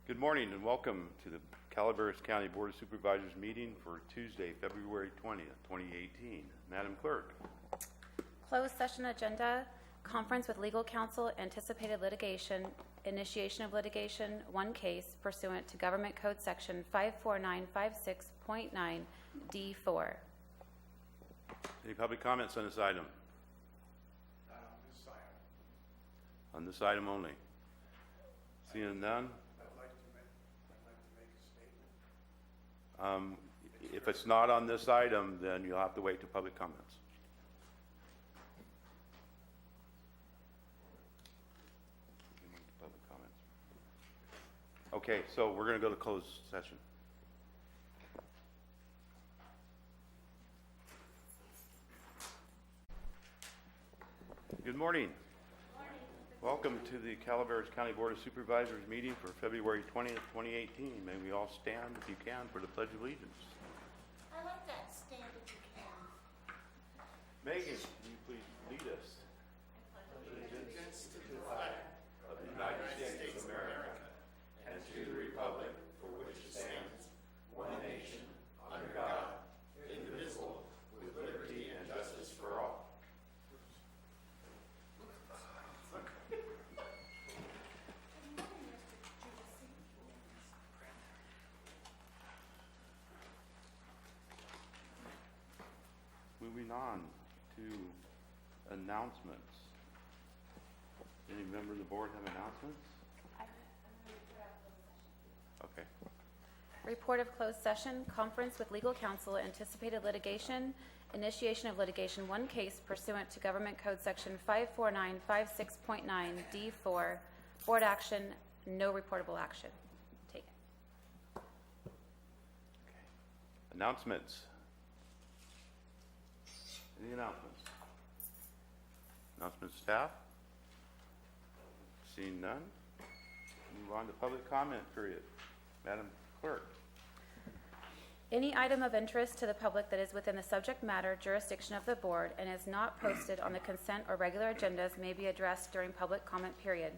Good morning and welcome to the Calaveras County Board of Supervisors meeting for Tuesday, February 20th, 2018. Madam Clerk. Closed session agenda, conference with legal counsel, anticipated litigation, initiation of litigation, one case pursuant to Government Code Section 54956.9 D4. Any public comments on this item? Not on this item. On this item only? Seeing none? I'd like to make a statement. If it's not on this item, then you'll have to wait to public comments. Okay, so we're going to go to closed session. Good morning. Welcome to the Calaveras County Board of Supervisors meeting for February 20th, 2018. May we all stand, if you can, for the Pledge of Allegiance. I like that, stand if you can. Megan, will you please lead us? Allegiance to the flag Of the United States of America and to the republic for which it stands, one nation, under God, indivisible, with liberty and justice for all. Moving on to announcements. Any member of the board have announcements? Okay. Report of closed session, conference with legal counsel, anticipated litigation, initiation of litigation, one case pursuant to Government Code Section 54956.9 D4. Board action, no reportable action taken. Announcements. Any announcements? Announcements, staff? Seeing none, move on to public comment period. Madam Clerk. Any item of interest to the public that is within the subject matter jurisdiction of the board and is not posted on the consent or regular agendas may be addressed during public comment period.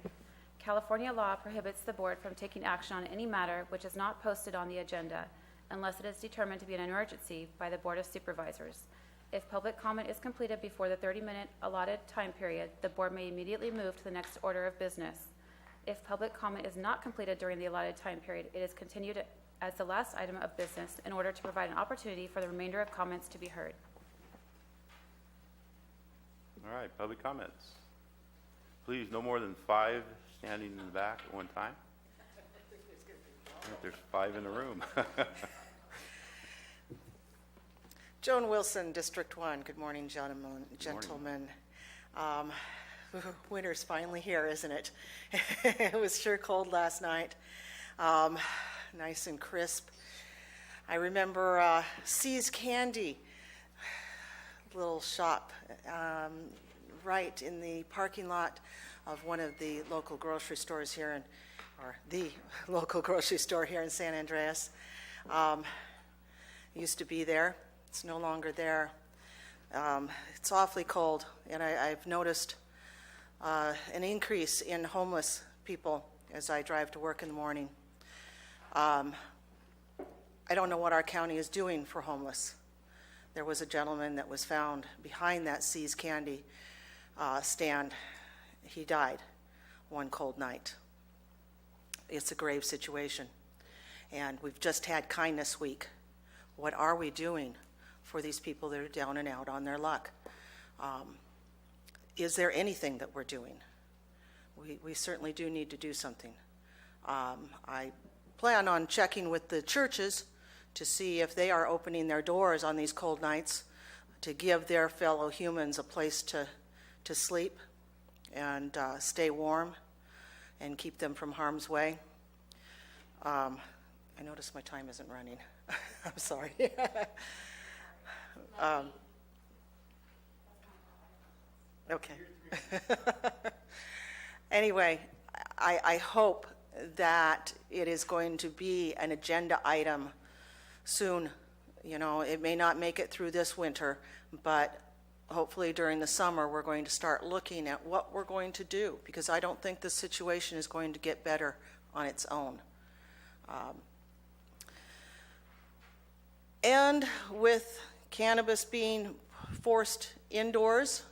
California law prohibits the board from taking action on any matter which is not posted on the agenda unless it is determined to be an emergency by the Board of Supervisors. If public comment is completed before the 30-minute allotted time period, the board may immediately move to the next order of business. If public comment is not completed during the allotted time period, it is continued as the last item of business in order to provide an opportunity for the remainder of comments to be heard. All right, public comments. Please, no more than 5 standing in the back at one time. I think there's 5 in the room. Joan Wilson, District 1. Good morning, gentlemen. Winter's finally here, isn't it? It was sure cold last night. Nice and crisp. I remember C's Candy, little shop, right in the parking lot of one of the local grocery stores here or the local grocery store here in San Andreas. Used to be there. It's no longer there. It's awfully cold, and I've noticed an increase in homeless people as I drive to work in the morning. I don't know what our county is doing for homeless. There was a gentleman that was found behind that C's Candy stand. He died one cold night. It's a grave situation, and we've just had Kindness Week. What are we doing for these people that are down and out on their luck? Is there anything that we're doing? We certainly do need to do something. I plan on checking with the churches to see if they are opening their doors on these cold nights to give their fellow humans a place to sleep and stay warm and keep them from harm's way. I notice my time isn't running. I'm sorry. Okay. Anyway, I hope that it is going to be an agenda item soon. You know, it may not make it through this winter, but hopefully during the summer we're going to start looking at what we're going to do, because I don't think the situation is going to get better on its own. And with cannabis being forced indoors,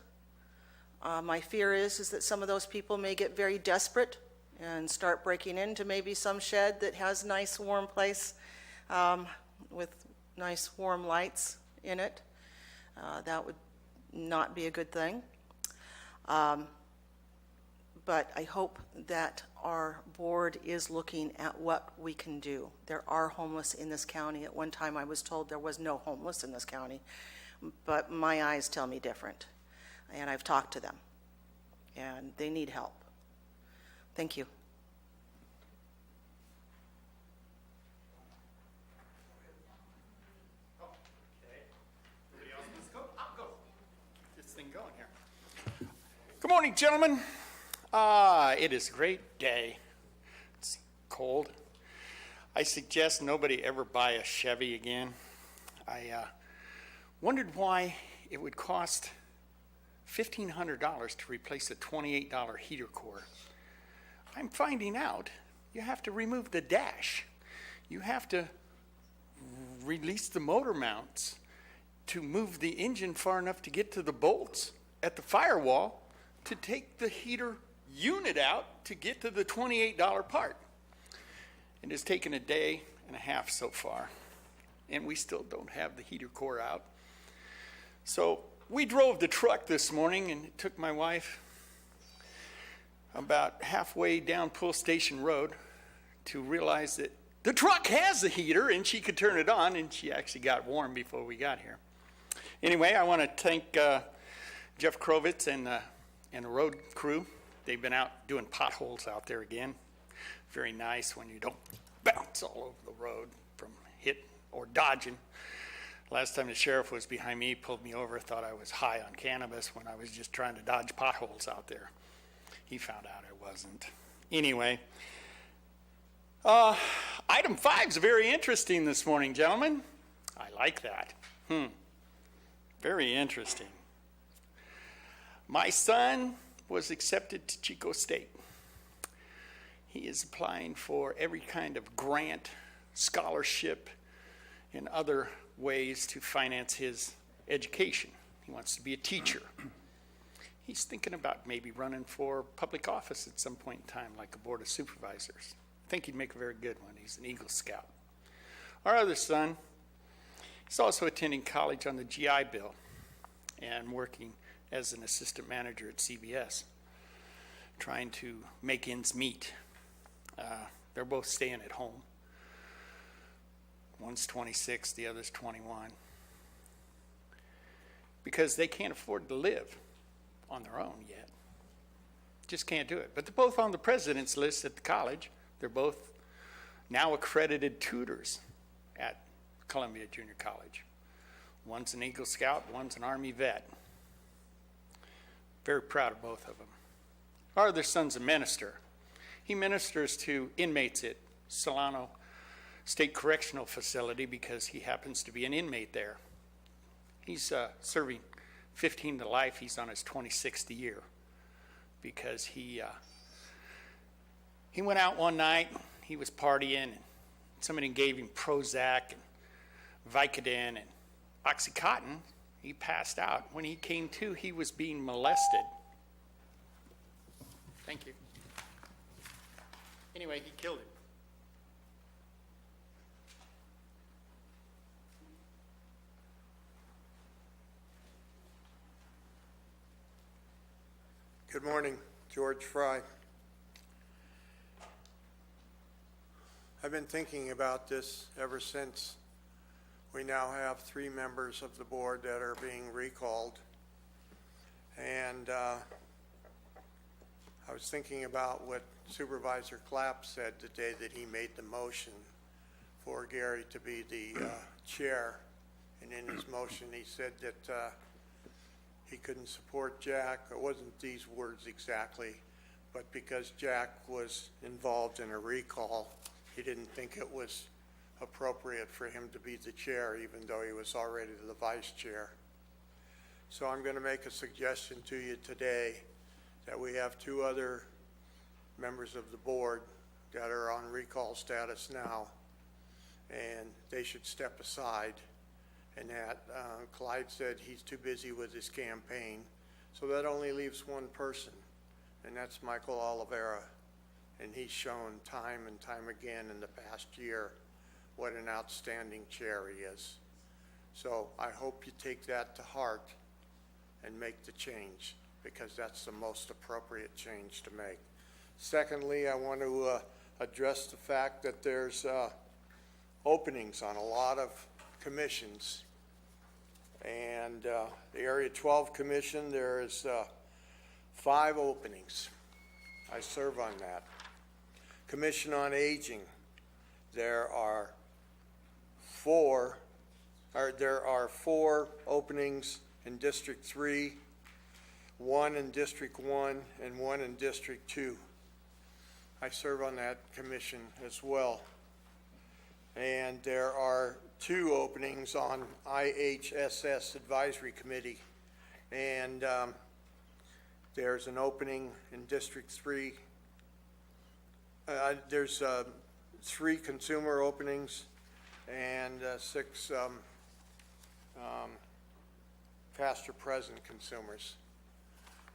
my fear is that some of those people may get very desperate and start breaking into maybe some shed that has a nice warm place with nice warm lights in it. That would not be a good thing. But I hope that our board is looking at what we can do. There are homeless in this county. At one time I was told there was no homeless in this county, but my eyes tell me different. And I've talked to them, and they need help. Thank you. Good morning, gentlemen. It is a great day. It's cold. I suggest nobody ever buy a Chevy again. I wondered why it would cost $1,500 to replace a $28 heater core. I'm finding out you have to remove the dash. You have to release the motor mounts to move the engine far enough to get to the bolts at the firewall to take the heater unit out to get to the $28 part. It has taken a day and a half so far, and we still don't have the heater core out. So we drove the truck this morning, and it took my wife about halfway down Pull Station Road to realize that the truck has the heater and she could turn it on, and she actually got warm before we got here. Anyway, I want to thank Jeff Krovitz and the road crew. They've been out doing potholes out there again. Very nice when you don't bounce all over the road from hit or dodging. Last time the sheriff was behind me, he pulled me over, thought I was high on cannabis when I was just trying to dodge potholes out there. He found out I wasn't. Anyway, item 5 is very interesting this morning, gentlemen. I like that. Very interesting. My son was accepted to Chico State. He is applying for every kind of grant, scholarship, and other ways to finance his education. He wants to be a teacher. He's thinking about maybe running for public office at some point in time, like a board of supervisors. I think he'd make a very good one. He's an Eagle Scout. Our other son is also attending college on the GI Bill and working as an assistant manager at CBS, trying to make ends meet. They're both staying at home. One's 26, the other's 21, because they can't afford to live on their own yet. Just can't do it. But they're both on the president's list at the college. They're both now accredited tutors at Columbia Junior College. One's an Eagle Scout, one's an Army vet. Very proud of both of them. Our other son's a minister. He ministers to inmates at Solano State Correctional Facility because he happens to be an inmate there. He's serving 15 to life. He's on his 26th year because he went out one night. He was partying, and somebody gave him Prozac and Vicodin and Oxycontin. He passed out. When he came to, he was being molested. Thank you. Anyway, he killed him. Good morning, George Fry. I've been thinking about this ever since we now have 3 members of the board that are being recalled. And I was thinking about what Supervisor Clapp said the day that he made the motion for Gary to be the chair. And in his motion, he said that he couldn't support Jack. It wasn't these words exactly, but because Jack was involved in a recall, he didn't think it was appropriate for him to be the chair, even though he was already the vice chair. So I'm going to make a suggestion to you today that we have 2 other members of the board that are on recall status now, and they should step aside. And that Clyde said he's too busy with his campaign, so that only leaves one person, and that's Michael Oliveira. And he's shown time and time again in the past year what an outstanding chair he is. So I hope you take that to heart and make the change, because that's the most appropriate change to make. Secondly, I want to address the fact that there's openings on a lot of commissions. And the Area 12 Commission, there is 5 openings. I serve on that. Commission on Aging, there are 4 openings in District 3, 1 in District 1, and 1 in District 2. I serve on that commission as well. And there are 2 openings on IHSS Advisory Committee. And there's an opening in District 3. There's 3 consumer openings and 6 past or present consumers.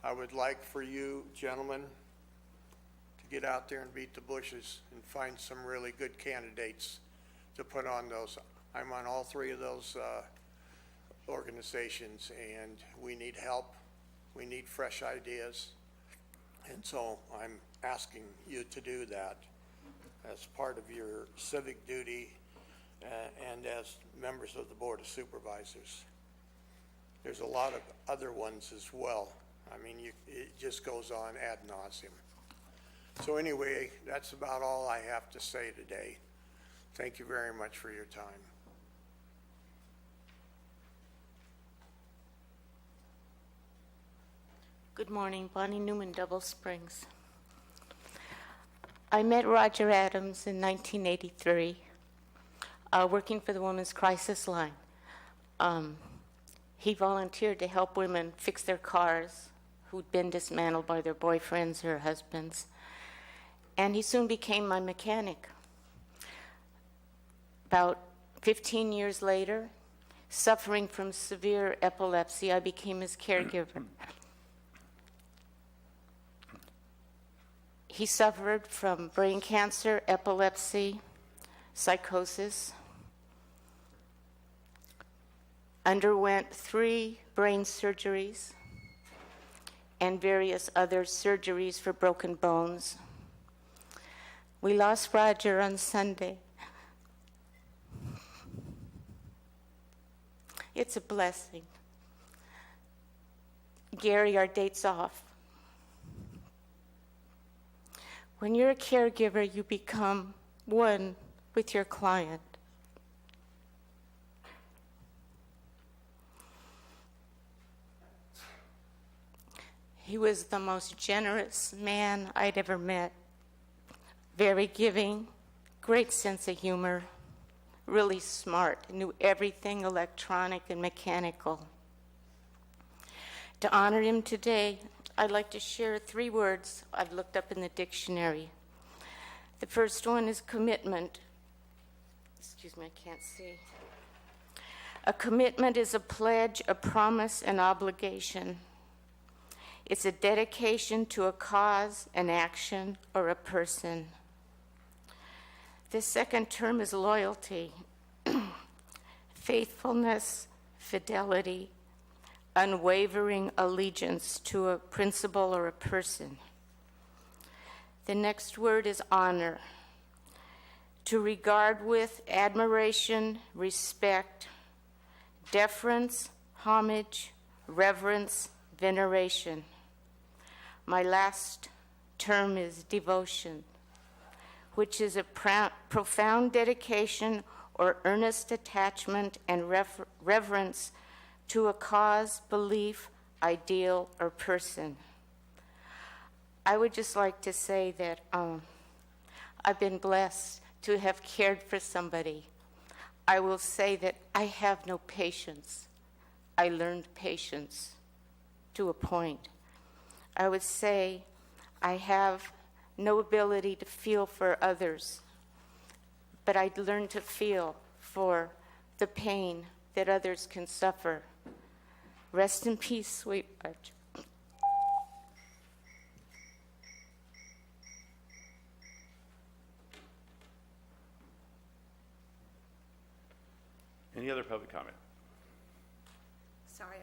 I would like for you gentlemen to get out there and beat the bushes and find some really good candidates to put on those. I'm on all 3 of those organizations, and we need help. We need fresh ideas. And so I'm asking you to do that as part of your civic duty and as members of the Board of Supervisors. There's a lot of other ones as well. I mean, it just goes on ad nauseum. So anyway, that's about all I have to say today. Thank you very much for your time. Good morning, Bonnie Newman, Double Springs. I met Roger Adams in 1983, working for the Women's Crisis Line. He volunteered to help women fix their cars who'd been dismantled by their boyfriends or husbands. And he soon became my mechanic. About 15 years later, suffering from severe epilepsy, I became his caregiver. He suffered from brain cancer, epilepsy, psychosis, underwent 3 brain surgeries and various other surgeries for broken bones. We lost Roger on Sunday. It's a blessing. Gary, our date's off. When you're a caregiver, you become one with your client. He was the most generous man I'd ever met. Very giving, great sense of humor, really smart, knew everything electronic and mechanical. To honor him today, I'd like to share 3 words I've looked up in the dictionary. The first one is commitment. Excuse me, I can't see. A commitment is a pledge, a promise, an obligation. It's a dedication to a cause, an action, or a person. The second term is loyalty. Faithfulness, fidelity, unwavering allegiance to a principle or a person. The next word is honor. To regard with admiration, respect, deference, homage, reverence, veneration. My last term is devotion, which is a profound dedication or earnest attachment and reverence to a cause, belief, ideal, or person. I would just like to say that I've been blessed to have cared for somebody. I will say that I have no patience. I learned patience to a point. I would say I have no ability to feel for others, but I learned to feel for the pain that others can suffer. Rest in peace, sweet Roger. Any other public comment? Sorry,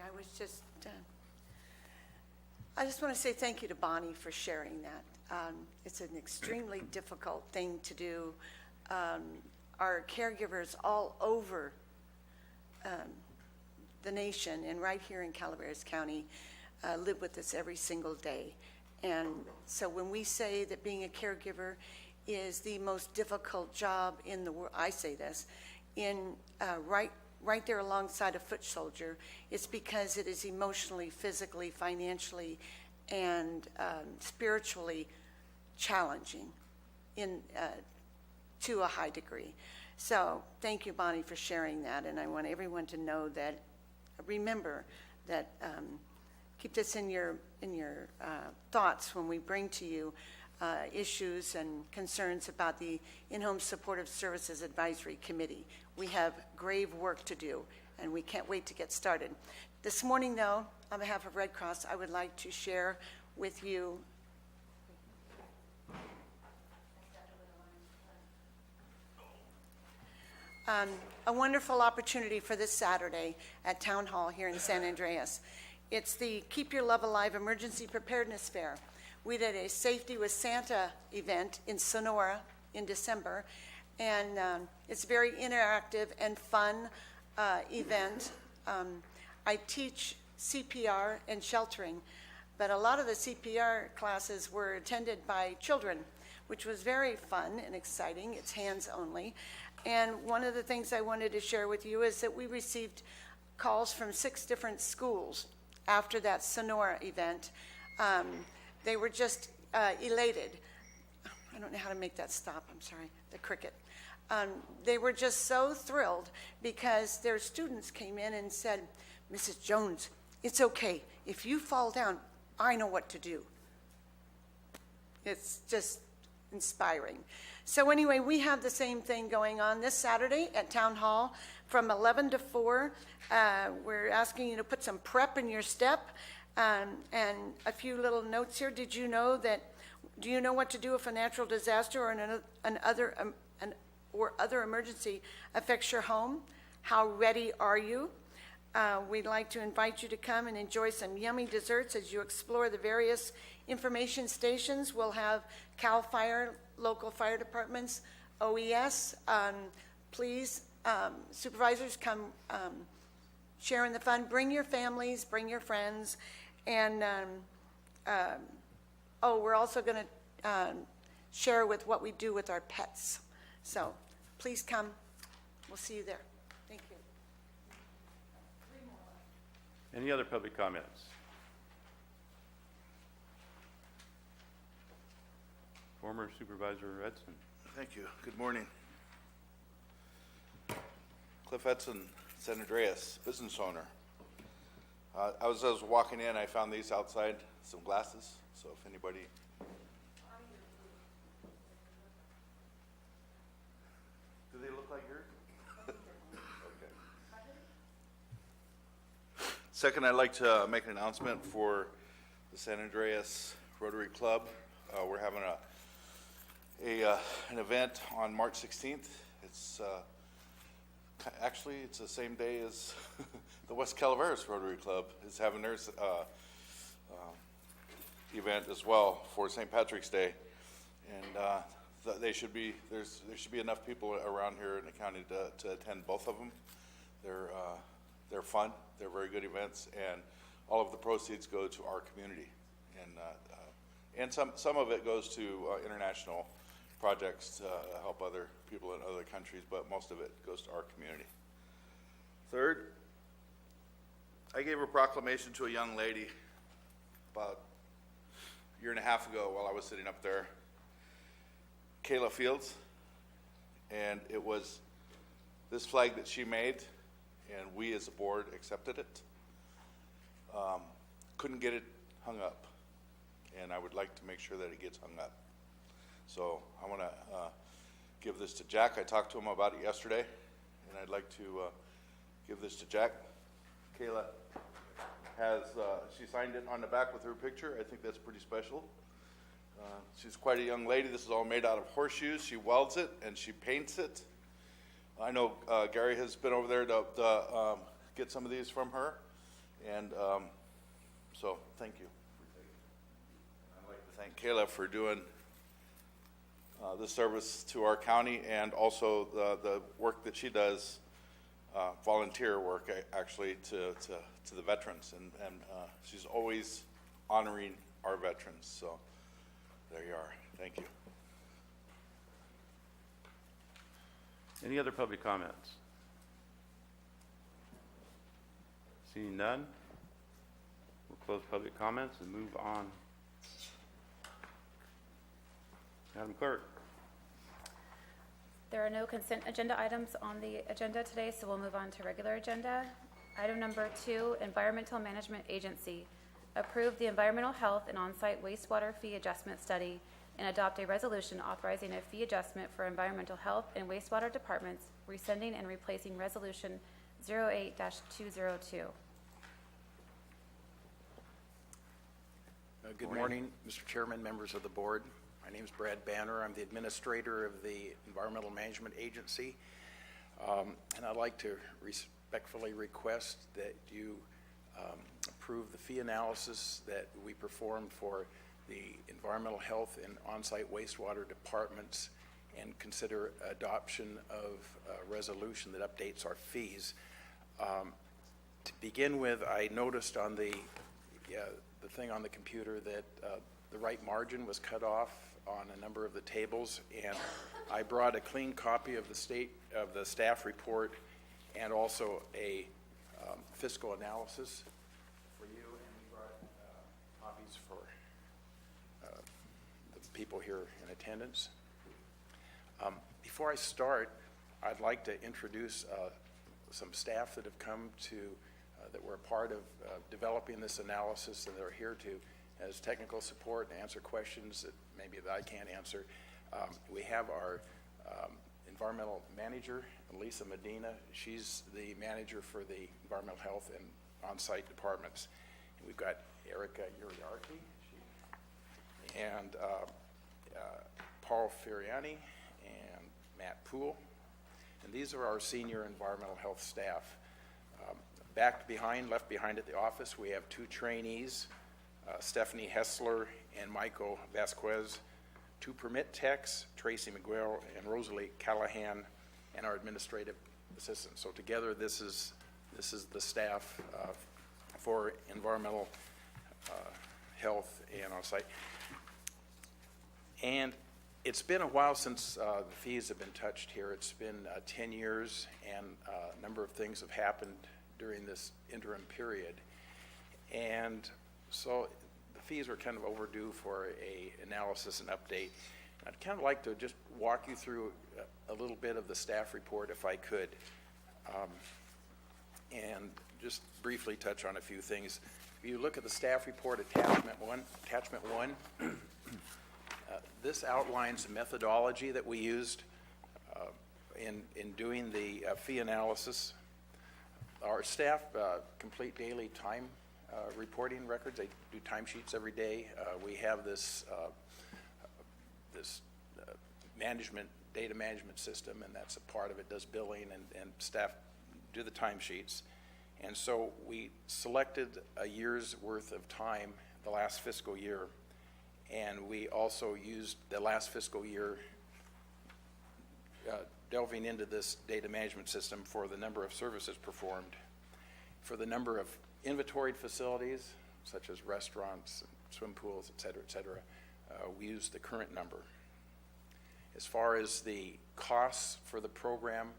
I just want to say thank you to Bonnie for sharing that. It's an extremely difficult thing to do. Our caregivers all over the nation and right here in Calaveras County live with us every single day. And so when we say that being a caregiver is the most difficult job in the world, I say this, right there alongside a foot soldier, it's because it is emotionally, physically, financially, and spiritually challenging to a high degree. So thank you, Bonnie, for sharing that, and I want everyone to know that, remember that, keep this in your thoughts when we bring to you issues and concerns about the In-Home Supportive Services Advisory Committee. We have grave work to do, and we can't wait to get started. This morning, though, on behalf of Red Cross, I would like to share with you a wonderful opportunity for this Saturday at Town Hall here in San Andreas. It's the Keep Your Love Alive Emergency Preparedness Fair. We did a Safety with Santa event in Sonora in December, and it's a very interactive and fun event. I teach CPR and sheltering, but a lot of the CPR classes were attended by children, which was very fun and exciting. It's hands only. And one of the things I wanted to share with you is that we received calls from 6 different schools after that Sonora event. They were just elated. I don't know how to make that stop. I'm sorry, the cricket. They were just so thrilled because their students came in and said, Mrs. Jones, it's okay. If you fall down, I know what to do. It's just inspiring. So anyway, we have the same thing going on this Saturday at Town Hall from 11 to 4. We're asking you to put some prep in your step. And a few little notes here. Do you know what to do if a natural disaster or other emergency affects your home? How ready are you? We'd like to invite you to come and enjoy some yummy desserts as you explore the various information stations. We'll have CAL FIRE, local fire departments, OES. Please, supervisors, come share in the fun. Bring your families, bring your friends. And, we're also going to share with what we do with our pets. So please come. We'll see you there. Thank you. Any other public comments? Former Supervisor Edson. Thank you. Good morning. Cliff Edson, San Andreas, business owner. As I was walking in, I found these outside, some glasses. So if anybody... Do they look like yours? Okay. Second, I'd like to make an announcement for the San Andreas Rotary Club. We're having an event on March 16th. It's actually, it's the same day as the West Calaveras Rotary Club is having their event as well for St. Patrick's Day, and there should be enough people around here in the county to attend both of them. They're fun. They're very good events, and all of the proceeds go to our community, and some of it goes to international projects to help other people in other countries, but most of it goes to our community. Third, I gave a proclamation to a young lady about a year and a half ago while I was sitting up there, Kayla Fields, and it was this flag that she made, and we as a board accepted it. Couldn't get it hung up, and I would like to make sure that it gets hung up. So I want to give this to Jack. I talked to him about it yesterday, and I'd like to give this to Jack. Kayla has, she signed it on the back with her picture. I think that's pretty special. She's quite a young lady. This is all made out of horseshoes. She welds it and she paints it. I know Gary has been over there to get some of these from her, and so thank you. I'd like to thank Kayla for doing this service to our county, and also the work that she does, volunteer work actually to the veterans, and she's always honoring our veterans. So there you are. Thank you. Any other public comments? Seeing none, we'll close public comments and move on. Madam Clerk. There are no consent agenda items on the agenda today, so we'll move on to regular agenda. Item number 2, Environmental Management Agency. Approve the environmental health and on-site wastewater fee adjustment study and adopt a resolution authorizing a fee adjustment for environmental health and wastewater departments, rescinding and replacing Resolution 08-202. Good morning, Mr. Chairman, members of the board. My name is Brad Banner. I'm the administrator of the Environmental Management Agency. And I'd like to respectfully request that you approve the fee analysis that we performed for the environmental health and on-site wastewater departments, and consider adoption of a resolution that updates our fees. To begin with, I noticed on the thing on the computer that the right margin was cut off on a number of the tables, and I brought a clean copy of the staff report and also a fiscal analysis for you, and we brought copies for the people here in attendance. Before I start, I'd like to introduce some staff that have come to that were a part of developing this analysis, and they're here to as technical support and answer questions that maybe that I can't answer. We have our environmental manager, Lisa Medina. She's the manager for the environmental health and on-site departments. And we've got Erica Uriarki and Paul Feriani and Matt Poole. And these are our senior environmental health staff. Left behind at the office, we have 2 trainees, Stephanie Hessler and Michael Vasquez, 2 permit techs, Tracy McGuire and Rosalie Callahan, and our administrative assistant. So together, this is the staff for environmental health and on-site. And it's been a while since the fees have been touched here. It's been 10 years, and a number of things have happened during this interim period. And so the fees are kind of overdue for a analysis and update. I'd kind of like to just walk you through a little bit of the staff report if I could, and just briefly touch on a few things. If you look at the staff report attachment one, this outlines the methodology that we used in doing the fee analysis. Our staff complete daily time reporting records. They do timesheets every day. We have this data management system, and that's a part of it, does billing, and staff do the timesheets. And so we selected a year's worth of time the last fiscal year, and we also used the last fiscal year delving into this data management system for the number of services performed, for the number of inventoried facilities, such as restaurants, swim pools, et cetera, we used the current number. As far as the costs for the program,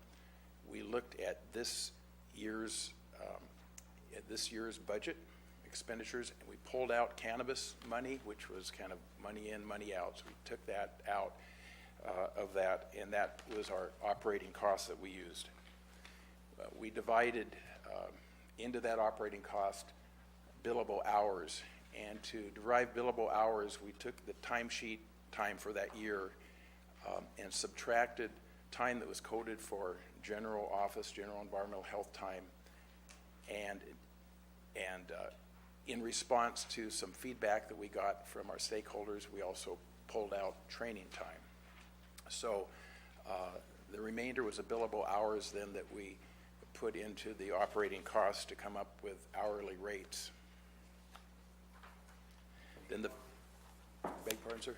we looked at this year's budget expenditures, and we pulled out cannabis money, which was kind of money in, money out. So we took that out of that, and that was our operating costs that we used. We divided into that operating cost billable hours, and to derive billable hours, we took the timesheet time for that year and subtracted time that was coded for general office, general environmental health time, and in response to some feedback that we got from our stakeholders, we also pulled out training time. So the remainder was a billable hours then that we put into the operating costs to come up with hourly rates. Then beg pardon, sir?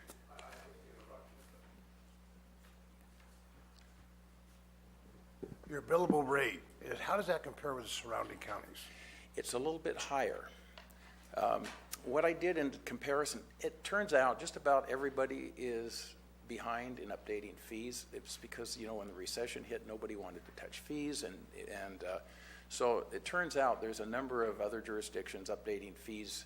Your billable rate, how does that compare with the surrounding counties? It's a little bit higher. What I did in comparison, it turns out just about everybody is behind in updating fees. It's because, you know, when the recession hit, nobody wanted to touch fees, and so it turns out there's a number of other jurisdictions updating fees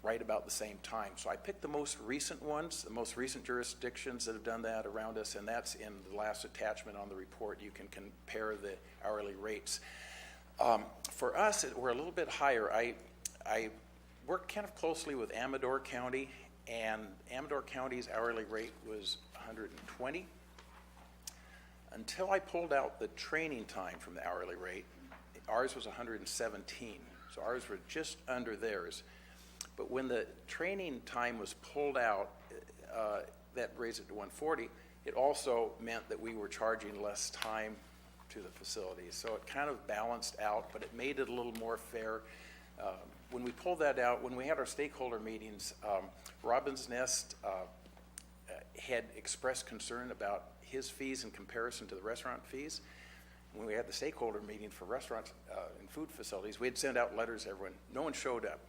right about the same time. So I picked the most recent ones, the most recent jurisdictions that have done that around us, and that's in the last attachment on the report. You can compare the hourly rates. For us, we're a little bit higher. I worked kind of closely with Amador County, and Amador County's hourly rate was $120. Until I pulled out the training time from the hourly rate, ours was $117. So ours were just under theirs. But when the training time was pulled out, that raised it to $140. It also meant that we were charging less time to the facility. So it kind of balanced out, but it made it a little more fair. When we pulled that out, when we had our stakeholder meetings, Robin's Nest had expressed concern about his fees in comparison to the restaurant fees. When we had the stakeholder meeting for restaurants and food facilities, we'd send out letters to everyone. No one showed up.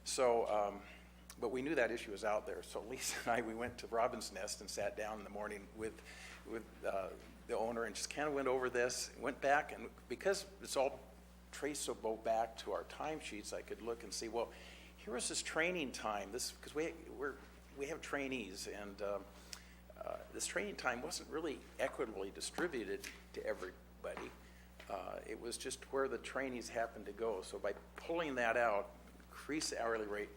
So, but we knew that issue was out there. So Lisa and I, we went to Robin's Nest and sat down in the morning with the owner and just kind of went over this, went back, and because it's all traceable back to our timesheets, I could look and see, well, here was this training time. This because we have trainees, and this training time wasn't really equitably distributed to everybody. It was just where the trainees happened to go. So by pulling that out, increased the hourly rate,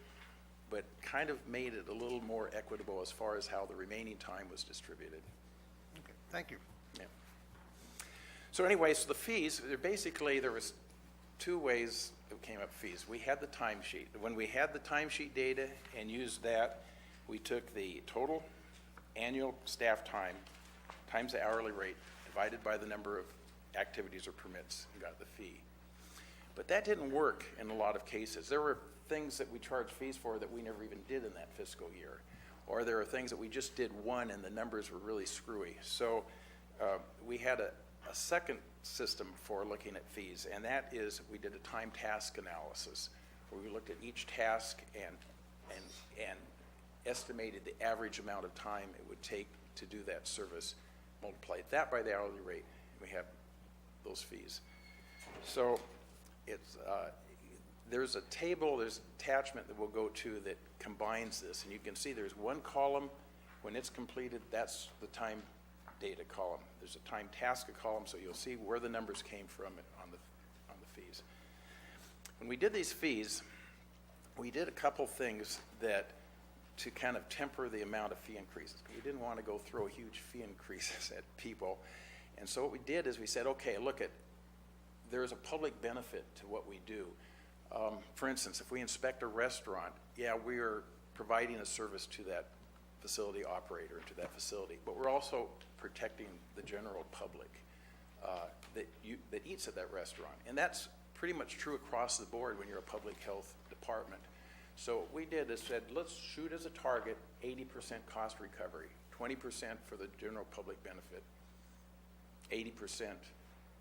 but kind of made it a little more equitable as far as how the remaining time was distributed. Okay, thank you. Yeah. So anyway, so the fees, there was two ways that came up fees. We had the timesheet. When we had the timesheet data and used that, we took the total annual staff time times the hourly rate divided by the number of activities or permits and got the fee. But that didn't work in a lot of cases. There were things that we charged fees for that we never even did in that fiscal year. Or there are things that we just did one and the numbers were really screwy. So we had a second system for looking at fees, and that is we did a time task analysis where we looked at each task and estimated the average amount of time it would take to do that service, multiplied that by the hourly rate, and we have those fees. So it's there's a table, there's an attachment that we'll go to that combines this, and you can see there's one column. When it's completed, that's the time data column. There's a time task column, so you'll see where the numbers came from on the fees. When we did these fees, we did a couple things that to kind of temper the amount of fee increases. We didn't want to go throw huge fee increases at people, and so what we did is we said, okay, there's a public benefit to what we do. For instance, if we inspect a restaurant, yeah, we are providing a service to that facility operator, to that facility, but we're also protecting the general public that eats at that restaurant. And that's pretty much true across the board when you're a public health department. So what we did is said, let's shoot as a target 80% cost recovery, 20% for the general public benefit, 80%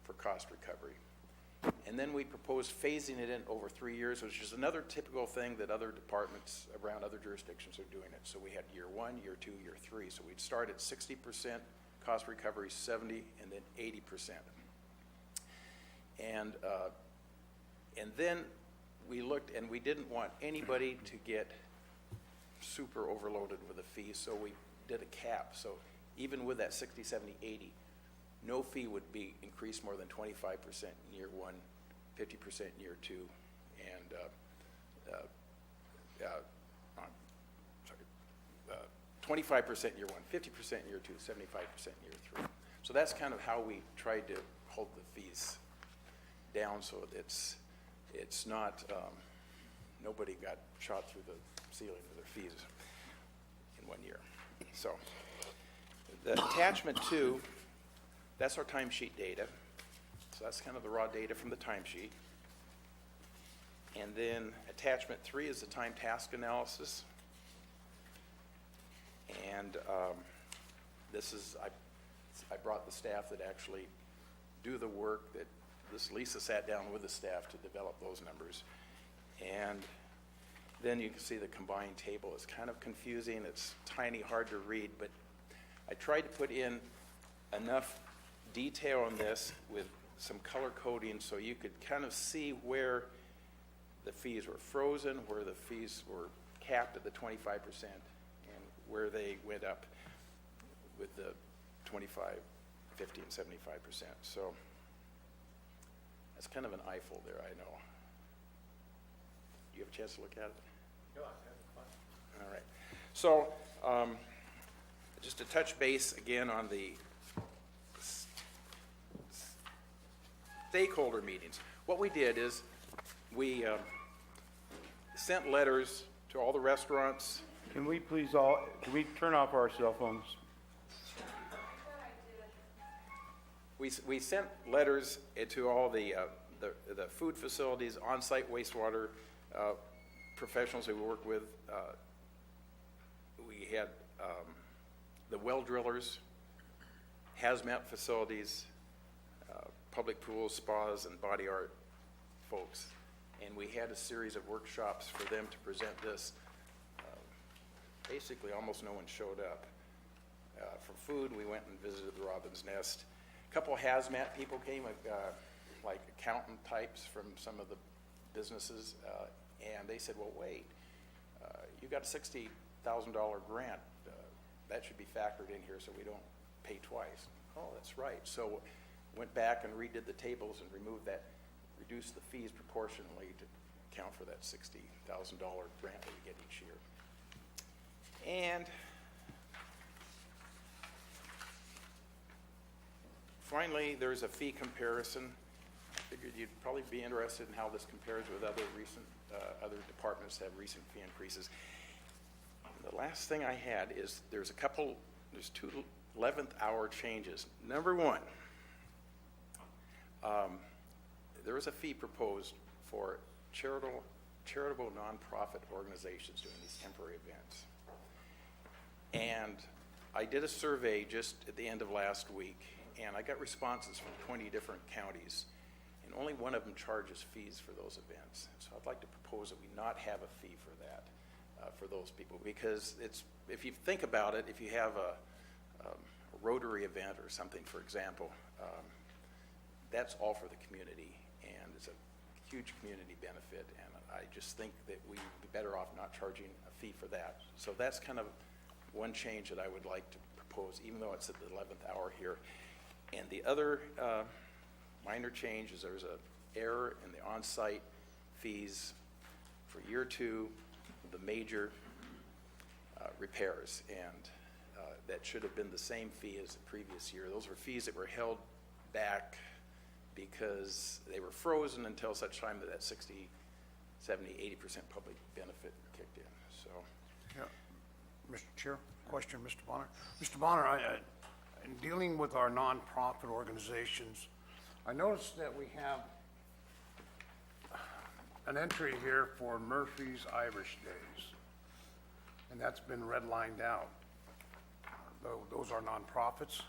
for cost recovery. And then we proposed phasing it in over 3 years, which is another typical thing that other departments around other jurisdictions are doing it. So we had year 1, year 2, year 3. So we'd start at 60% cost recovery, 70, and then 80%. And then we looked, and we didn't want anybody to get super overloaded with a fee, so we did a cap. So even with that 60, 70, 80, no fee would be increased more than 25% in year 1, 50% in year 2, and 25% year 1, 50% year 2, 75% year 3. So that's kind of how we tried to hold the fees down so it's not, nobody got shot through the ceiling of their fees in 1 year. So the attachment 2, that's our timesheet data. So that's kind of the raw data from the timesheet. And then attachment 3 is the time task analysis. And this is, I brought the staff that actually do the work that Lisa sat down with the staff to develop those numbers. And then you can see the combined table is kind of confusing. It's tiny, hard to read, but I tried to put in enough detail on this with some color coding so you could kind of see where the fees were frozen, where the fees were capped at the 25%, and where they went up with the 25, 50, and 75%. So that's kind of an eyeful there, I know. Do you have a chance to look at it? No, I'm having fun. All right. So just to touch base again on the stakeholder meetings. What we did is we sent letters to all the restaurants. Can we turn off our cell phones? We sent letters to all the food facilities, on-site wastewater professionals who we work with. We had the well drillers, hazmat facilities, public pools, spas, and body art folks. And we had a series of workshops for them to present this. Basically, almost no one showed up. For food, we went and visited the Robin's Nest. A couple hazmat people came, like accountant types from some of the businesses, and they said, well, wait, you got a $60,000 grant. That should be factored in here so we don't pay twice. Oh, that's right. So went back and redid the tables and removed that, reduced the fees proportionally to account for that $60,000 grant that we get each year. And finally, there's a fee comparison. I figured you'd probably be interested in how this compares with other departments that have recent fee increases. The last thing I had is there's two 11th hour changes. Number one, there was a fee proposed for charitable nonprofit organizations doing these temporary events. And I did a survey just at the end of last week, and I got responses from 20 different counties, and only one of them charges fees for those events. So I'd like to propose that we not have a fee for that, for those people, because if you think about it, if you have a Rotary event or something, for example, that's all for the community, and it's a huge community benefit, and I just think that we'd be better off not charging a fee for that. So that's kind of one change that I would like to propose, even though it's at the 11th hour here. And the other minor change is there's an error in the on-site fees for year 2, the major repairs, and that should have been the same fee as the previous year. Those were fees that were held back because they were frozen until such time that 60, 70, 80% public benefit kicked in. So, Yeah. Mr. Chair, question, Mr. Bonner. Mr. Bonner, in dealing with our nonprofit organizations, I noticed that we have an entry here for Murphy's Irish Days, and that's been redlined out. Those are nonprofits.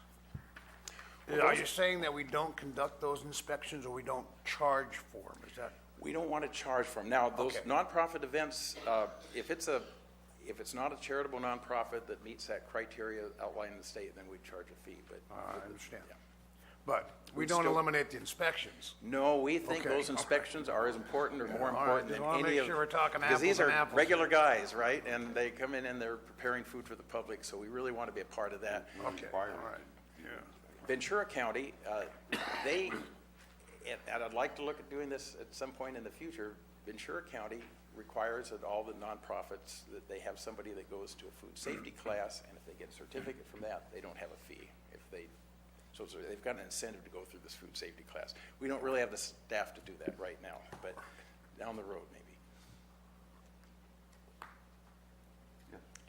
Are you saying that we don't conduct those inspections or we don't charge for them? Is that? we don't want to charge for them. Now, those Okay. nonprofit events, if it's not a charitable nonprofit that meets that criteria outlined in the state, then we'd charge a fee, but. I understand. Yeah. But we We'd don't still- eliminate the inspections. No, we think Okay, those inspections are as important or more all right, important just than wanna any make of. sure we're talking Because these apples and are apples regular here. guys, right? And they come in and they're preparing food for the public, so we really want to be a part of that. Okay, all right, yeah. Ventura County, and I'd like to look at doing this at some point in the future. Ventura County requires that all the nonprofits, that they have somebody that goes to a food safety class, and if they get a certificate from that, they don't have a fee. So they've got an incentive to go through this food safety class. We don't really have the staff to do that right now, but down the road, maybe.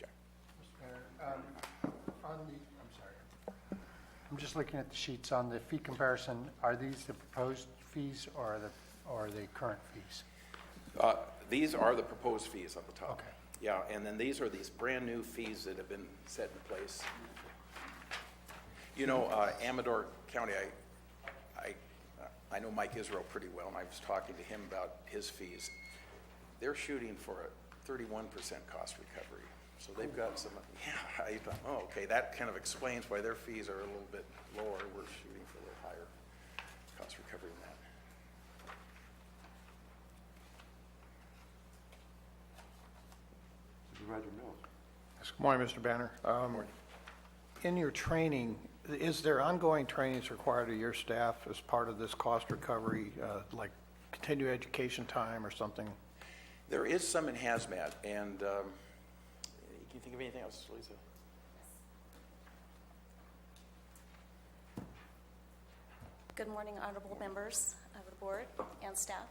Jack. I'm just looking at the sheets on the fee comparison. Are these the proposed fees or the current fees? These are the proposed fees on the top. Okay. Yeah, and then these are these brand-new fees that have been set in place. You know, Amador County, I know Mike Israel pretty well, and I was talking to him about his fees. They're shooting for a 31% cost recovery. So they've got some, yeah, I thought, oh, okay, that kind of explains why their fees are a little bit lower. We're shooting for a little higher cost recovery than that. Supervisor Mills. Yes, good morning, Mr. Banner. Morning. In your training, is there ongoing trainings required of your staff as part of this cost recovery, like continuing education time or something? There is some in hazmat, and can you think of anything else, Lisa? Good morning, honorable members of the board and staff.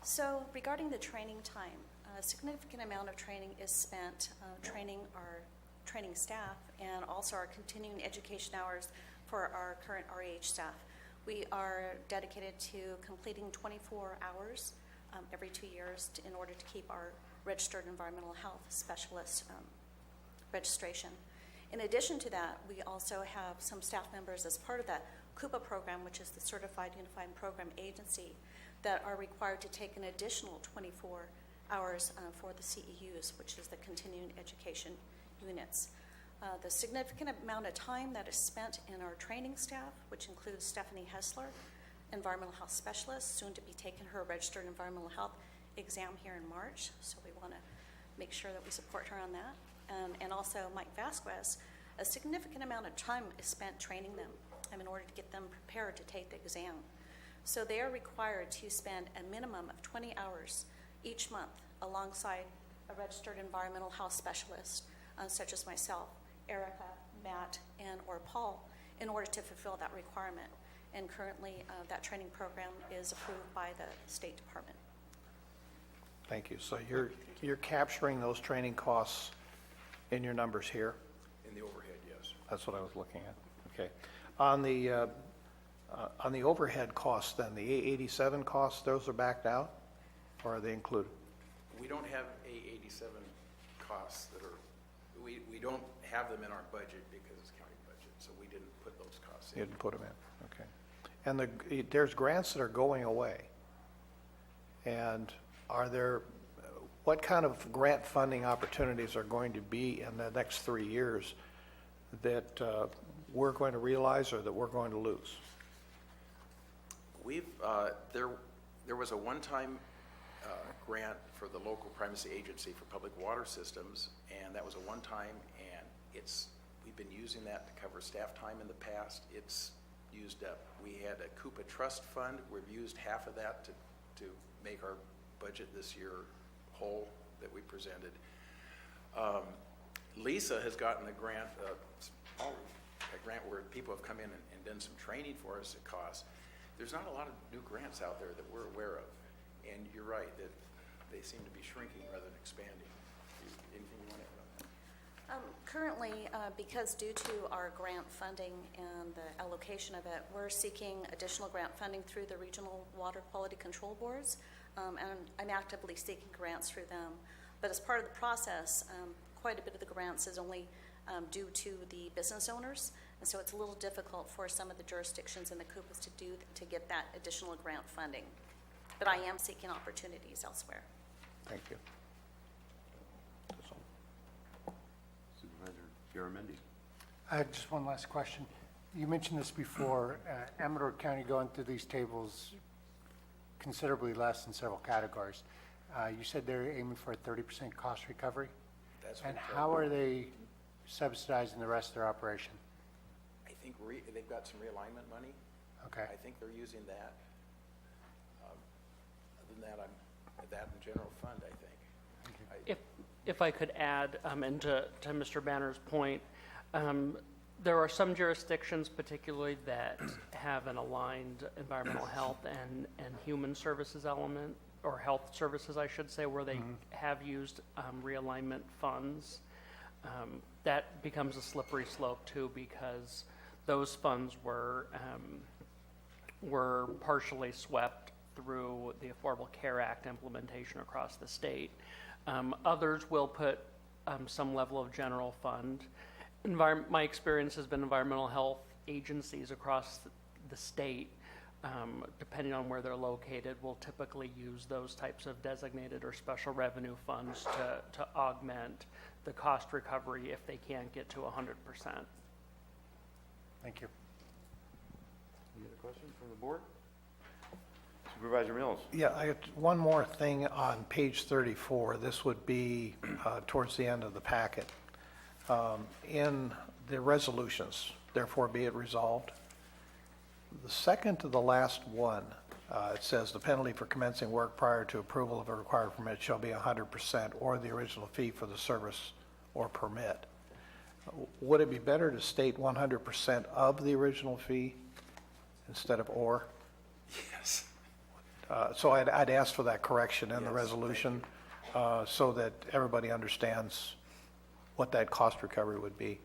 So regarding the training time, a significant amount of training is spent training our training staff and also our continuing education hours for our current REH staff. We are dedicated to completing 24 hours every 2 years in order to keep our registered environmental health specialist registration. In addition to that, we also have some staff members as part of that CUPA program, which is the Certified Unified Program Agency, that are required to take an additional 24 hours for the CEUs, which is the continuing education units. The significant amount of time that is spent in our training staff, which includes Stephanie Hessler, environmental health specialist, soon to be taking her registered environmental health exam here in March, so we want to make sure that we support her on that. And also Mike Vasquez, a significant amount of time is spent training them in order to get them prepared to take the exam. So they are required to spend a minimum of 20 hours each month alongside a registered environmental health specialist, such as myself, Erica, Matt, and or Paul, in order to fulfill that requirement. And currently, that training program is approved by the State Department. Thank you. So you're capturing those training costs in your numbers here? In the overhead, yes. That's what I was looking at. Okay. On the overhead costs then, the A87 costs, those are backed out, or are they included? We don't have A87 costs that are, we don't have them in our budget because it's county budget, so we didn't put those costs in. You didn't put them in, okay. And there's grants that are going away. And are there, what kind of grant funding opportunities are going to be in the next 3 years that we're going to realize or that we're going to lose? We've, there was a one-time grant for the local primacy agency for public water systems, and that was a one-time, and we've been using that to cover staff time in the past. It's used up. We had a Coupa trust fund. We've used half of that to make our budget this year whole that we presented. Lisa has gotten a grant, a grant where people have come in and done some training for us at cost. There's not a lot of new grants out there that we're aware of. And you're right, that they seem to be shrinking rather than expanding. Anything you want to add on that? Currently, because due to our grant funding and the allocation of it, we're seeking additional grant funding through the regional water quality control boards, and I'm actively seeking grants through them. But as part of the process, quite a bit of the grants is only due to the business owners, and so it's a little difficult for some of the jurisdictions in the CUPAs to get that additional grant funding. But I am seeking opportunities elsewhere. Thank you. Supervisor Garamendi. I have just one last question. You mentioned this before, Amador County going through these tables considerably less in several categories. You said they're aiming for a 30% cost recovery? That's and what how are they subsidizing the rest of their operation? I think they've got some realignment money. Okay. I think they're using that. Other than that, that in general fund, I think. If I could add, and to Mr. Banner's point, there are some jurisdictions particularly that have an aligned environmental health and human services element, or health services, I should say, where they have used realignment funds. That becomes a slippery slope too, because those funds were partially swept through the Affordable Care Act implementation across the state. Others will put some level of general fund. My experience has been environmental health agencies across the state, depending on where they're located, will typically use those types of designated or special revenue funds to augment the cost recovery if they can't get to 100%. Thank you. Any other questions from the board? Supervisor Mills? Yeah, I have one more thing on page 34. This would be towards the end of the packet. In the resolutions, therefore be it resolved, the second to the last one, it says the penalty for commencing work prior to approval of a required permit shall be 100% or the original fee for the service or permit. Would it be better to state 100% of the original fee instead of or? Yes. So I'd ask for that correction in the resolution so that everybody understands what that cost recovery would be.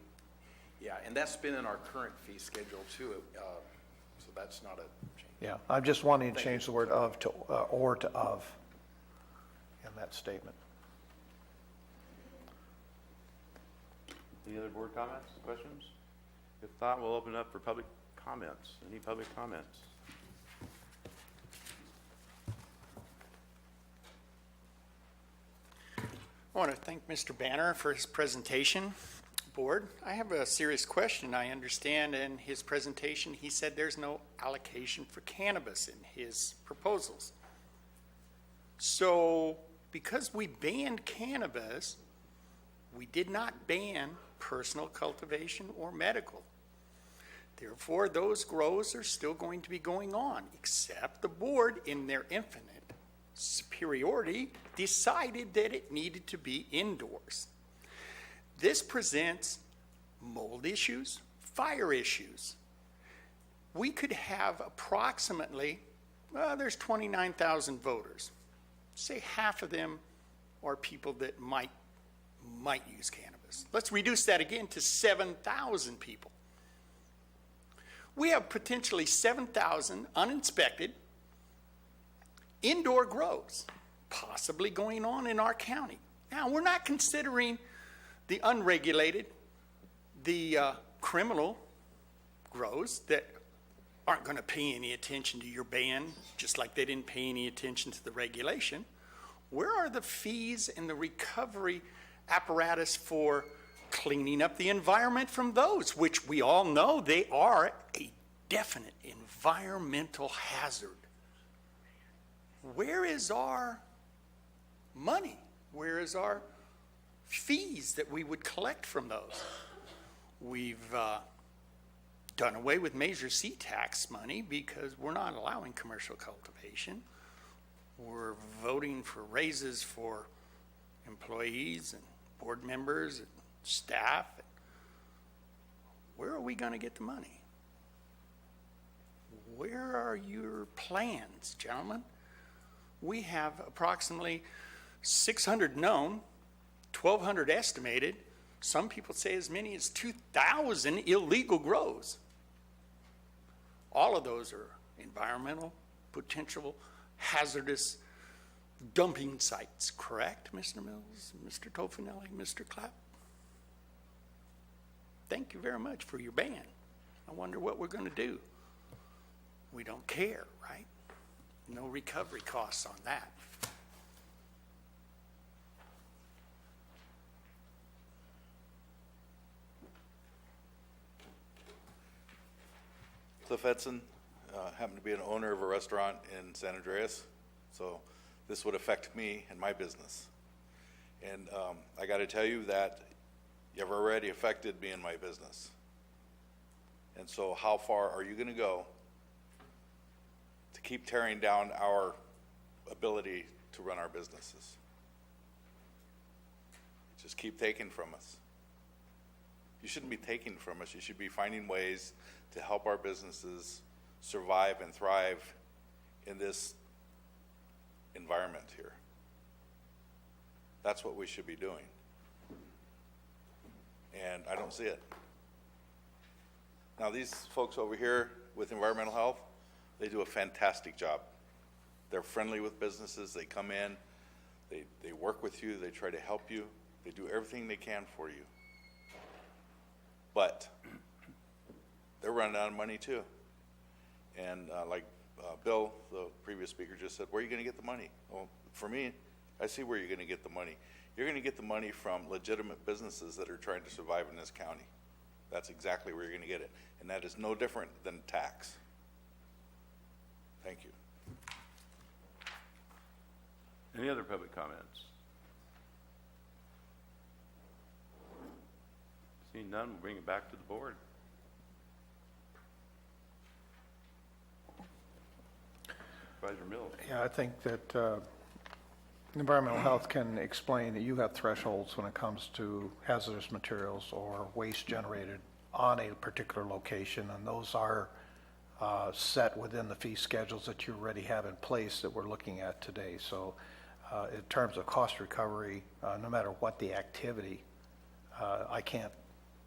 Yeah, and that's been in our current fee schedule too, so that's not a change. Yeah, I'm just wanting to change the word of to or to of in that statement. Any other board comments, questions? If not, we'll open it up for public comments. Any public comments? I want to thank Mr. Banner for his presentation. Board, I have a serious question. I understand in his presentation he said there's no allocation for cannabis in his proposals. So because we banned cannabis, we did not ban personal cultivation or medical. Therefore, those grows are still going to be going on, except the board, in their infinite superiority, decided that it needed to be indoors. This presents mold issues, fire issues. We could have approximately, there's 29,000 voters. Say half of them are people that might use cannabis. Let's reduce that again to 7,000 people. We have potentially 7,000 uninspected indoor grows possibly going on in our county. Now, we're not considering the unregulated, the criminal grows that aren't going to pay any attention to your ban, just like they didn't pay any attention to the regulation. Where are the fees and the recovery apparatus for cleaning up the environment from those, which we all know they are a definite environmental hazard? Where is our money? Where is our fees that we would collect from those? We've done away with Measure C tax money because we're not allowing commercial cultivation. We're voting for raises for employees and board members and staff. Where are we going to get the money? Where are your plans, gentlemen? We have approximately 600 known, 1,200 estimated. Some people say as many as 2,000 illegal grows. All of those are environmental, potential, hazardous dumping sites, correct, Mr. Mills, Mr. Tofinelli, Mr. Clapp? Thank you very much for your ban. I wonder what we're going to do. We don't care, right? No recovery costs on that. Cliff Edson, happened to be an owner of a restaurant in San Andreas, so this would affect me and my business. And I got to tell you that you've already affected me and my business. And so how far are you going to go to keep tearing down our ability to run our businesses? just keep taking from us. You shouldn't be taking from us. You should be finding ways to help our businesses survive and thrive in this environment here. That's what we should be doing. And I don't see it. Now, these folks over here with environmental health, they do a fantastic job. They're friendly with businesses. They come in, they work with you, they try to help you, they do everything they can for you. But they're running out of money too. And like Bill, the previous speaker, just said, where are you going to get the money? Well, for me, I see where you're going to get the money. You're going to get the money from legitimate businesses that are trying to survive in this county. That's exactly where you're going to get it. And that is no different than tax. Thank you. Any other public comments? Seeing none, we'll bring it back to the board. Supervisor Mills. Yeah, I think that environmental health can explain that you have thresholds when it comes to hazardous materials or waste generated on a particular location, and those are set within the fee schedules that you already have in place that we're looking at today. So in terms of cost recovery, no matter what the activity, I can't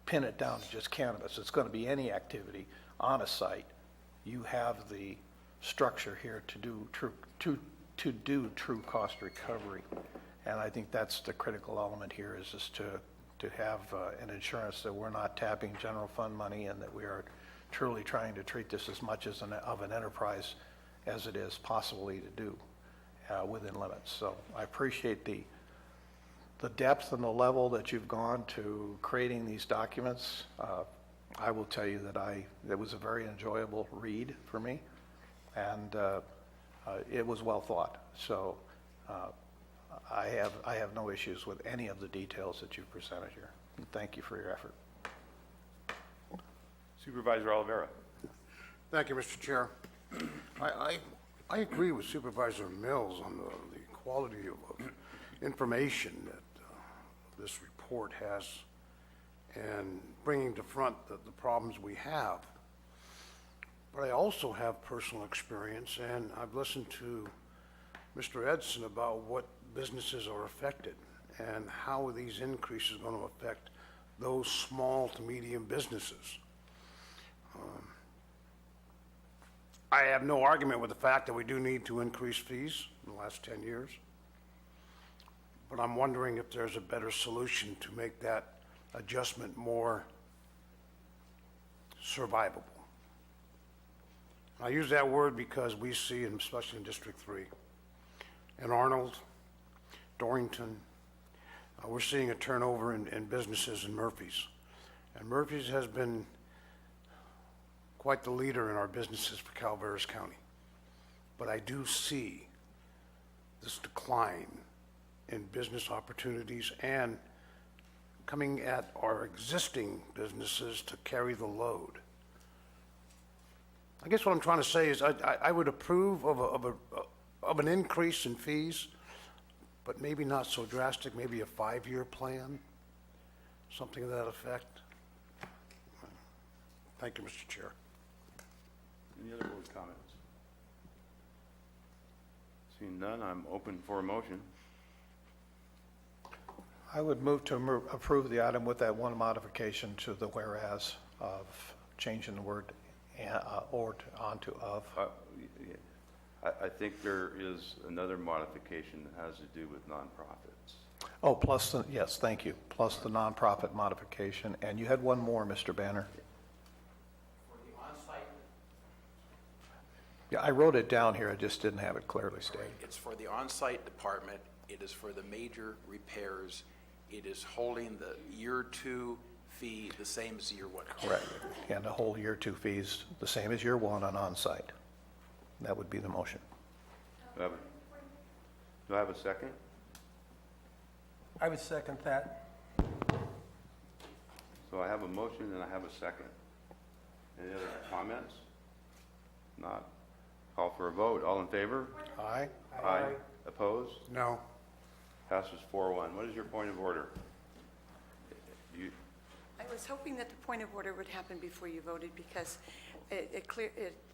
pin it down to just cannabis. It's going to be any activity on a site. You have the structure here to do true cost recovery, and I think that's the critical element here is to have an insurance that we're not tapping general fund money and that we are truly trying to treat this as much as of an enterprise as it is possibly to do within limits. So I appreciate the depth and the level that you've gone to creating these documents. I will tell you that it was a very enjoyable read for me, and it was well thought. So I have no issues with any of the details that you've presented here. And thank you for your effort. Supervisor Oliveira. Thank you, Mr. Chair. I agree with Supervisor Mills on the quality of information that this report has and bringing to front the problems we have. But I also have personal experience, and I've listened to Mr. Edson about what businesses are affected and how these increases are going to affect those small to medium businesses. I have no argument with the fact that we do need to increase fees in the last 10 years, but I'm wondering if there's a better solution to make that adjustment more survivable. I use that word because we see, especially in District 3, in Arnold, Dorrington, we're seeing a turnover in businesses in Murphy's. And Murphy's has been quite the leader in our businesses for Calaveras County. But I do see this decline in business opportunities and coming at our existing businesses to carry the load. I guess what I'm trying to say is I would approve of an increase in fees, but maybe not so drastic, maybe a 5-year plan, something to that effect. Thank you, Mr. Chair. Any other board comments? Seeing none, I'm open for a motion. I would move to approve the item with that one modification to the whereas of changing the word or onto of. I think there is another modification that has to do with nonprofits. Oh, plus, yes, thank you, plus the nonprofit modification. And you had one more, Mr. Banner. For the on-site, Yeah, I wrote it down here, I just didn't have it clearly stated. it's for the on-site department. It is for the major repairs. It is holding the year 2 fee the same as year 1. Correct. And the whole year 2 fees, the same as year 1 on on-site. That would be the motion. Do I have a second? I would second that. So I have a motion and I have a second. Any other comments? Not. Call for a vote. All in favor? Aye. Aye. Opposed? No. Passes 4-1. What is your point of order? I was hoping that the point of order would happen before you voted because it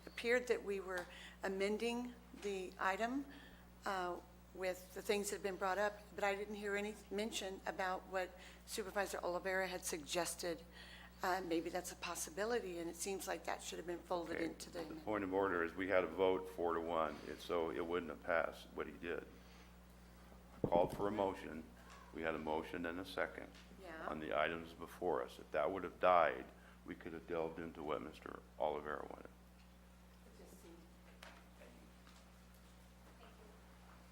appeared that we were amending the item with the things that had been brought up, but I didn't hear any mention about what Supervisor Oliveira had suggested. Maybe that's a possibility, and it seems like that should have been folded Okay. into the. The point of order is we had a vote 4-1, so it wouldn't have passed what he did. I called for a motion. We had a motion and a second on the items before us. If that would have died, we could have delved into what Mr. Oliveira wanted.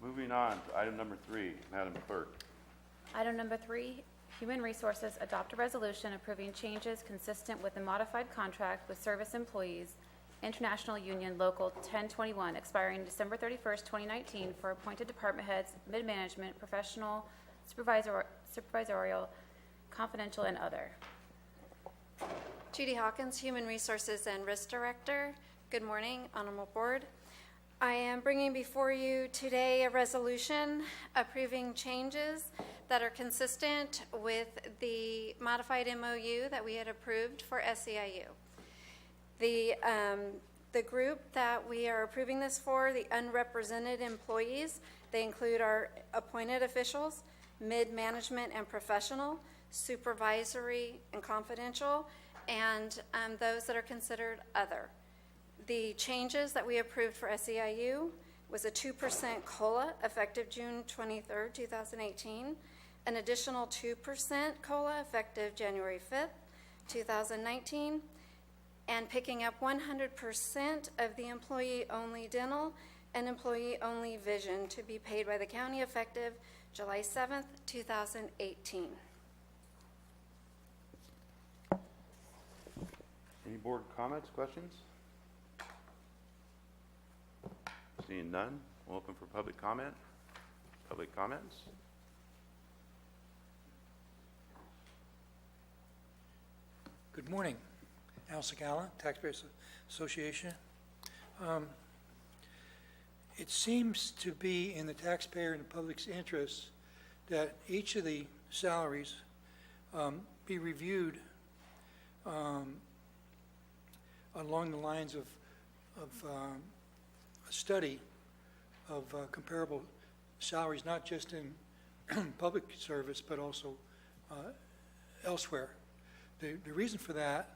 Moving on to item number 3, Madam Clerk. Item number 3, Human Resources adopt a resolution approving changes consistent with the modified contract with service employees, International Union Local 1021, expiring December 31st, 2019, for appointed department heads, mid-management, professional, supervisorial, confidential, and other. Judy Hawkins, Human Resources and Risk Director. Good morning, Honorable Board. I am bringing before you today a resolution approving changes that are consistent with the modified MOU that we had approved for SEIU. The group that we are approving this for, the unrepresented employees, they include our appointed officials, mid-management and professional, supervisory and confidential, and those that are considered other. The changes that we approved for SEIU was a 2% COLA effective June 23rd, 2018, an additional 2% COLA effective January 5th, 2019, and picking up 100% of the employee-only dental and employee-only vision to be paid by the county effective July 7th, 2018. Any board comments, questions? Seeing none, we'll open for public comment. Public comments? Good morning. Al Sagala, Taxpayers Association. It seems to be in the taxpayer and the public's interest that each of the salaries be reviewed along the lines of a study of comparable salaries, not just in public service, but also elsewhere. The reason for that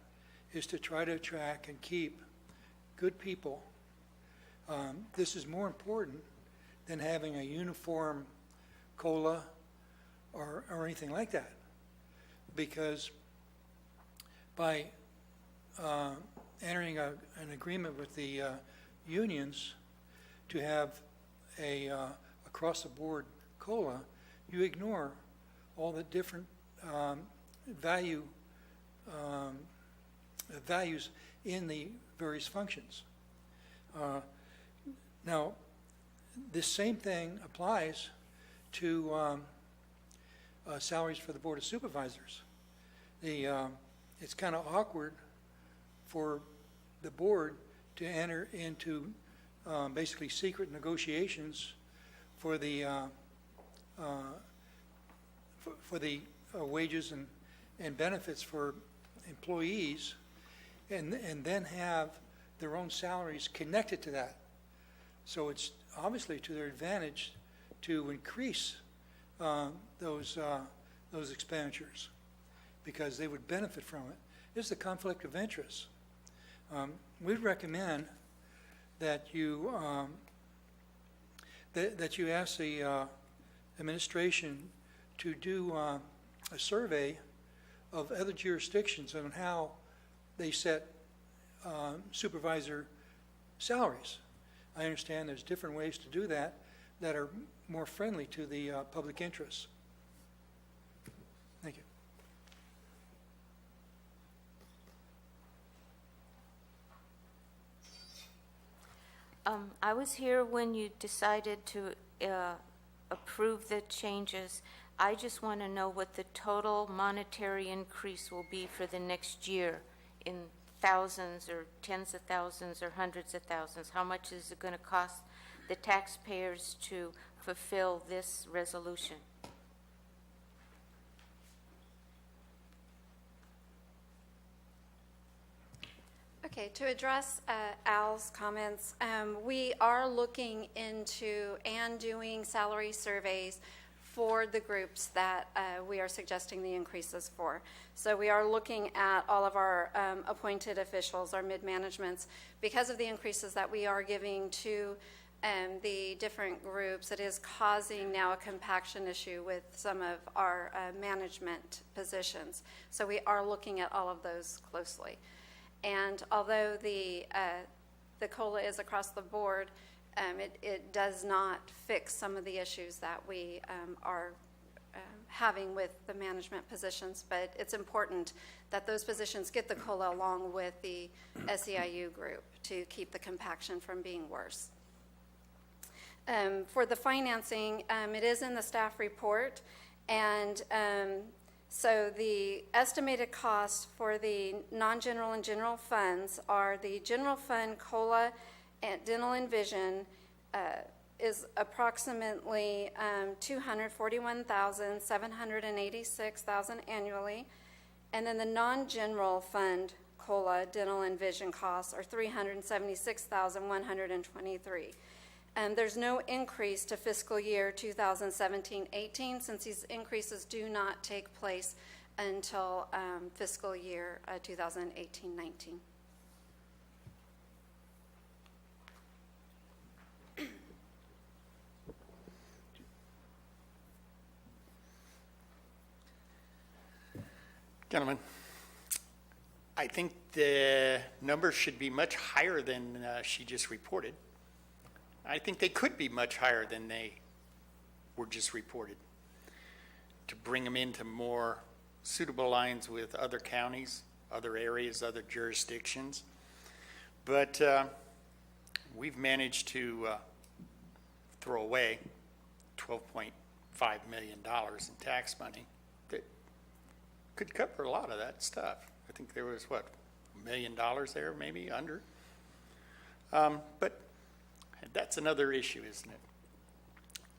is to try to attract and keep good people. This is more important than having a uniform COLA or anything like that, because by entering an agreement with the unions to have a across-the-board COLA, you ignore all the different values in the various functions. Now, this same thing applies to salaries for the Board of Supervisors. It's kind of awkward for the board to enter into basically secret negotiations for the wages and benefits for employees, and then have their own salaries connected to that. So it's obviously to their advantage to increase those expenditures because they would benefit from it. This is a conflict of interest. We'd recommend that you ask the administration to do a survey of other jurisdictions on how they set supervisor salaries. I understand there's different ways to do that that are more friendly to the public interest. Thank you. I was here when you decided to approve the changes. I just want to know what the total monetary increase will be for the next year in thousands or tens of thousands or hundreds of thousands. How much is it going to cost the taxpayers to fulfill this resolution? Okay, to address Al's comments, we are looking into and doing salary surveys for the groups that we are suggesting the increases for. So we are looking at all of our appointed officials, our mid-managements, because of the increases that we are giving to the different groups. It is causing now a compaction issue with some of our management positions. So we are looking at all of those closely. And although the COLA is across the board, it does not fix some of the issues that we are having with the management positions, but it's important that those positions get the COLA along with the SEIU group to keep the compaction from being worse. For the financing, it is in the staff report, and so the estimated costs for the non-general and general funds are the general fund COLA and dental and vision is approximately $241,786 annually, and then the non-general fund COLA dental and vision costs are $376,123. There's no increase to fiscal year 2017-18 since these increases do not take place until fiscal year 2018-19. Gentlemen, I think the numbers should be much higher than she just reported. I think they could be much higher than they were just reported, to bring them into more suitable lines with other counties, other areas, other jurisdictions. But we've managed to throw away $12.5 million in tax money that could cover a lot of that stuff. I think there was, what, $1 million there, maybe under? But that's another issue, isn't it?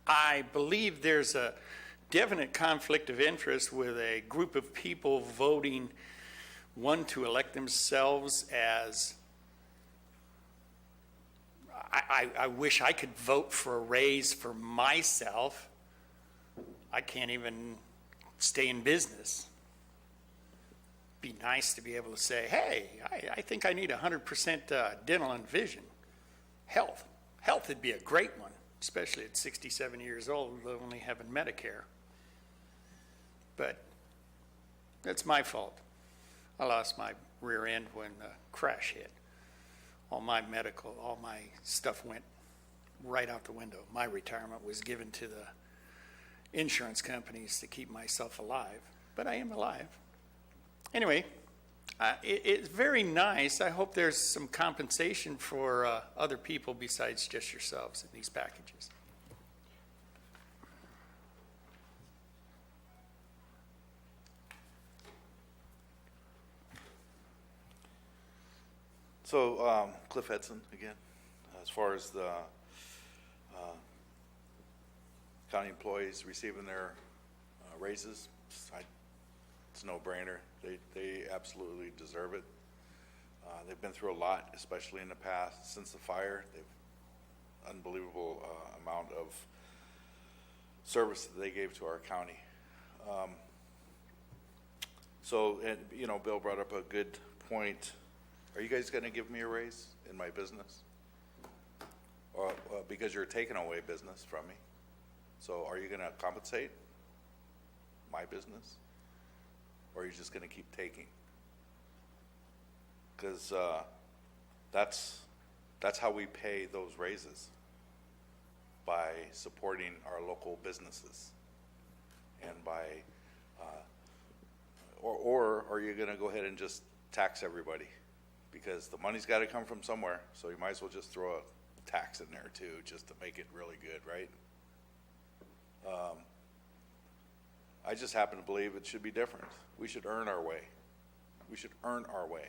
I believe there's a definite conflict of interest with a group of people voting, one, to elect themselves as, I wish I could vote for a raise for myself. I can't even stay in business. Be nice to be able to say, hey, I think I need 100% dental and vision. Health would be a great one, especially at 67 years old, only having Medicare. But that's my fault. I lost my rear end when the crash hit. All my medical, all my stuff went right out the window. My retirement was given to the insurance companies to keep myself alive, but I am alive. Anyway, it's very nice. I hope there's some compensation for other people besides just yourselves in these packages. So, Cliff Edson again, as far as the county employees receiving their raises, it's a no-brainer. They absolutely deserve it. They've been through a lot, especially in the past. Since the fire, they've unbelievable amount of service that they gave to our county. So, and you know, Bill brought up a good point. Are you guys going to give me a raise in my business? Or because you're taking away business from me. So are you going to compensate my business? Or are you just going to keep taking? Because that's how we pay those raises, by supporting our local businesses. And by, or are you going to go ahead and just tax everybody? Because the money's got to come from somewhere, so you might as well just throw a tax in there too, just to make it really good, right? I just happen to believe it should be different. We should earn our way. We should earn our way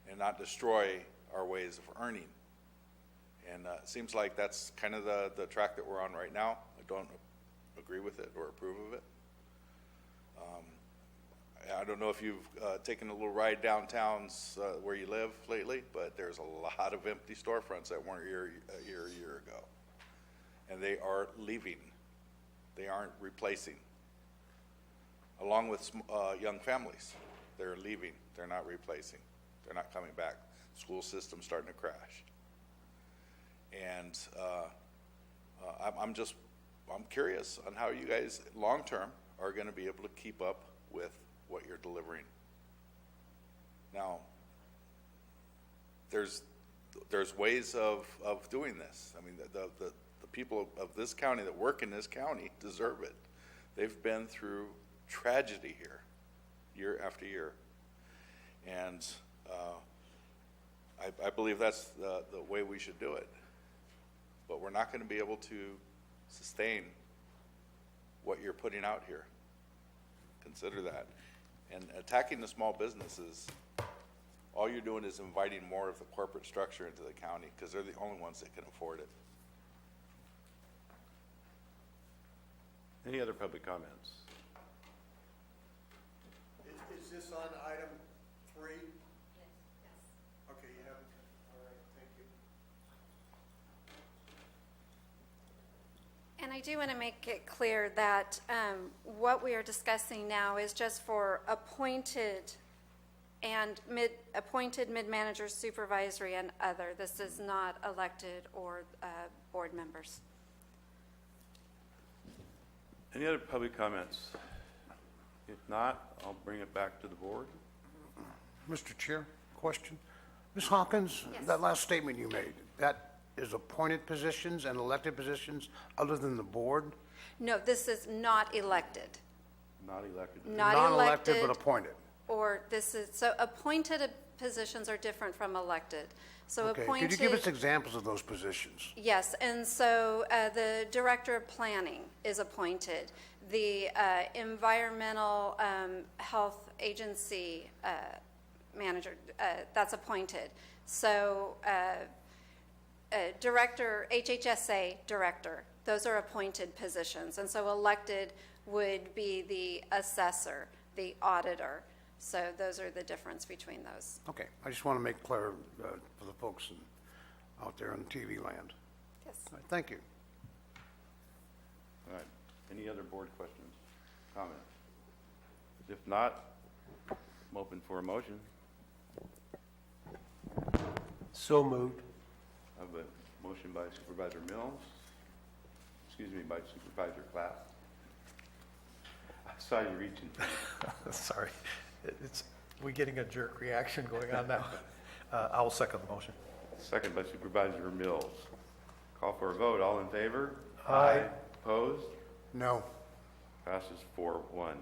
and not destroy our ways of earning. And it seems like that's kind of the track that we're on right now. I don't agree with it or approve of it. I don't know if you've taken a little ride downtowns where you live lately, but there's a lot of empty storefronts that weren't here a year ago. And they are leaving. They aren't replacing. Along with young families, they're leaving. They're not replacing. They're not coming back. School system's starting to crash. And I'm curious on how you guys, long-term, are going to be able to keep up with what you're delivering. Now, there's ways of doing this. I mean, the people of this county that work in this county deserve it. They've been through tragedy here, year after year. And I believe that's the way we should do it. But we're not going to be able to sustain what you're putting out here. Consider that. And attacking the small businesses, all you're doing is inviting more of the corporate structure into the county because they're the only ones that can afford it. Any other public comments? Is this on item 3? Yes. Okay, you have, all right, thank you. And I do want to make it clear that what we are discussing now is just for appointed mid-manager, supervisory, and other. This is not elected or board members. Any other public comments? If not, I'll bring it back to the board. Mr. Chair, question. Ms. Hawkins, Yes. that last statement you made, that is appointed positions and elected positions other than the board? No, this is not elected. Not elected. Not Non-elected, elected. but appointed. Or this is, so appointed positions are different from elected. So Okay, appointed. could you give us examples of those positions? Yes, and so the Director of Planning is appointed. The Environmental Health Agency Manager, that's appointed. So Director, HHSA Director, those are appointed positions. And so elected would be the assessor, the auditor. So those are the difference between those. Okay, I just want to make clear for the folks out there in TV land. Yes. All right, thank you. All right. Any other board questions, comments? If not, I'm open for a motion. So moved. I have a motion by Supervisor Mills, by Supervisor Clapp. I saw you reaching. Sorry. We getting a jerk reaction going on now. I will second the motion. Second by Supervisor Mills. Call for a vote. All in favor? Aye. Opposed? No. Passes 4-1.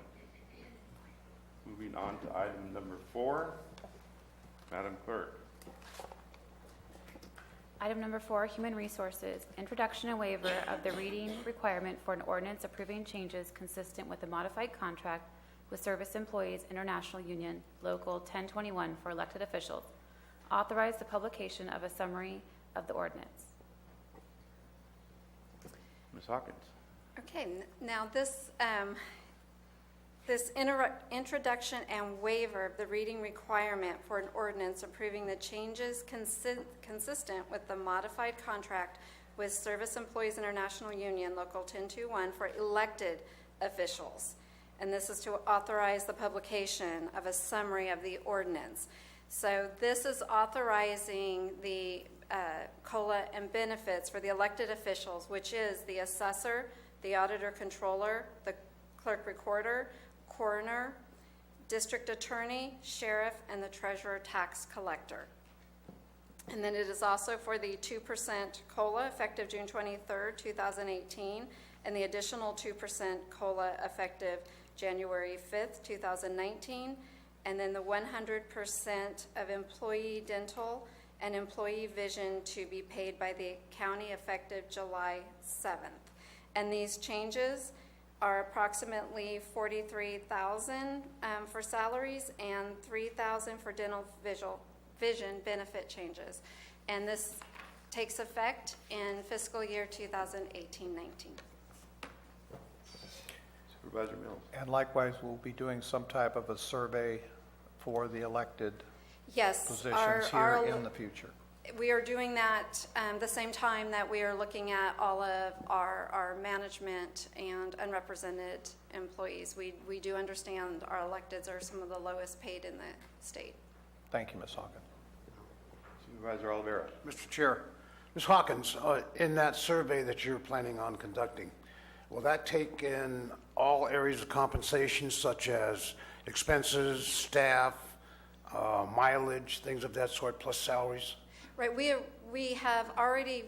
Moving on to item number 4. Madam Clerk. Item number 4, Human Resources, introduction and waiver of the reading requirement for an ordinance approving changes consistent with the modified contract with Service Employees International Union, Local 1021 for elected officials. Authorize the publication of a summary of the ordinance. Ms. Hawkins. Okay, now this introduction and waiver of the reading requirement for an ordinance approving the changes consistent with the modified contract with Service Employees International Union, Local 1021 for elected officials. And this is to authorize the publication of a summary of the ordinance. So this is authorizing the COLA and benefits for the elected officials, which is the assessor, the auditor controller, the clerk recorder, coroner, district attorney, sheriff, and the treasurer tax collector. And then it is also for the 2% COLA effective June 23rd, 2018, and the additional 2% COLA effective January 5th, 2019, and then the 100% of employee dental and employee vision to be paid by the county effective July 7th. And these changes are approximately $43,000 for salaries and $3,000 for dental vision benefit changes. And this takes effect in fiscal year 2018-19. Supervisor Mills. And likewise, we'll be doing some type of a survey for the elected Yes. positions here in the future. We are doing that the same time that we are looking at all of our management and unrepresented employees. We do understand our electeds are some of the lowest paid in the state. Thank you, Ms. Hawkins. Supervisor Oliveira. Mr. Chair, Ms. Hawkins, in that survey that you're planning on conducting, will that take in all areas of compensation such as expenses, staff, mileage, things of that sort, plus salaries? Right, we have already,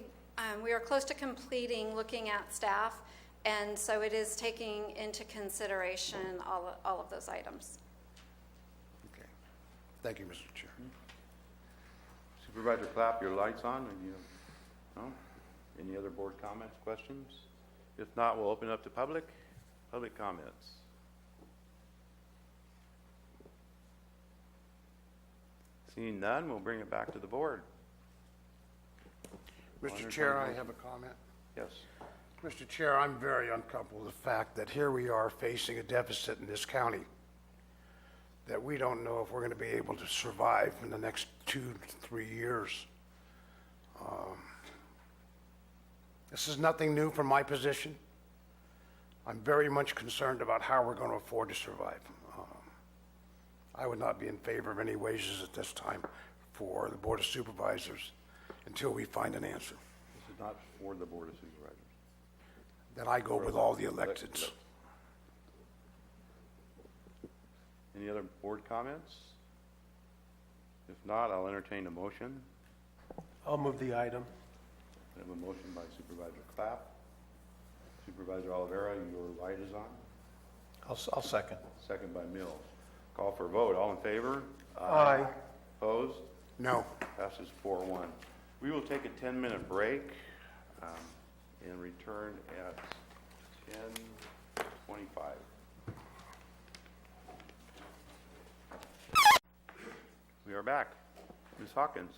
we are close to completing looking at staff, and so it is taking into consideration all of those items. Okay. Thank you, Mr. Chair. Supervisor Clapp, your light's on. No? Any other board comments, questions? If not, we'll open up to public comments. Seeing none, we'll bring it back to the board. Mr. Chair, I have a comment. Yes. Mr. Chair, I'm very uncomfortable with the fact that here we are facing a deficit in this county, that we don't know if we're going to be able to survive in the next 2 to 3 years. This is nothing new from my position. I'm very much concerned about how we're going to afford to survive. I would not be in favor of any wages at this time for the Board of Supervisors until we find an answer. This is not for the Board of Supervisors. Then I go with all the electeds. Any other board comments? If not, I'll entertain a motion. I'll move the item. I have a motion by Supervisor Clapp. Supervisor Oliveira, your light is on. I'll second. Second by Mills. Call for a vote. All in favor? Aye. Opposed? No. Passes 4-1. We will take a 10-minute break and return at 10:25. We are back. Ms. Hawkins.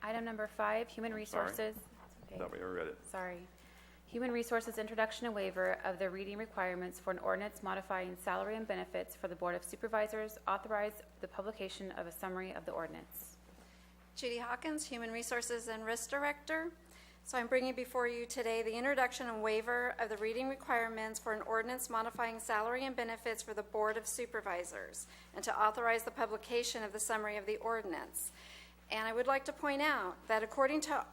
Item number 5, Human Resources. Thought we already read it. Sorry. Human Resources Introduction and Waiver of the reading requirements for an ordinance modifying salary and benefits for the Board of Supervisors. Authorize the publication of a summary of the ordinance. Judy Hawkins, Human Resources and Risk Director. So I'm bringing before you today the introduction and waiver of the reading requirements for an ordinance modifying salary and benefits for the Board of Supervisors, and to authorize the publication of the summary of the ordinance. And I would like to point out that according to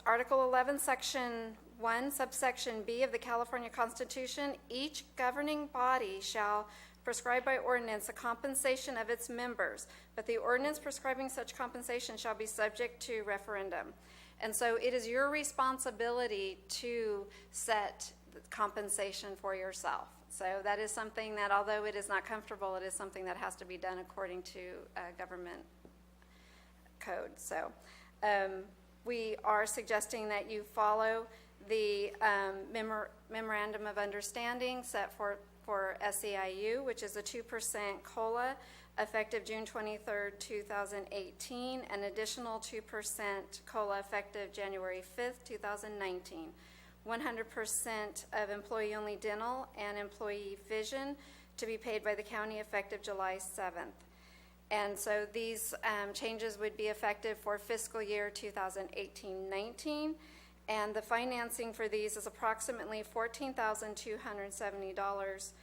Article 11, Section 1, subsection B of the California Constitution, each governing body shall prescribe by ordinance the compensation of its members, but the ordinance prescribing such compensation shall be subject to referendum. And so it is your responsibility to set the compensation for yourself. So that is something that, although it is not comfortable, it is something that has to be done according to government code. So we are suggesting that you follow the memorandum of understanding set for SEIU, which is a 2% COLA effective June 23rd, 2018, an additional 2% COLA effective January 5th, 2019. 100% of employee-only dental and employee vision to be paid by the county effective July 7th. And so these changes would be effective for fiscal year 2018-19, and the financing for these is approximately $14,270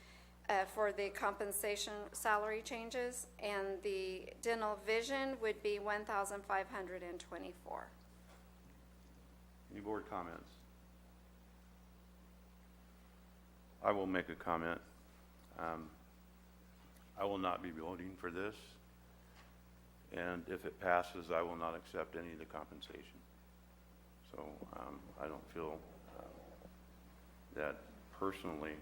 for the compensation salary changes, and the dental vision would be $1,524. Any board comments? I will make a comment. I will not be voting for this, and if it passes, I will not accept any of the compensation. So I don't feel that personally,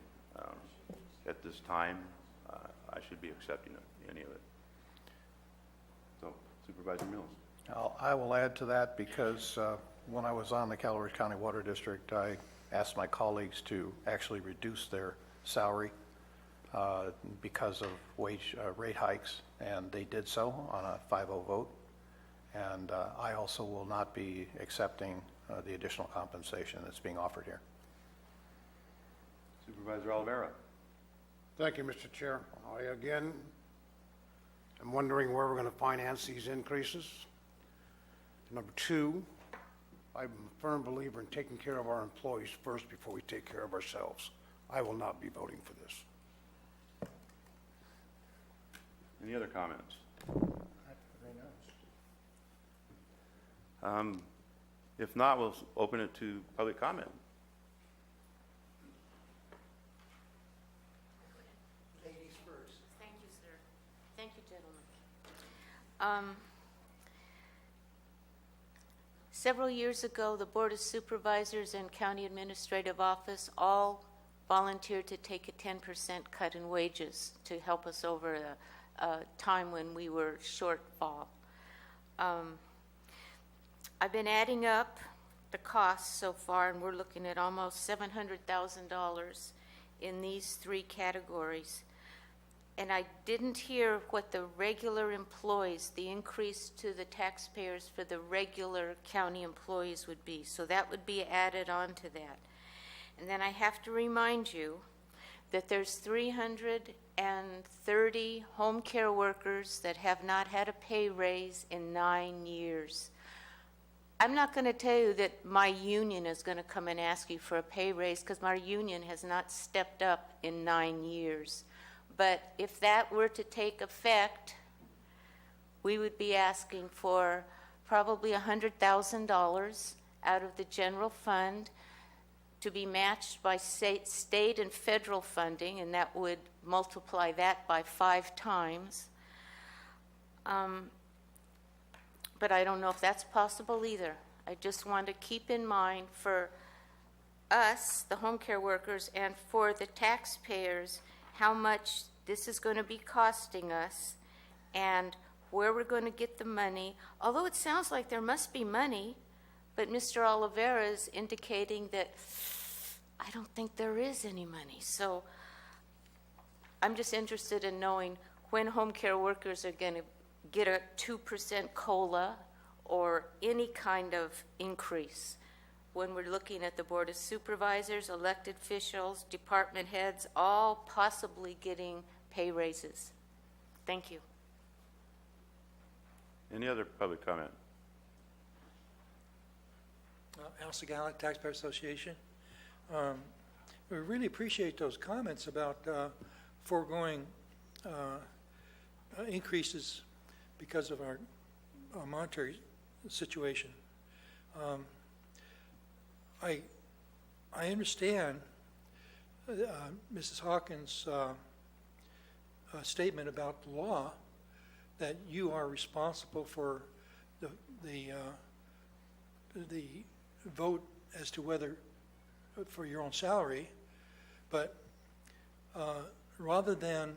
at this time, I should be accepting any of it. So, Supervisor Mills. I will add to that because when I was on the Calaveras County Water District, I asked my colleagues to actually reduce their salary because of wage rate hikes, and they did so on a 5-0 vote. And I also will not be accepting the additional compensation that's being offered here. Supervisor Olivera. Thank you, Mr. Chair. I again am wondering where we're going to finance these increases. Number two, I'm a firm believer in taking care of our employees first before we take care of ourselves. I will not be voting for this. Any other comments? If not, we'll open it to public comment. Ladies first. Thank you, sir. Thank you, gentlemen. Several years ago, the Board of Supervisors and County Administrative Office all volunteered to take a 10% cut in wages to help us over a time when we were shortfall. I've been adding up the costs so far, and we're looking at almost $700,000 in these three categories. And I didn't hear what the regular employees, the increase to the taxpayers for the regular county employees would be. So that would be added on to that. And then I have to remind you that there's 330 home care workers that have not had a pay raise in 9 years. I'm not going to tell you that my union is going to come and ask you for a pay raise, because my union has not stepped up in 9 years. But if that were to take effect, we would be asking for probably $100,000 out of the general fund to be matched by state and federal funding, and that would multiply that by 5 times. But I don't know if that's possible either. I just want to keep in mind for us, the home care workers, and for the taxpayers, how much this is going to be costing us and where we're going to get the money. Although it sounds like there must be money, but Mr. Olivera is indicating that I don't think there is any money. So I'm just interested in knowing when home care workers are going to get a 2% COLA or any kind of increase when we're looking at the Board of Supervisors, elected officials, department heads, all possibly getting pay raises. Thank you. Any other public comment? Al Segala, Taxpayer Association. We really appreciate those comments about foregoing increases because of our monetary situation. I understand Mrs. Hawkins' statement about the law, that you are responsible for the vote as to whether for your own salary, but rather than,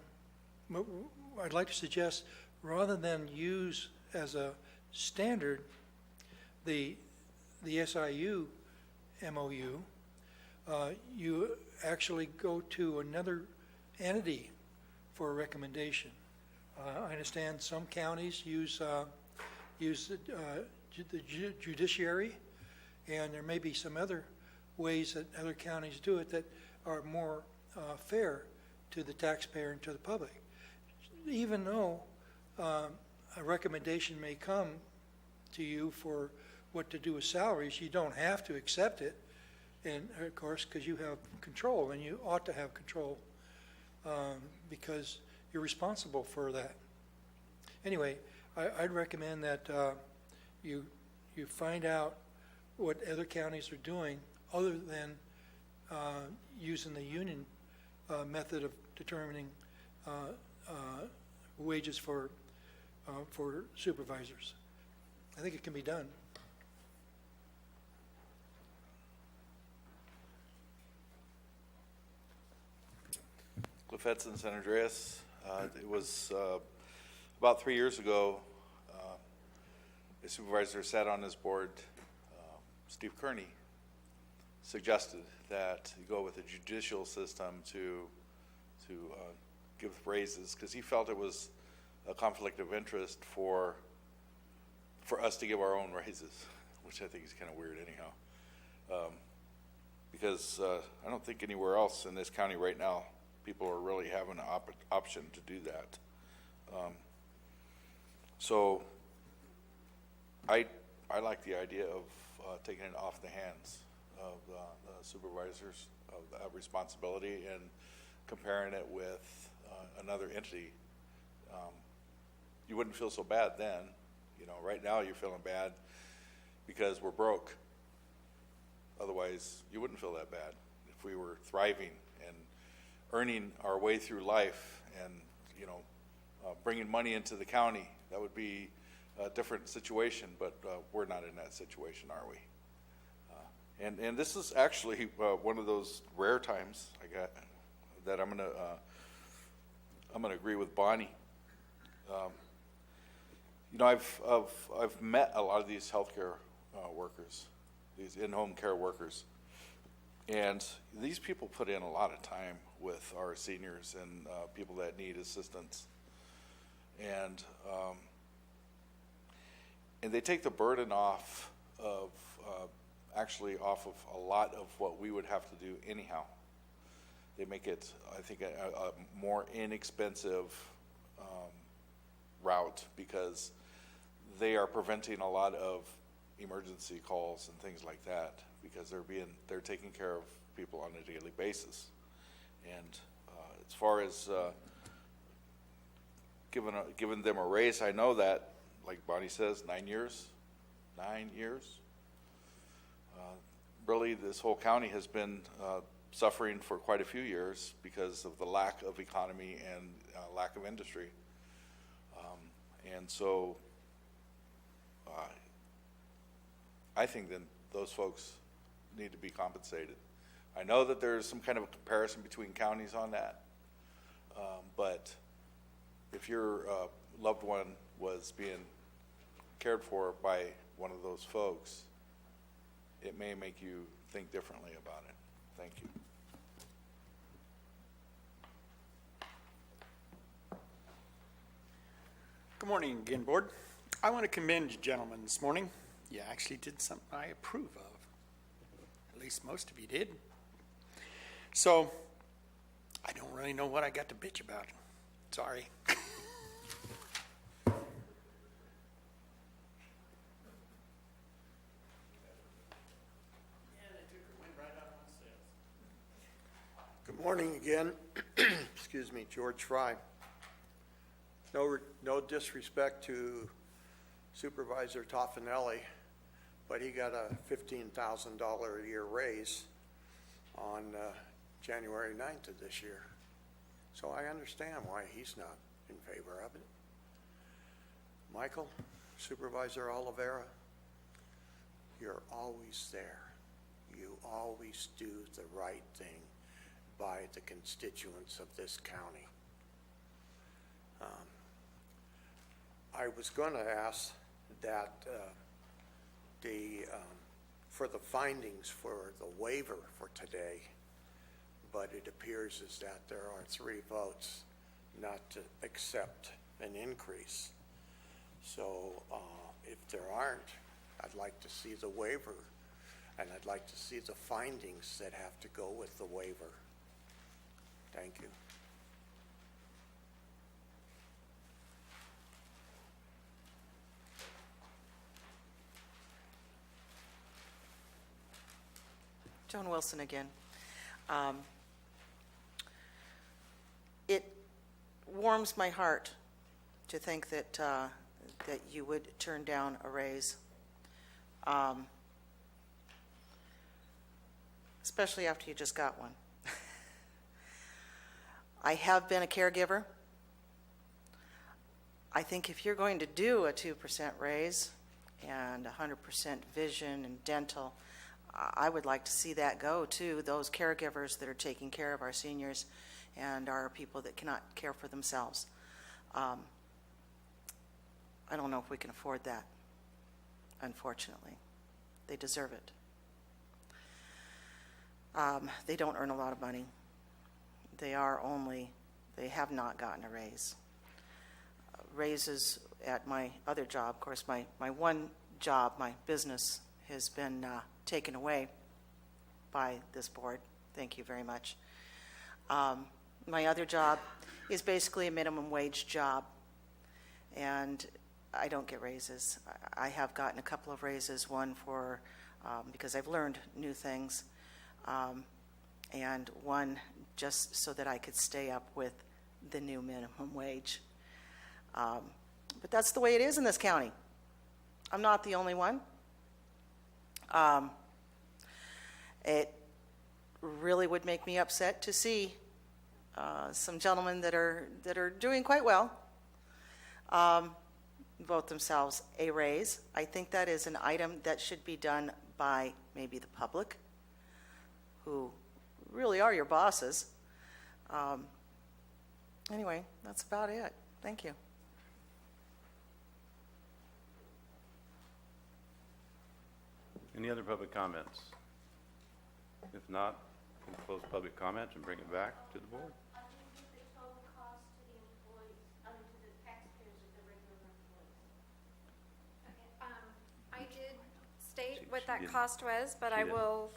I'd like to suggest, rather than use as a standard the SIU MOU, you actually go to another entity for a recommendation. I understand some counties use the judiciary, and there may be some other ways that other counties do it that are more fair to the taxpayer and to the public. Even though a recommendation may come to you for what to do with salaries, you don't have to accept it, and of course, because you have control, and you ought to have control because you're responsible for that. Anyway, I'd recommend that you find out what other counties are doing other than using the union method of determining wages for supervisors. I think it can be done. Cliff Edson, San Andreas. It was about 3 years ago, a supervisor sat on his board, Steve Kearney, suggested that you go with a judicial system to give raises, because he felt it was a conflict of interest for us to give our own raises, which I think is kind of weird anyhow. because I don't think anywhere else in this county right now people are really having an option to do that. So I like the idea of taking it off the hands of the supervisors of that responsibility and comparing it with another entity. You wouldn't feel so bad then. You know, right now you're feeling bad because we're broke. Otherwise, you wouldn't feel that bad if we were thriving and earning our way through life and, you know, bringing money into the county. That would be a different situation, but we're not in that situation, are we? And this is actually one of those rare times I got that I'm gonna agree with Bonnie. You know, I've met a lot of these healthcare workers, these in-home care workers, and these people put in a lot of time with our seniors and people that need assistance, and they take the burden off of off of a lot of what we would have to do anyhow. They make it, I think, a more inexpensive route because they are preventing a lot of emergency calls and things like that because they're taking care of people on a daily basis. And as far as giving them a raise, I know that, like Bonnie says, 9 years. Really, this whole county has been suffering for quite a few years because of the lack of economy and lack of industry. And so I think then those folks need to be compensated. I know that there's some kind of a comparison between counties on that, but if your loved one was being cared for by one of those folks, it may make you think differently about it. Thank you. Good morning again, Board. I want to commend you gentlemen this morning. You actually did something I approve of. At least most of you did. So, I don't really know what I got to bitch about. Sorry. Good morning again. Excuse me, George Fry. No disrespect to Supervisor Toffanelli, but he got a $15,000 a year raise on January 9th of this year. So I understand why he's not in favor of it. Michael, Supervisor Oliveira, you're always there. You always do the right thing by the constituents of this county. I was going to ask that for the findings for the waiver for today, but it appears as that there are 3 votes not to accept an increase. So if there aren't, I'd like to see the waiver, and I'd like to see the findings that have to go with the waiver. Thank you. Joan Wilson again. It warms my heart to think that that you would turn down a raise, especially after you just got one. I have been a caregiver. I think if you're going to do a 2% raise and 100% vision and dental, I would like to see that go to those caregivers that are taking care of our seniors and our people that cannot care for themselves. I don't know if we can afford that, unfortunately. They deserve it. They don't earn a lot of money. They have not gotten a raise. Raises at my other job, of course, my one job, my business, has been taken away. by this board. Thank you very much. My other job is basically a minimum wage job, and I don't get raises. I have gotten a couple of raises, one for, because I've learned new things, and one just so that I could stay up with the new minimum wage. But that's the way it is in this county. I'm not the only one. It really would make me upset to see some gentlemen that are doing quite well vote themselves a raise. I think that is an item that should be done by maybe the public, who really are your bosses. Anyway, that's about it. Thank you. Any other public comments? If not, we'll close public comments and bring it back to the board. I didn't get the total cost to the employees, to the taxpayers of the regular employees. I did state what She that didn't. cost was, but She I didn't. will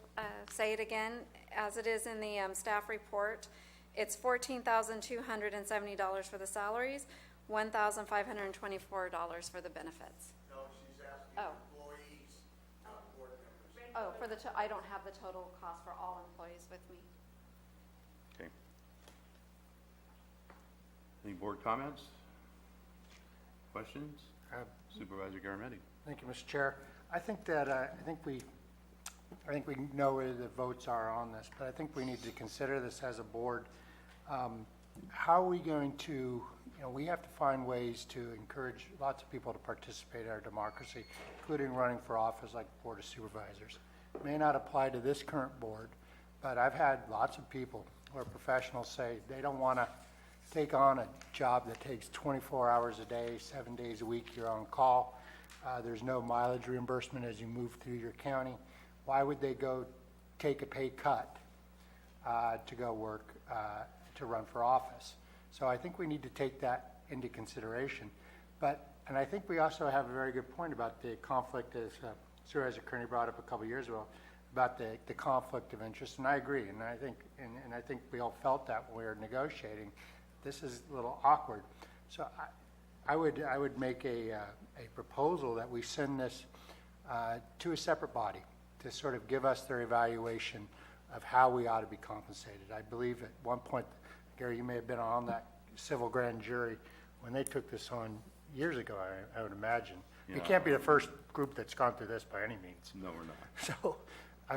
say it again, as it is in the staff report. It's $14,270 for the salaries, $1,524 for the benefits. No, she's asking Oh. employees, not board members. Oh, for the, I don't have the total cost for all employees with me. Okay. Any board comments? Questions? Supervisor Garamendi. Thank you, Mr. Chair. I think that, I think we know where the votes are on this, but I think we need to consider this as a board. How are we going to, we have to find ways to encourage lots of people to participate in our democracy, including running for office like Board of Supervisors. It may not apply to this current board, but I've had lots of people who are professionals say they don't want to take on a job that takes 24 hours a day, 7 days a week, you're on call. There's no mileage reimbursement as you move through your county. Why would they go take a pay cut to go work, to run for office? So I think we need to take that into consideration. And I think we also have a very good point about the conflict, as Supervisor Kearney brought up a couple years ago, about the conflict of interest, and I agree. And I think we all felt that when we were negotiating. This is a little awkward. So I would make a proposal that we send this to a separate body to sort of give us their evaluation of how we ought to be compensated. I believe at one point, Gary, you may have been on that civil grand jury when they took this on years ago, I would imagine. Yeah. You can't be the first group that's gone through this by any means. No, we're not. So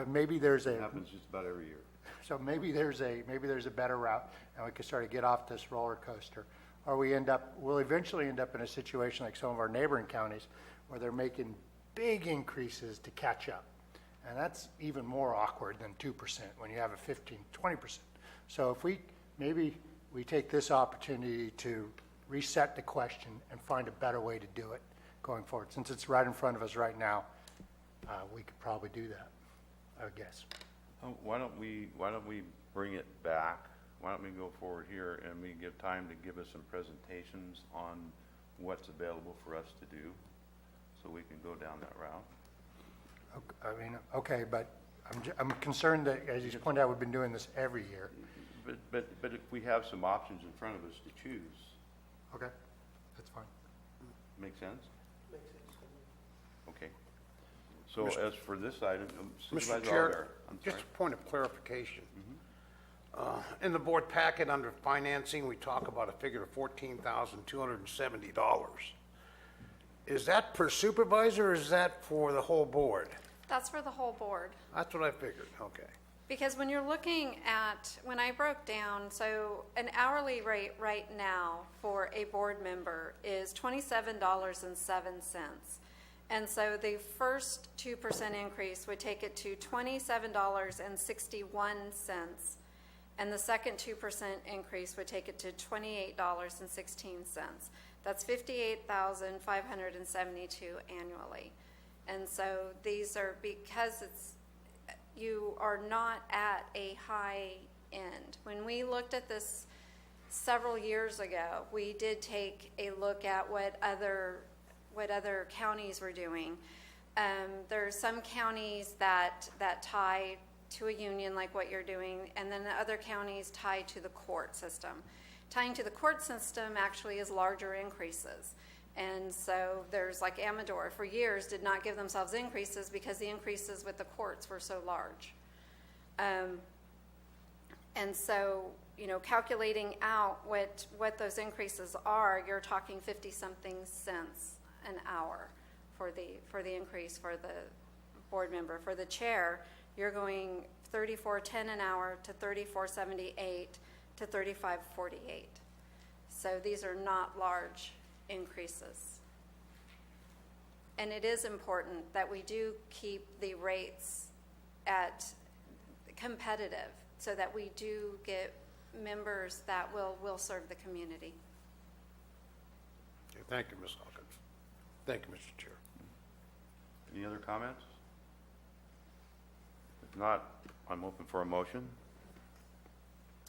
maybe there's It happens just about every year. so maybe there's a better route, and we can sort of get off this roller coaster. Or we'll eventually end up in a situation like some of our neighboring counties where they're making big increases to catch up. And that's even more awkward than 2% when you have a 15, 20%. So if maybe we take this opportunity to reset the question and find a better way to do it going forward. Since it's right in front of us right now, we could probably do that, I would guess. Why don't we bring it back? Why don't we go forward here and we give time to give us some presentations on what's available for us to do, so we can go down that route? I mean, okay, but I'm concerned that, as you pointed out, we've been doing this every year. But if we have some options in front of us to choose. Okay, that's fine. Make sense? Okay. So as for this item, Supervisor Mr. Chair, Albert, I'm just sorry. a point of clarification. In the board packet under financing, we talk about a figure of $14,270. Is that per supervisor, or is that for the whole board? That's for the whole board. That's what I figured, okay. Because when you're looking at, when I broke down, so an hourly rate right now for a board member is $27.07. And so the first 2% increase would take it to $27.61. And the second 2% increase would take it to $28.16. That's $58,572 annually. And so these are, because you are not at a high end. When we looked at this several years ago, we did take a look at what other counties were doing. There are some counties that tie to a union like what you're doing, and then the other counties tied to the court system. Tying to the court system actually is larger increases. And so there's like Amador, for years did not give themselves increases because the increases with the courts were so large. And so, you know, calculating out what those increases are, you're talking 50-something cents an hour for the increase for the board member. For the chair, you're going $34.10 an hour to $34.78 to $35.48. So these are not large increases. And it is important that we do keep the rates at competitive so that we do get members that will serve the community. Okay, thank you, Ms. Hawkins. Thank you, Mr. Chair. Any other comments? If not, I'm open for a motion.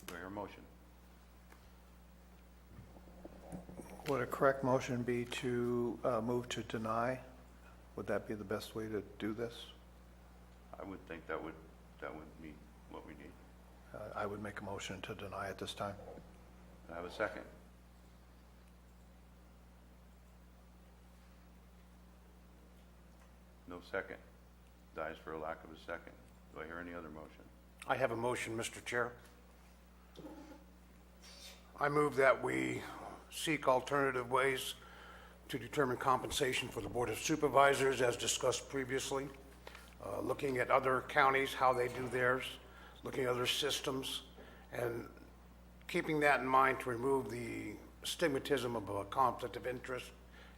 Do I hear a motion? Would a correct motion be to move to deny? Would that be the best way to do this? I would think that would meet what we need. I would make a motion to deny at this time. I have a second. No second. Dies for a lack of a second. Do I hear any other motion? I have a motion, Mr. Chair. I move that we seek alternative ways to determine compensation for the Board of Supervisors as discussed previously, looking at other counties, how they do theirs, looking at other systems, and keeping that in mind to remove the stigmatism of a conflict of interest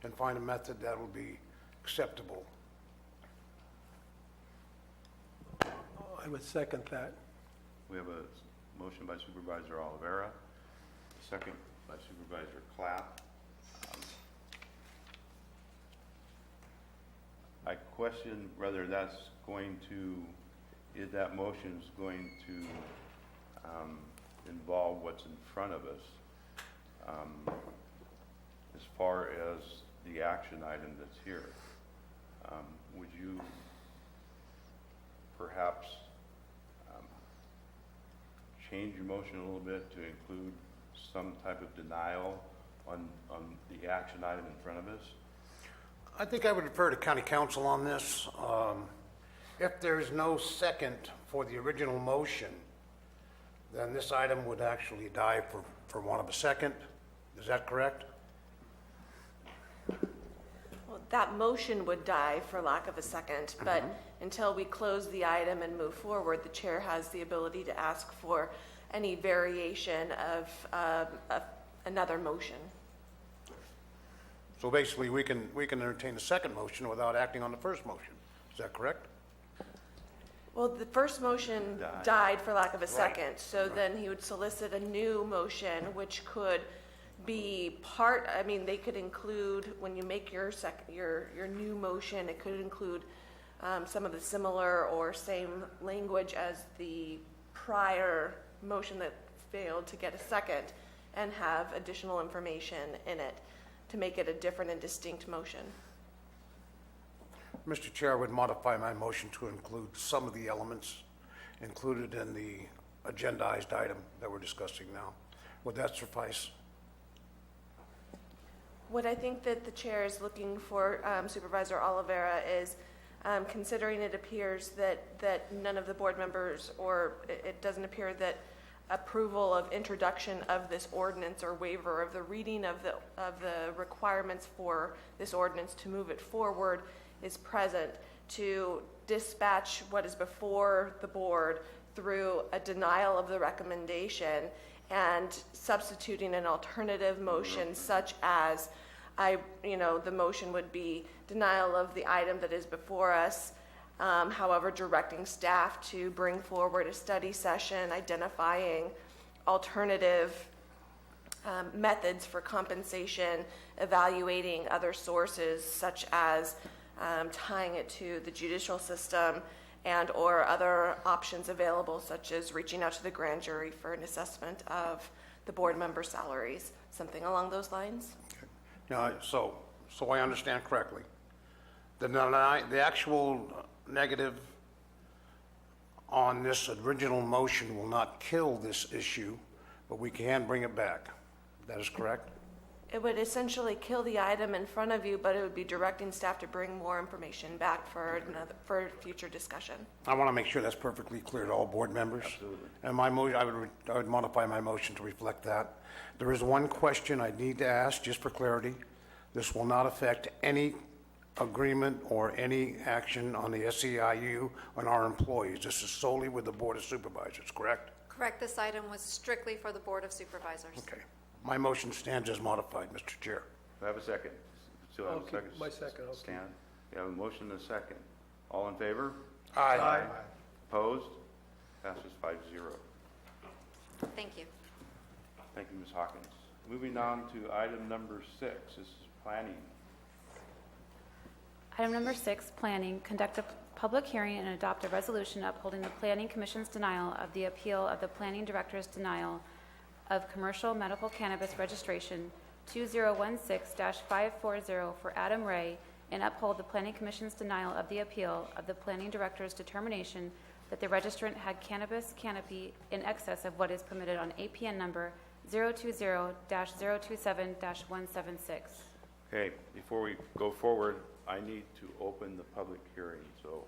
and find a method that will be acceptable. I would second that. We have a motion by Supervisor Oliveira, a second by Supervisor Clapp. I question whether that's going to, if that motion is going to involve what's in front of us as far as the action item that's here. Would you perhaps change your motion a little bit to include some type of denial on the action item in front of us? I think I would refer to County Council on this. If there's no second for the original motion, then this item would actually die for want of a second. Is that correct? Well, that motion would die for lack of a second, but until we close the item and move forward, the chair has the ability to ask for any variation of another motion. So basically, we can entertain the second motion without acting on the first motion. Is that correct? Well, the first motion died for lack of a second, so then he would solicit a new motion, which could be part, I mean, they could include, when you make your new motion, it could include some of the similar or same language as the prior motion that failed to get a second, and have additional information in it to make it a different and distinct motion. Mr. Chair, I would modify my motion to include some of the elements included in the agendized item that we're discussing now. Would that suffice? What I think that the chair is looking for, Supervisor Oliveira, is considering it appears that none of the board members, or it doesn't appear that approval of introduction of this ordinance or waiver of the reading of the requirements for this ordinance to move it forward is present, to dispatch what is before the board through a denial of the recommendation and substituting an alternative motion such as the motion would be denial of the item that is before us, however, directing staff to bring forward a study session identifying alternative methods for compensation, evaluating other sources such as tying it to the judicial system and or other options available, such as reaching out to the grand jury for an assessment of the board member salaries, something along those lines. Okay. Now, so I understand correctly. The actual negative on this original motion will not kill this issue, but we can bring it back. That is correct? It would essentially kill the item in front of you, but it would be directing staff to bring more information back for future discussion. I want to make sure that's perfectly clear to all board members. Absolutely. And my motion, I would modify my motion to reflect that. There is one question I need to ask, just for clarity. This will not affect any agreement or any action on the SEIU on our employees. This is solely with the Board of Supervisors, correct? Correct, this item was strictly for the Board of Supervisors. Okay. My motion stands as modified, Mr. Chair. Do I have a second? Still have a Okay, second? my second, okay. Stan, we have a motion and a second. All in favor? Aye. Opposed? Passes 5-0. Thank you. Thank you, Ms. Hawkins. Moving on to item number 6, this is planning. Item number 6, planning, conduct a public hearing and adopt a resolution upholding the Planning Commission's denial of the appeal of the Planning Director's denial of commercial medical cannabis registration 2016-540 for Adam Ray, and uphold the Planning Commission's denial of the appeal of the Planning Director's determination that the registrant had cannabis canopy in excess of what is permitted on APN number 020-027-176. Okay, before we go forward, I need to open the public hearing. So,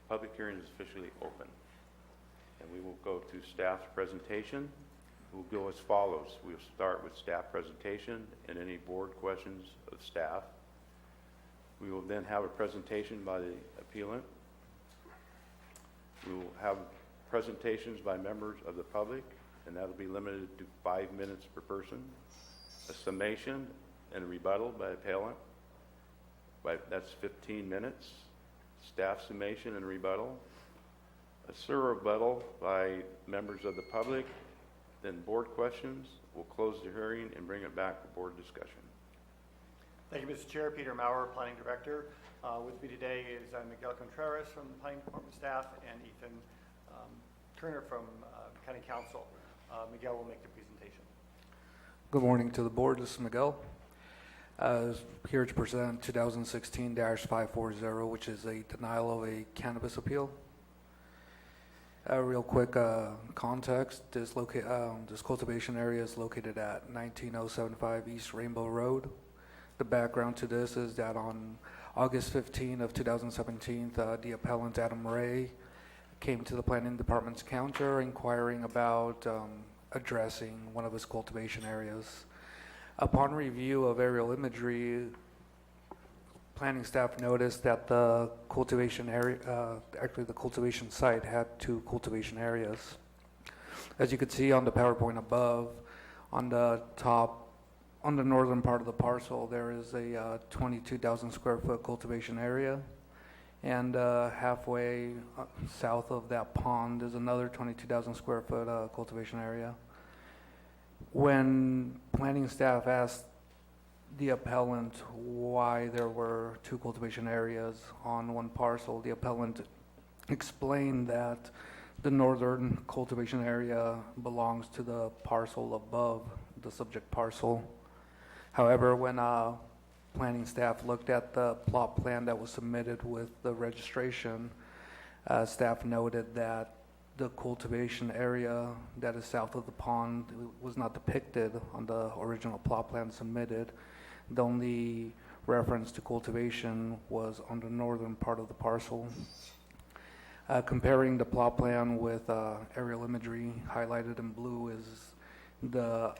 public hearing is officially open. And we will go to staff's presentation. We'll go as follows. We'll start with staff presentation and any board questions of staff. We will then have a presentation by the appellant. We will have presentations by members of the public, and that'll be limited to 5 minutes per person. A summation and a rebuttal by appellant. That's 15 minutes. Staff summation and rebuttal. A rebuttal by members of the public. Then board questions. We'll close the hearing and bring it back for board discussion. Thank you, Mr. Chair. Peter Maurer, Planning Director. With me today is Miguel Contreras from the Planning Department staff and Ethan Turner from County Council. Miguel will make the presentation. Good morning to the board. This is Miguel. Here to present 2016-540, which is a denial of a cannabis appeal. Real quick context, this cultivation area is located at 19075 East Rainbow Road. The background to this is that on August 15 of 2017, the appellant Adam Ray came to the planning department's counter inquiring about addressing one of his cultivation areas. Upon review of aerial imagery, planning staff noticed that the cultivation area, actually the cultivation site had 2 cultivation areas. As you can see on the PowerPoint above, on the top, on the northern part of the parcel, there is a 22,000 square foot cultivation area. And halfway south of that pond is another 22,000 square foot cultivation area. When planning staff asked the appellant why there were 2 cultivation areas on one parcel, the appellant explained that the northern cultivation area belongs to the parcel above the subject parcel. However, when planning staff looked at the plot plan that was submitted with the registration, staff noted that the cultivation area that is south of the pond was not depicted on the original plot plan submitted. The only reference to cultivation was on the northern part of the parcel. Comparing the plot plan with aerial imagery, highlighted in blue is the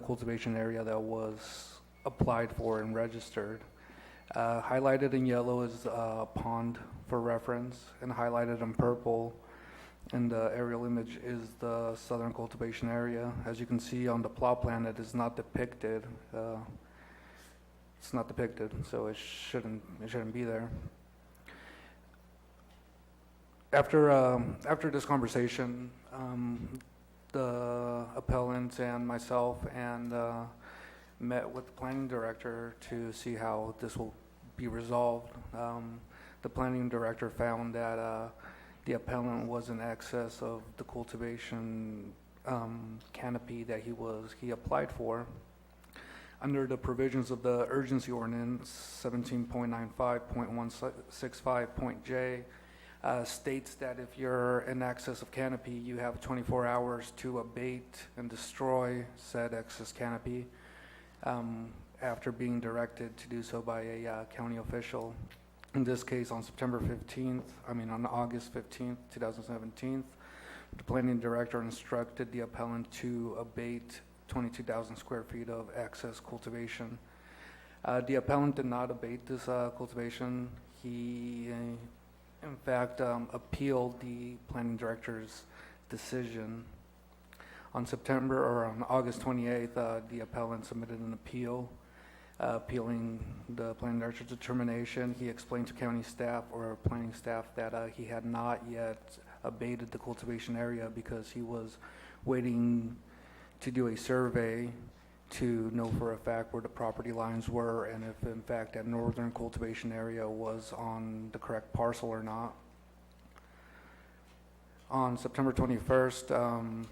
cultivation area that was applied for and registered. Highlighted in yellow is a pond for reference, and highlighted in purple in the aerial image is the southern cultivation area. As you can see on the plot plan, it is not depicted. It's not depicted, so it shouldn't be there. After this conversation, the appellant and myself met with the planning director to see how this will be resolved. The planning director found that the appellant was in excess of the cultivation canopy that he applied for. Under the provisions of the urgency ordinance 17.95.165.j, states that if you're in excess of canopy, you have 24 hours to abate and destroy said excess canopy after being directed to do so by a county official. In this case, on August 15th, 2017, the planning director instructed the appellant to abate 22,000 square feet of excess cultivation. The appellant did not abate this cultivation. He, in fact, appealed the planning director's decision. On August 28th, the appellant submitted an appeal, appealing the planning director's determination. He explained to county staff or planning staff that he had not yet abated the cultivation area because he was waiting to do a survey to know for a fact where the property lines were and if in fact that northern cultivation area was on the correct parcel or not. On September 21st,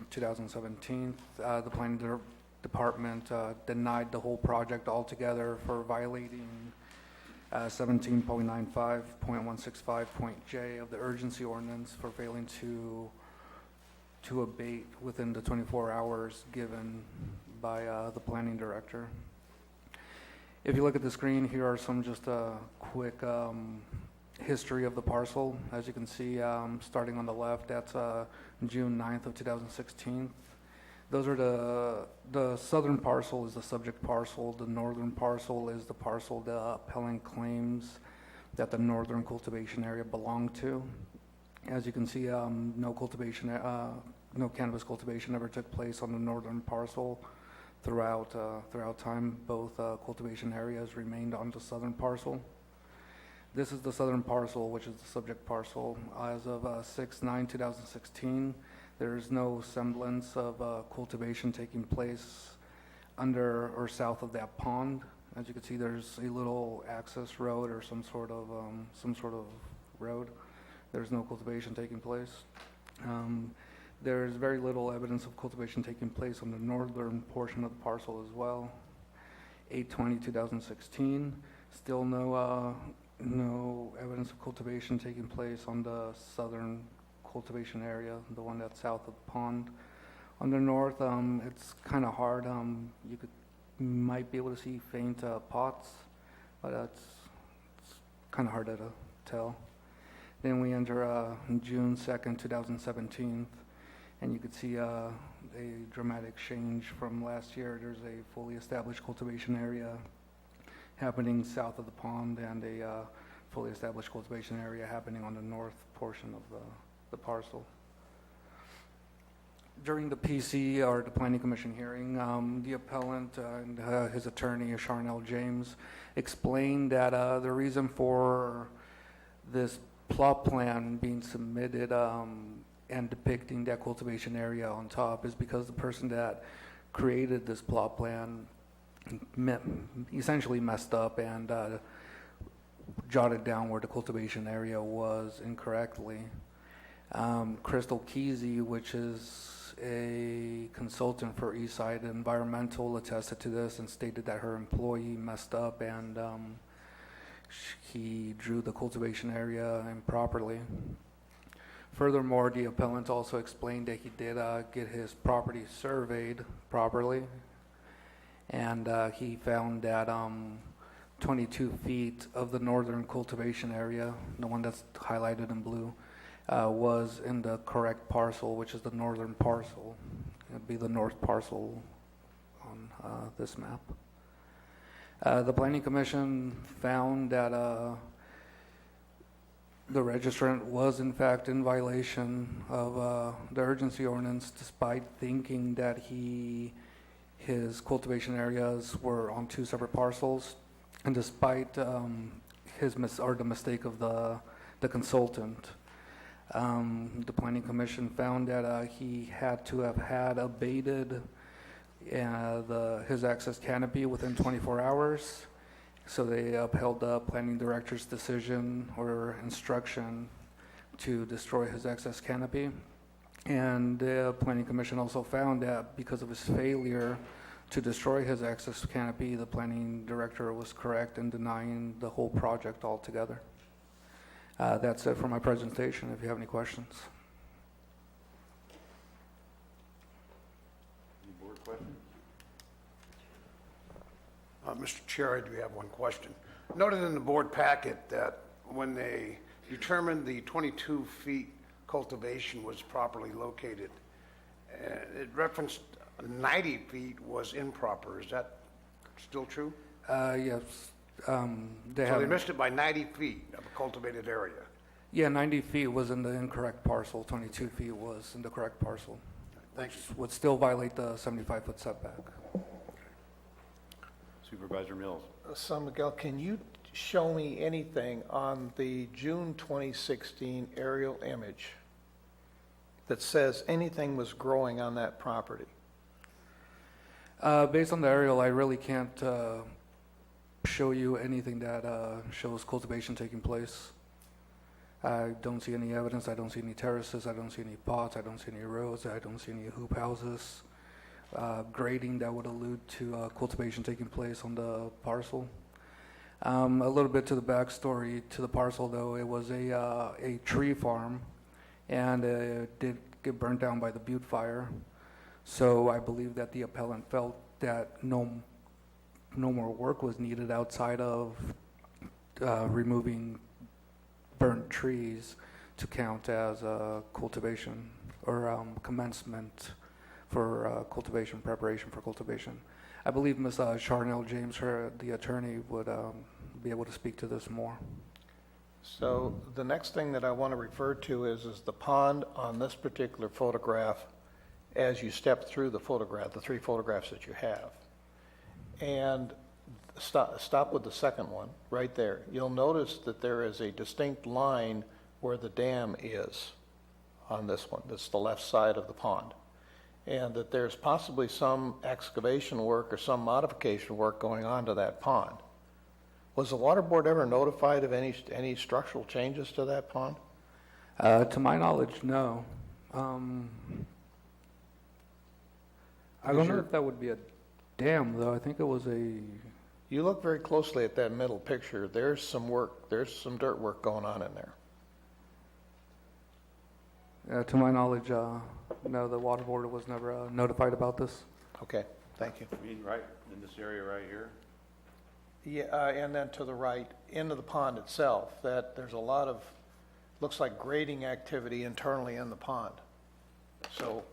2017, the planning department denied the whole project altogether for violating 17.95.165.J of the urgency ordinance for failing to abate within the 24 hours given by the planning director. If you look at the screen, here are some just a quick history of the parcel. As you can see, starting on the left, that's June 9th of 2016. Those are the southern parcel is the subject parcel. The northern parcel is the parcel the appellant claims that the northern cultivation area belonged to. As you can see, no cannabis cultivation ever took place on the northern parcel throughout time. Both cultivation areas remained on the southern parcel. This is the southern parcel, which is the subject parcel. As of 6/9/2016, there is no semblance of cultivation taking place under or south of that pond. As you can see, there's a little access road or some sort of road. There's no cultivation taking place. There's very little evidence of cultivation taking place on the northern portion of the parcel as well. 8/20/2016, still no evidence of cultivation taking place on the southern cultivation area, the one that's south of the pond. On the north, it's kind of hard. You might be able to see faint pots, but it's kind of hard to tell. Then we enter June 2nd, 2017, and you could see a dramatic change from last year. There's a fully established cultivation area happening south of the pond and a fully established cultivation area happening on the north portion of the parcel. During the PC, or the Planning Commission hearing, the appellant and his attorney, Charnel James, explained that the reason for this plot plan being submitted and depicting that cultivation area on top is because the person that created this plot plan essentially messed up and jotted down where the cultivation area was incorrectly. Crystal Kesey, which is a consultant for Eastside Environmental, attested to this and stated that her employee messed up and he drew the cultivation area improperly. Furthermore, the appellant also explained that he did get his property surveyed properly, and he found that 22 feet of the northern cultivation area, the one that's highlighted in blue, was in the correct parcel, which is the northern parcel. It would be the north parcel on this map. The Planning Commission found that the registrant was in fact in violation of the urgency ordinance, despite thinking that his cultivation areas were on two separate parcels, and despite the mistake of the consultant. The Planning Commission found that he had to have had abated his access canopy within 24 hours. So they upheld the planning director's decision or instruction to destroy his excess canopy. And the Planning Commission also found that because of his failure to destroy his excess canopy, the planning director was correct in denying the whole project altogether. That's it for my presentation, if you have any questions. Any board questions? Mr. Chair, I do have one question. Noted in the board packet that when they determined the 22 feet cultivation was properly located, it referenced 90 feet was improper. Is that still true? Yes. So they missed it by 90 feet of a cultivated area. Yeah, 90 feet was in the incorrect parcel, 22 feet was in the correct parcel. Thank you. Would still violate the 75-foot setback. Supervisor Mills. San Miguel, can you show me anything on the June 2016 aerial image that says anything was growing on that property? Based on the aerial, I really can't show you anything that shows cultivation taking place. I don't see any evidence. I don't see any terraces. I don't see any pots. I don't see any rows. I don't see any hoop houses. Grading that would allude to cultivation taking place on the parcel. A little bit to the backstory to the parcel, though. It was a tree farm, and it did get burned down by the Butte fire. So I believe that the appellant felt that no more work was needed outside of removing burnt trees to count as cultivation or commencement for cultivation, preparation for cultivation. I believe Ms. Charnel James, the attorney, would be able to speak to this more. So the next thing that I want to refer to is the pond on this particular photograph as you step through the photograph, the three photographs that you have. And stop with the second one right there. You'll notice that there is a distinct line where the dam is on this one. That's the left side of the pond. And that there's possibly some excavation work or some modification work going on to that pond. Was the water board ever notified of any structural changes to that pond? To my knowledge, no. I don't know if that would be a dam, though. I think it was a... You look very closely at that middle picture. There's some work, there's some dirt work going on in there. To my knowledge, no, the water board was never notified about this. Okay, thank you. You mean right in this area right here? Yeah, and then to the right, into the pond itself, that there's a lot of, looks like grading activity internally in the pond. So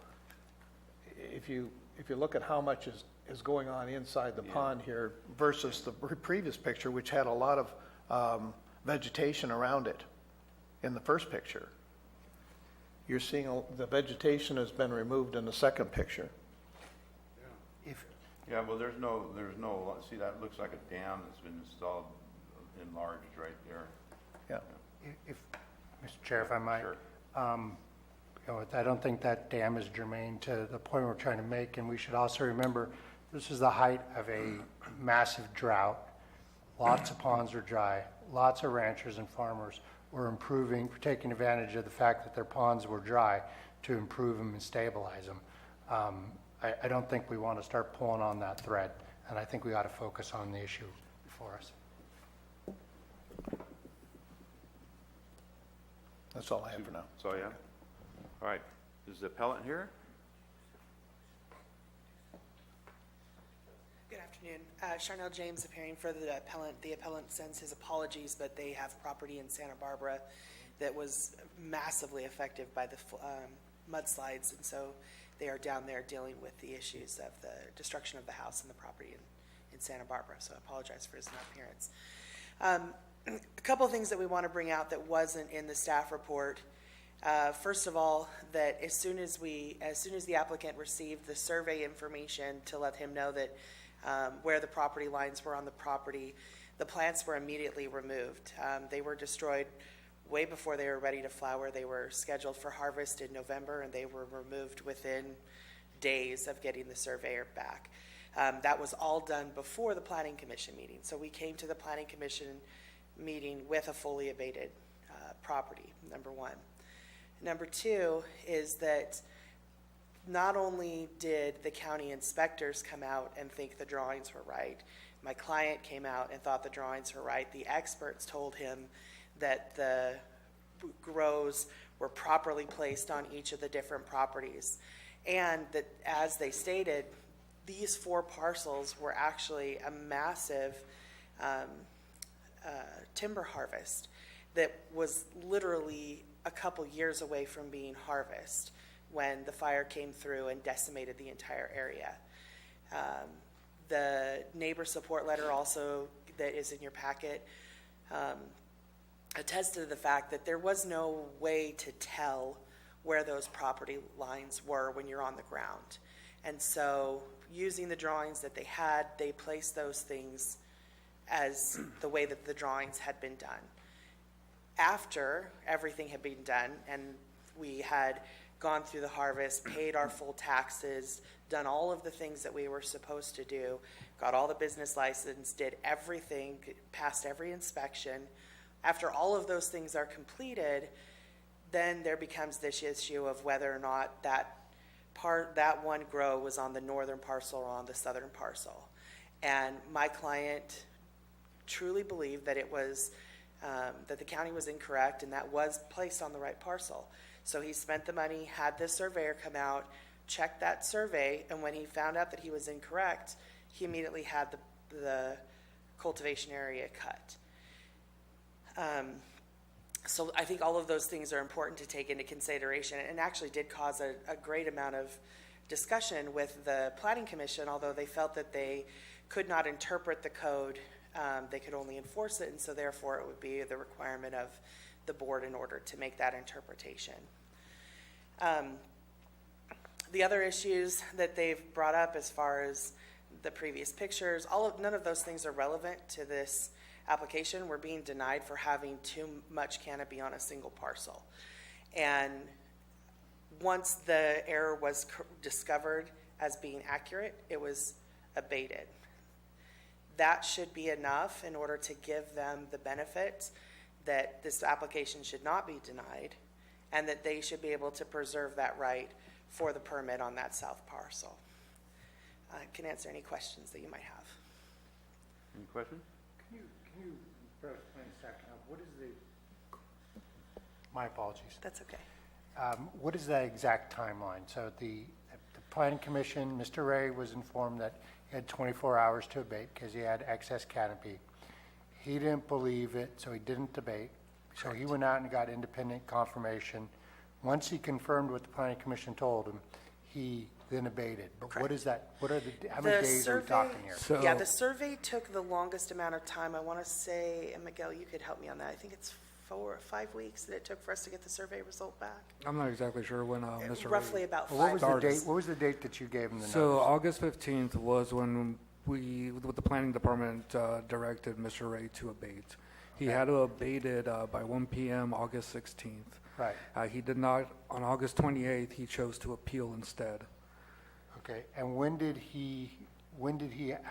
if you look at how much is going on inside the pond here versus the previous picture, which had a lot of vegetation around it in the first picture, you're seeing the vegetation has been removed in the second picture. Yeah, well, there's no, see, that looks like a dam that's been installed, enlarged right there. Yeah. If, Mr. Chair, if I might. Sure. I don't think that dam is germane to the point we're trying to make, and we should also remember this is the height of a massive drought. Lots of ponds are dry. Lots of ranchers and farmers were taking advantage of the fact that their ponds were dry to improve them and stabilize them. I don't think we want to start pulling on that thread, and I think we ought to focus on the issue before us. That's all I have for now. That's all you have? All right. Is the appellant here? Good afternoon. Charnel James appearing for the appellant. The appellant sends his apologies, but they have property in Santa Barbara that was massively affected by the mudslides, and so they are down there dealing with the issues of the destruction of the house and the property in Santa Barbara, so I apologize for his non-appearance. A couple of things that we want to bring out that wasn't in the staff report. First of all, that as soon as the applicant received the survey information to let him know that where the property lines were on the property, the plants were immediately removed. They were destroyed way before they were ready to flower. They were scheduled for harvest in November, and they were removed within days of getting the surveyor back. That was all done before the Planning Commission meeting. So we came to the Planning Commission meeting with a fully abated property, number one. Number two is that not only did the county inspectors come out and think the drawings were right, my client came out and thought the drawings were right. The experts told him that the grows were properly placed on each of the different properties. And that, as they stated, these 4 parcels were actually a massive timber harvest that was literally a couple years away from being harvested when the fire came through and decimated the entire area. The neighbor support letter also that is in your packet attests to the fact that there was no way to tell where those property lines were when you're on the ground. And so using the drawings that they had, they placed those things as the way that the drawings had been done. After everything had been done and we had gone through the harvest, paid our full taxes, done all of the things that we were supposed to do, got all the business license, did everything, passed every inspection. After all of those things are completed, then there becomes this issue of whether or not that one grow was on the northern parcel or on the southern parcel. And my client truly believed that it was that the county was incorrect and that was placed on the right parcel. So he spent the money, had the surveyor come out, check that survey, and when he found out that he was incorrect, he immediately had the cultivation area cut. So I think all of those things are important to take into consideration, and actually did cause a great amount of discussion with the Planning Commission, although they felt that they could not interpret the code, they could only enforce it, and so therefore it would be the requirement of the board in order to make that interpretation. The other issues that they've brought up as far as the previous pictures, none of those things are relevant to this application. We're being denied for having too much canopy on a single parcel. And once the error was discovered as being accurate, it was abated. That should be enough in order to give them the benefit that this application should not be denied and that they should be able to preserve that right for the permit on that south parcel. I can answer any questions that you might have. Any questions? Can you explain a second? What is the, my apologies. That's okay. What is that exact timeline? So the Planning Commission, Mr. Ray was informed that he had 24 hours to abate because he had excess canopy. He didn't believe it, so he didn't abate. So he went out and got independent confirmation. Once he confirmed what the Planning Commission told him, he then abated. But what is that? What are how many days are we talking here? Yeah, the survey took the longest amount of time. I want to say, and Miguel, you could help me on that. I think it's 4 or 5 weeks that it took for us to get the survey result back. I'm not exactly sure when Mr. Roughly about 5 What was the date? What was the date that you gave him the notice? So August 15th was when with the planning department directed Mr. Ray to abate. He had to abate it by 1 p.m. August 16th. Right. He did not, on August 28th, he chose to appeal instead. Okay, and when did he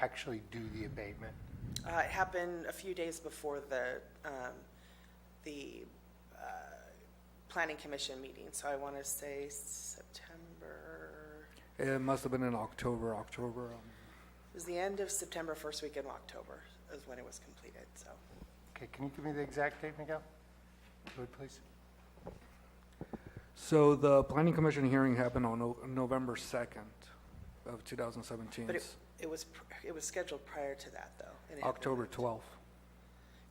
actually do the abatement? It happened a few days before the Planning Commission meeting, so I want to say September. It must have been in October. It was the end of September, first week in October is when it was completed, so. Okay, can you give me the exact date, Miguel? Would please? So the Planning Commission hearing happened on November 2nd of 2017. But it was scheduled prior to that, though. and it October happened- 12th.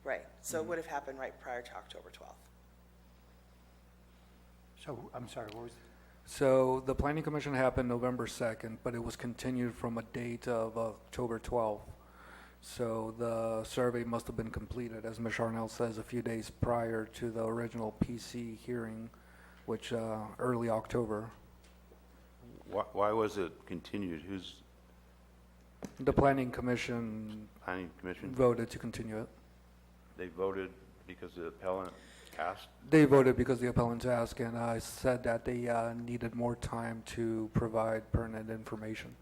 Right, so it would have happened right prior to October 12th. So, I'm sorry, what was? So the Planning Commission happened November 2nd, but it was continued from a date of October 12th. So the survey must have been completed, as Ms. Charnell says, a few days prior to the original PC hearing, which early October. Why was it continued? The Planning Commission voted to continue it. They voted because the appellant asked? They voted because the appellant asked, and I said that they needed more time to provide pertinent information.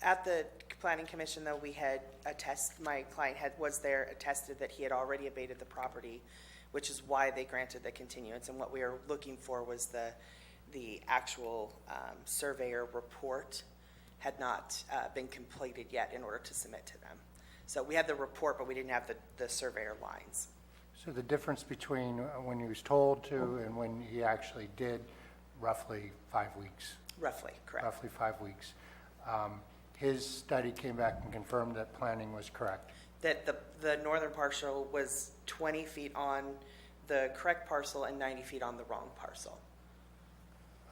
At the Planning Commission, though, we had my client was there, attested that he had already abated the property, which is why they granted the continuance. And what we were looking for was the actual surveyor report had not been completed yet in order to submit to them. So we had the report, but we didn't have the surveyor lines. So the difference between when he was told to and when he actually did, roughly 5 weeks? Roughly, correct. Roughly 5 weeks. His study came back and confirmed that planning was correct. That the northern parcel was 20 feet on the correct parcel and 90 feet on the wrong parcel.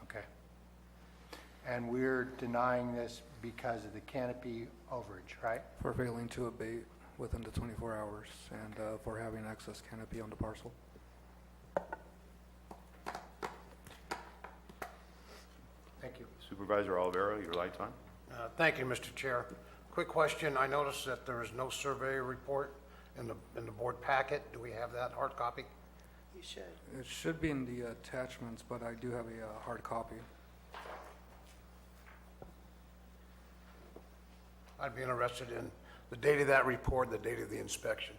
Okay. And we're denying this because of the canopy overage, right? For failing to abate within the 24 hours and for having excess canopy on the parcel. Thank you. Supervisor Olivera, your light's on. Thank you, Mr. Chair. Quick question. I noticed that there is no survey report in the board packet. Do we have that hard copy? You should. It should be in the attachments, but I do have a hard copy. I'd be interested in the date of that report, the date of the inspection.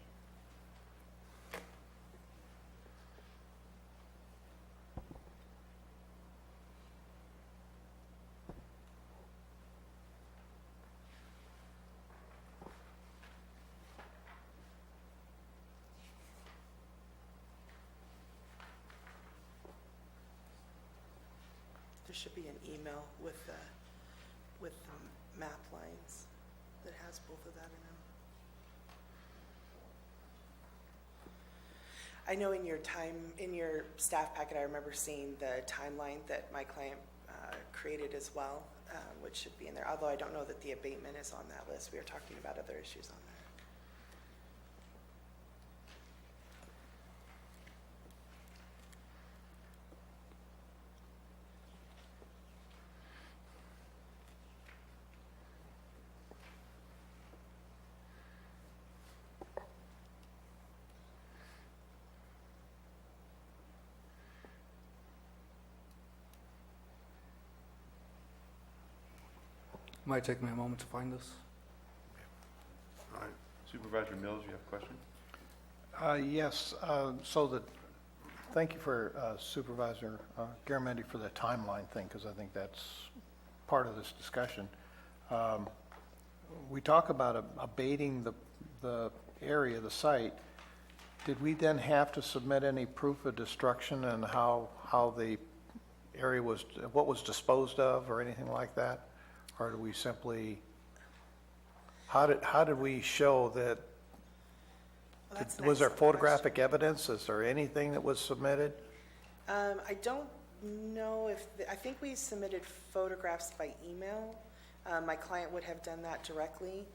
There should be an email with the map lines that has both of that in them. I know in your staff packet, I remember seeing the timeline that my client created as well, which should be in there, although I don't know that the abatement is on that list. We were talking about other issues on there. Might take me a moment to find this. All right. Supervisor Mills, you have a question? Yes, thank you for Supervisor Garamendi for the timeline thing, because I think that's part of this discussion. We talk about abating the area, the site. Did we then have to submit any proof of destruction and how the area was, what was disposed of or anything like that? Or do we simply, how did we show that? Well, that's an Was there excellent photographic evidence? Is there anything that was submitted? I don't know if, I think we submitted photographs by email. My client would have done that directly.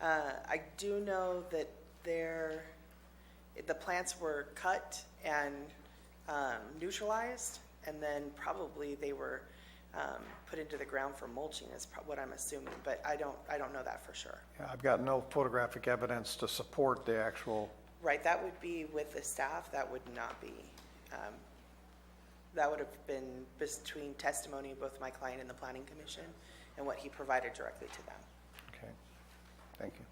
I do know that the plants were cut and neutralized, and then probably they were put into the ground for mulching is what I'm assuming, but I don't know that for sure. Yeah, I've got no photographic evidence to support the actual. Right, that would be with the staff. That would not be. That would have been between testimony of both my client and the Planning Commission and what he provided directly to them. Okay, thank you.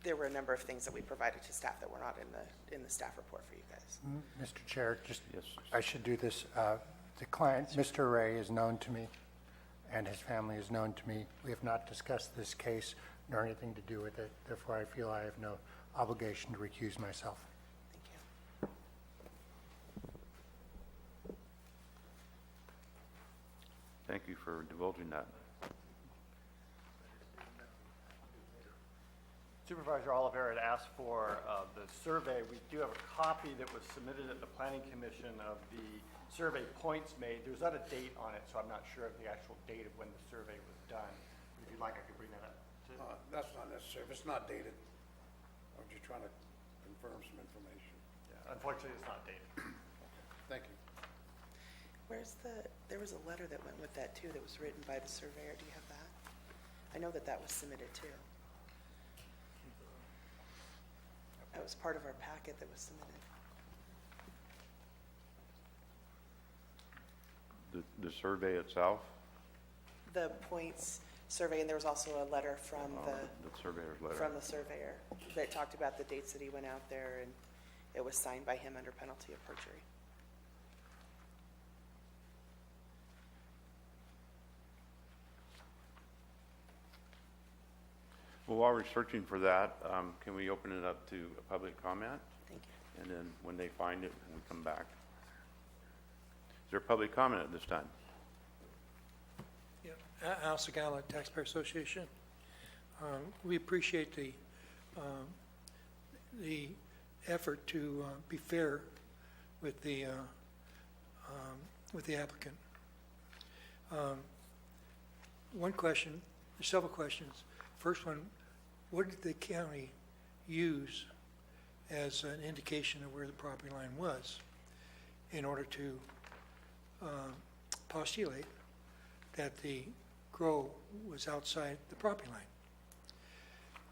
There were a number of things that we provided to staff that were not in the staff report for you guys. Mr. Chair, just, Yes. I should do this. The client, Mr. Ray, is known to me, and his family is known to me. We have not discussed this case nor anything to do with it. Therefore, I feel I have no obligation to recuse myself. Thank you. Thank you for divulging that. Supervisor Oliver had asked for the survey. We do have a copy that was submitted at the Planning Commission of the survey points made. There's not a date on it, so I'm not sure of the actual date of when the survey was done. If you'd like, I could bring that up. That's not necessary. If it's not dated, I'm just trying to confirm some information. Yeah, unfortunately, it's not dated. Thank you. There was a letter that went with that too that was written by the surveyor. Do you have that? I know that was submitted too. That was part of our packet that was submitted. The survey itself? The points survey, and there was also a letter from The surveyor's letter. from the surveyor that talked about the dates that he went out there, and it was signed by him under penalty of perjury. Well, while we're searching for that, can we open it up to a public comment? Thank you. And then when they find it, we come back. Is there public comment at this time? Yeah, Al Segala, Taxpayer Association. We appreciate the effort to be fair with the applicant. One question, there's several questions. First one, what did the county use as an indication of where the property line was in order to postulate that the grow was outside the property line?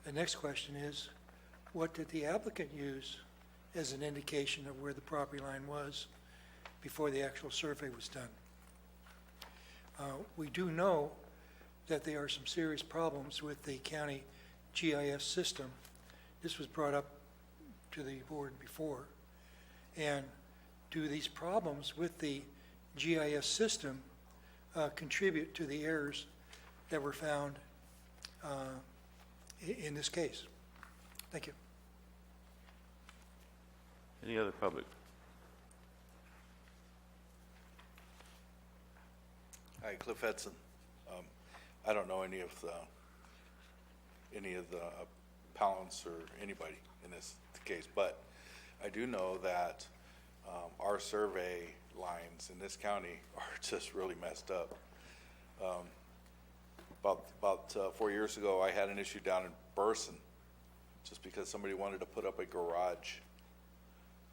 The next question is, what did the applicant use as an indication of where the property line was before the actual survey was done? We do know that there are some serious problems with the county GIS system. This was brought up to the board before. And do these problems with the GIS system contribute to the errors that were found in this case? Thank you. Any other public? Hi, Cliff Edson. I don't know any of the appellants or anybody in this case, but I do know that our survey lines in this county are just really messed up. About 4 years ago, I had an issue down in Burson just because somebody wanted to put up a garage.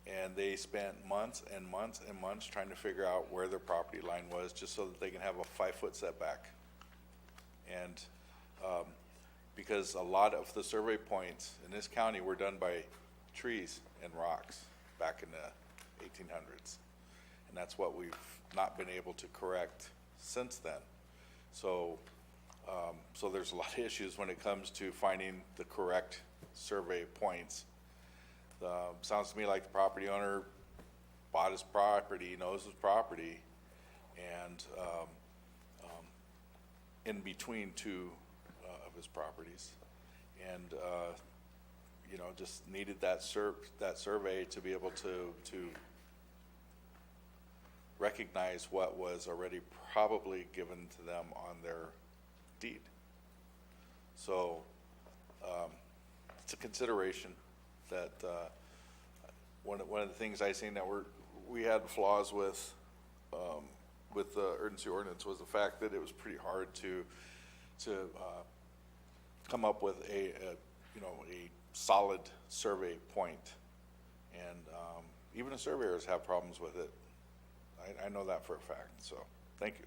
And they spent months and months and months trying to figure out where their property line was just so that they can have a 5-foot setback. And because a lot of the survey points in this county were done by trees and rocks back in the 1800s. And that's what we've not been able to correct since then. So, so there's a lot of issues when it comes to finding the correct survey points. Sounds to me like the property owner bought his property, knows his property, and in between two of his properties, and you know, just needed that survey to be able to recognize what was already probably given to them on their deed. So it's a consideration that one of the things I seen that we had flaws with the urgency ordinance was the fact that it was pretty hard to come up with a solid survey point, and even the surveyors have problems with it. I know that for a fact. So thank you.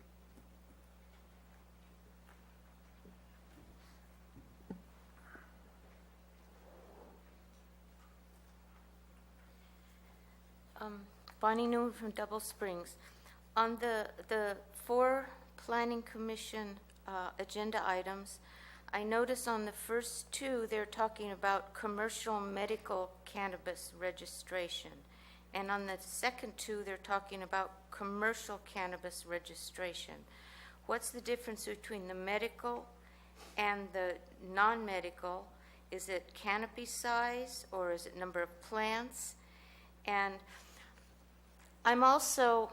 Bonnie Newman from Double Springs. On the 4 Planning Commission agenda items, I notice on the first 2, they're talking about commercial medical cannabis registration. And on the second 2, they're talking about commercial cannabis registration. What's the difference between the medical and the non-medical? Is it canopy size or is it number of plants? And I'm also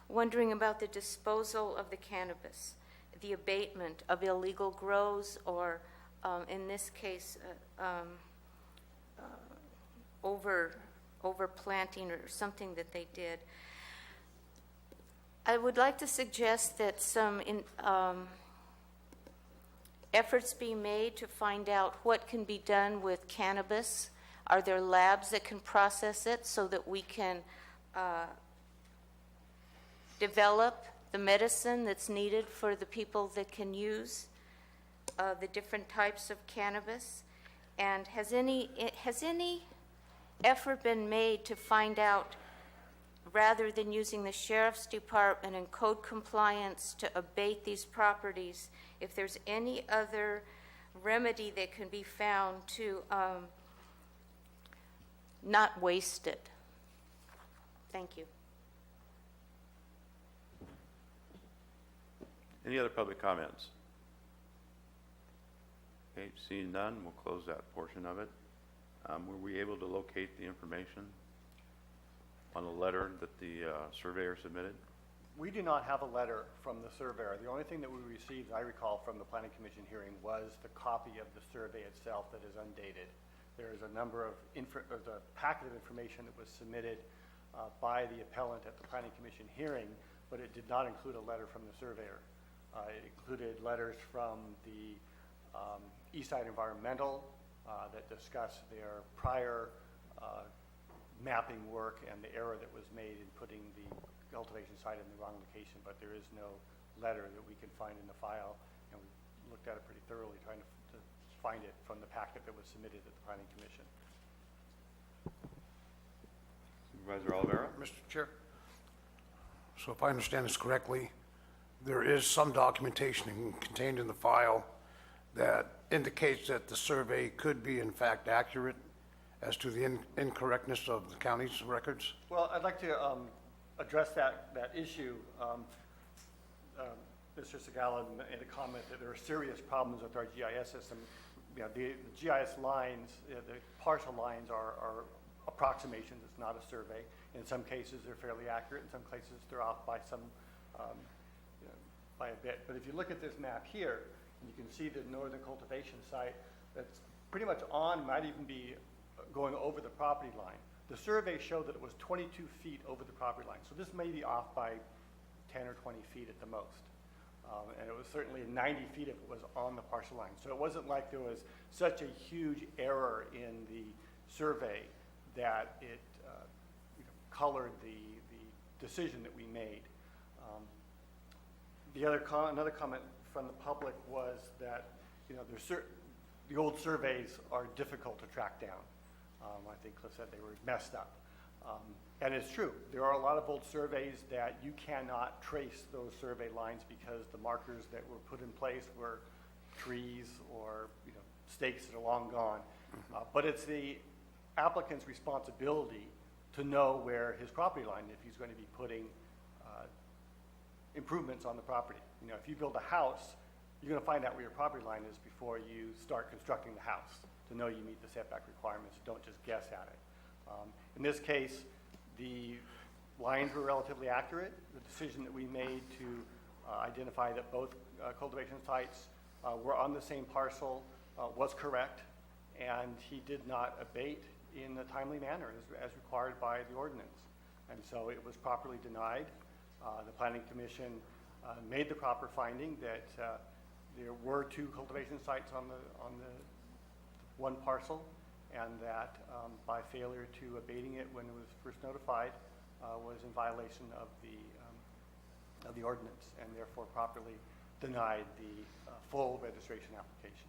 wondering about the disposal of the cannabis, the abatement of illegal grows, or in this case, overplanting or something that they did. I would like to suggest that some efforts be made to find out what can be done with cannabis. Are there labs that can process it so that we can develop the medicine that's needed for the people that can use the different types of cannabis? And has any effort been made to find out, rather than using the sheriff's department and code compliance to abate these properties, if there's any other remedy that can be found to not waste it? Thank you. Any other public comments? Okay, seeing none, we'll close that portion of it. Were we able to locate the information on the letter that the surveyor submitted? We do not have a letter from the surveyor. The only thing that we received, I recall, from the Planning Commission hearing was the copy of the survey itself that is undated. There is a number of, there's a packet of information that was submitted by the appellant at the Planning Commission hearing, but it did not include a letter from the surveyor. It included letters from the Eastside Environmental that discussed their prior mapping work and the error that was made in putting the cultivation site in the wrong location, but there is no letter that we can find in the file, and we looked at it pretty thoroughly trying to find it from the packet that was submitted at the Planning Commission. Supervisor Oliveira? Mr. Chair, so if I understand this correctly, there is some documentation contained in the file that indicates that the survey could be in fact accurate as to the incorrectness of the county's records? Well, I'd like to address that issue. Mr. Segala made a comment that there are serious problems with our GIS system. You know, the GIS lines, the parcel lines are approximations. It's not a survey. In some cases, they're fairly accurate. In some cases, they're off by some, by a bit. But if you look at this map here, you can see the northern cultivation site that's pretty much on, might even be going over the property line. The survey showed that it was 22 feet over the property line. So this may be off by 10 or 20 feet at the most. And it was certainly 90 feet if it was on the parcel line. So it wasn't like there was such a huge error in the survey that it colored the decision that we made. Another comment from the public was that, you know, the old surveys are difficult to track down. I think Cliff said they were messed up. And it's true. There are a lot of old surveys that you cannot trace those survey lines because the markers that were put in place were trees or, you know, stakes that are long gone. But it's the applicant's responsibility to know where his property line, if he's going to be putting improvements on the property. You know, if you build a house, you're going to find out where your property line is before you start constructing the house to know you meet the setback requirements. Don't just guess at it. In this case, the lines were relatively accurate. The decision that we made to identify that both cultivation sites were on the same parcel was correct, and he did not abate in a timely manner as required by the ordinance. And so it was properly denied. The Planning Commission made the proper finding that there were 2 cultivation sites on the one parcel, and that by failure to abating it when it was first notified was in violation of the ordinance, and therefore properly denied the full registration application.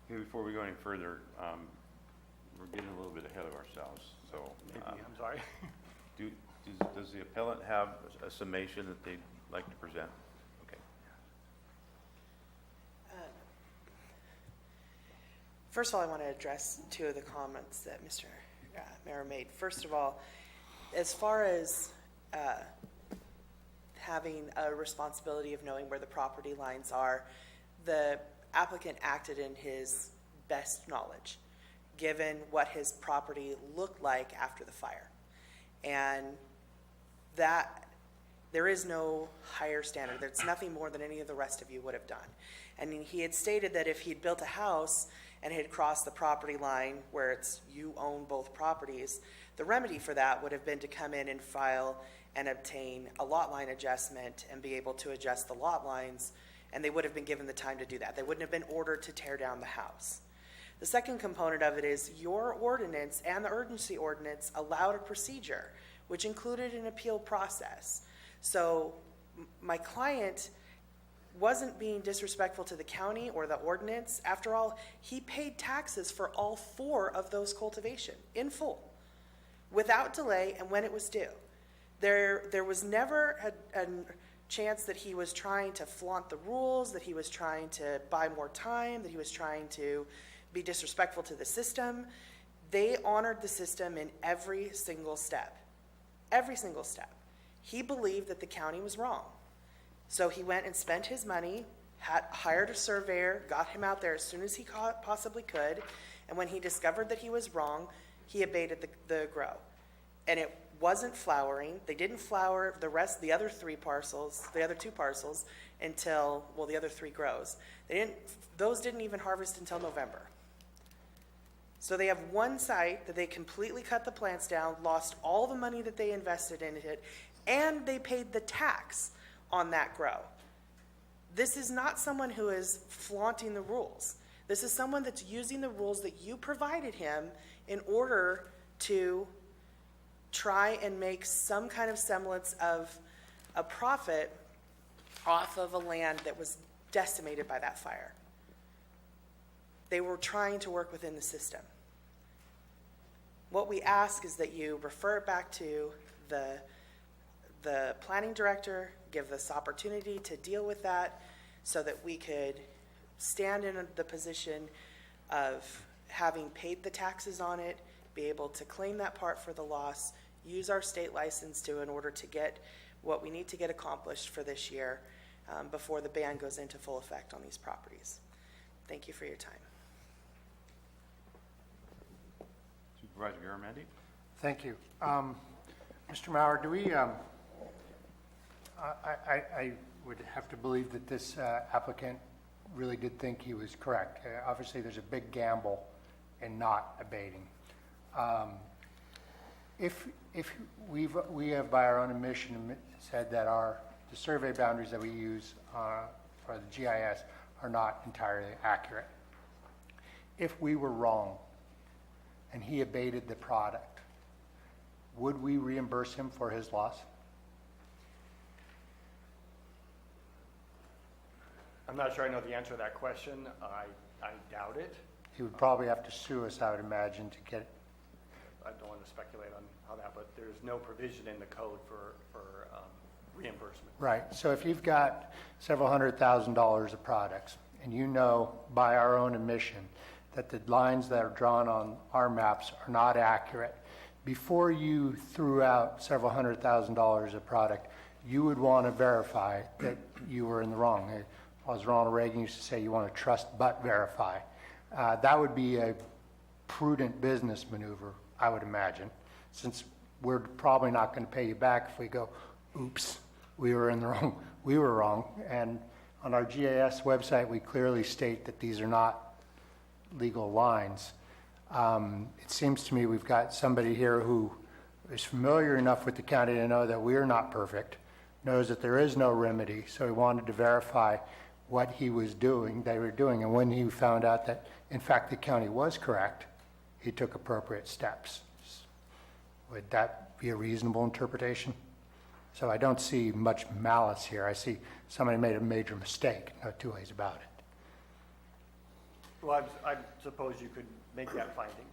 Okay, before we go any further, we're getting a little bit ahead of ourselves, so. Maybe, I'm sorry. Does the appellant have a summation that they'd like to present? Okay. First of all, I want to address 2 of the comments that Mr. Mayor made. First of all, as far as having a responsibility of knowing where the property lines are, the applicant acted in his best knowledge, given what his property looked like after the fire. And that there is no higher standard. There's nothing more than any of the rest of you would have done. And he had stated that if he'd built a house and had crossed the property line where it's you own both properties, the remedy for that would have been to come in and file and obtain a lot line adjustment and be able to adjust the lot lines, and they would have been given the time to do that. They wouldn't have been ordered to tear down the house. The second component of it is your ordinance and the urgency ordinance allowed a procedure which included an appeal process. So my client wasn't being disrespectful to the county or the ordinance. After all, he paid taxes for all 4 of those cultivation in full, without delay and when it was due. There was never a chance that he was trying to flaunt the rules, that he was trying to buy more time, that he was trying to be disrespectful to the system. They honored the system in every single step. Every single step. He believed that the county was wrong. So he went and spent his money, hired a surveyor, got him out there as soon as he possibly could, and when he discovered that he was wrong, he abated the grow. And it wasn't flowering. They didn't flower the other two parcels until, well, the other 3 grows. Those didn't even harvest until November. So they have one site that they completely cut the plants down, lost all the money that they invested in it, and they paid the tax on that grow. This is not someone who is flaunting the rules. This is someone that's using the rules that you provided him in order to try and make some kind of semblance of a profit off of a land that was decimated by that fire. They were trying to work within the system. What we ask is that you refer it back to the planning director, give us opportunity to deal with that so that we could stand in the position of having paid the taxes on it, be able to claim that part for the loss, use our state license in order to get what we need to get accomplished for this year before the ban goes into full effect on these properties. Thank you for your time. Supervisor Garamendi? Thank you. Mr. Mauer, do we, I would have to believe that this applicant really did think he was correct. Obviously, there's a big gamble in not abating. If we have by our own admission said that the survey boundaries that we use for the GIS are not entirely accurate. If we were wrong and he abated the product, would we reimburse him for his loss? I'm not sure I know the answer to that question. I doubt it. He would probably have to sue us, I would imagine, to get it. I don't want to speculate on that, but there's no provision in the code for reimbursement. Right. So if you've got several $100,000 of products, and you know by our own admission that the lines that are drawn on our maps are not accurate, before you threw out several $100,000 of product, you would want to verify that you were in the wrong. As Ronald Reagan used to say, you want to trust but verify. That would be a prudent business maneuver, I would imagine, since we're probably not going to pay you back if we go, oops, we were in the wrong, we were wrong. And on our GIS website, we clearly state that these are not legal lines. It seems to me we've got somebody here who is familiar enough with the county to know that we're not perfect, knows that there is no remedy, so he wanted to verify what he was doing, they were doing. And when he found out that, in fact, the county was correct, he took appropriate steps. Would that be a reasonable interpretation? So I don't see much malice here. I see somebody made a major mistake, no two ways about it. Well, I suppose you could make that finding.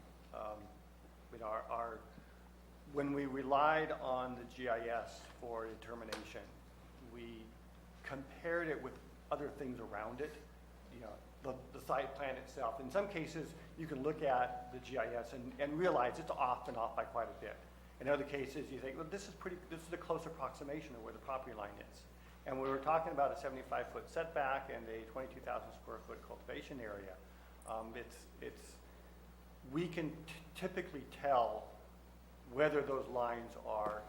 When we relied on the GIS for determination, we compared it with other things around it, the site plan itself. In some cases, you can look at the GIS and realize it's off and off by quite a bit. In other cases, you think, well, this is a close approximation of where the property line is. And we were talking about a 75-foot setback and a 22,000 square foot cultivation area. We can typically tell whether those lines are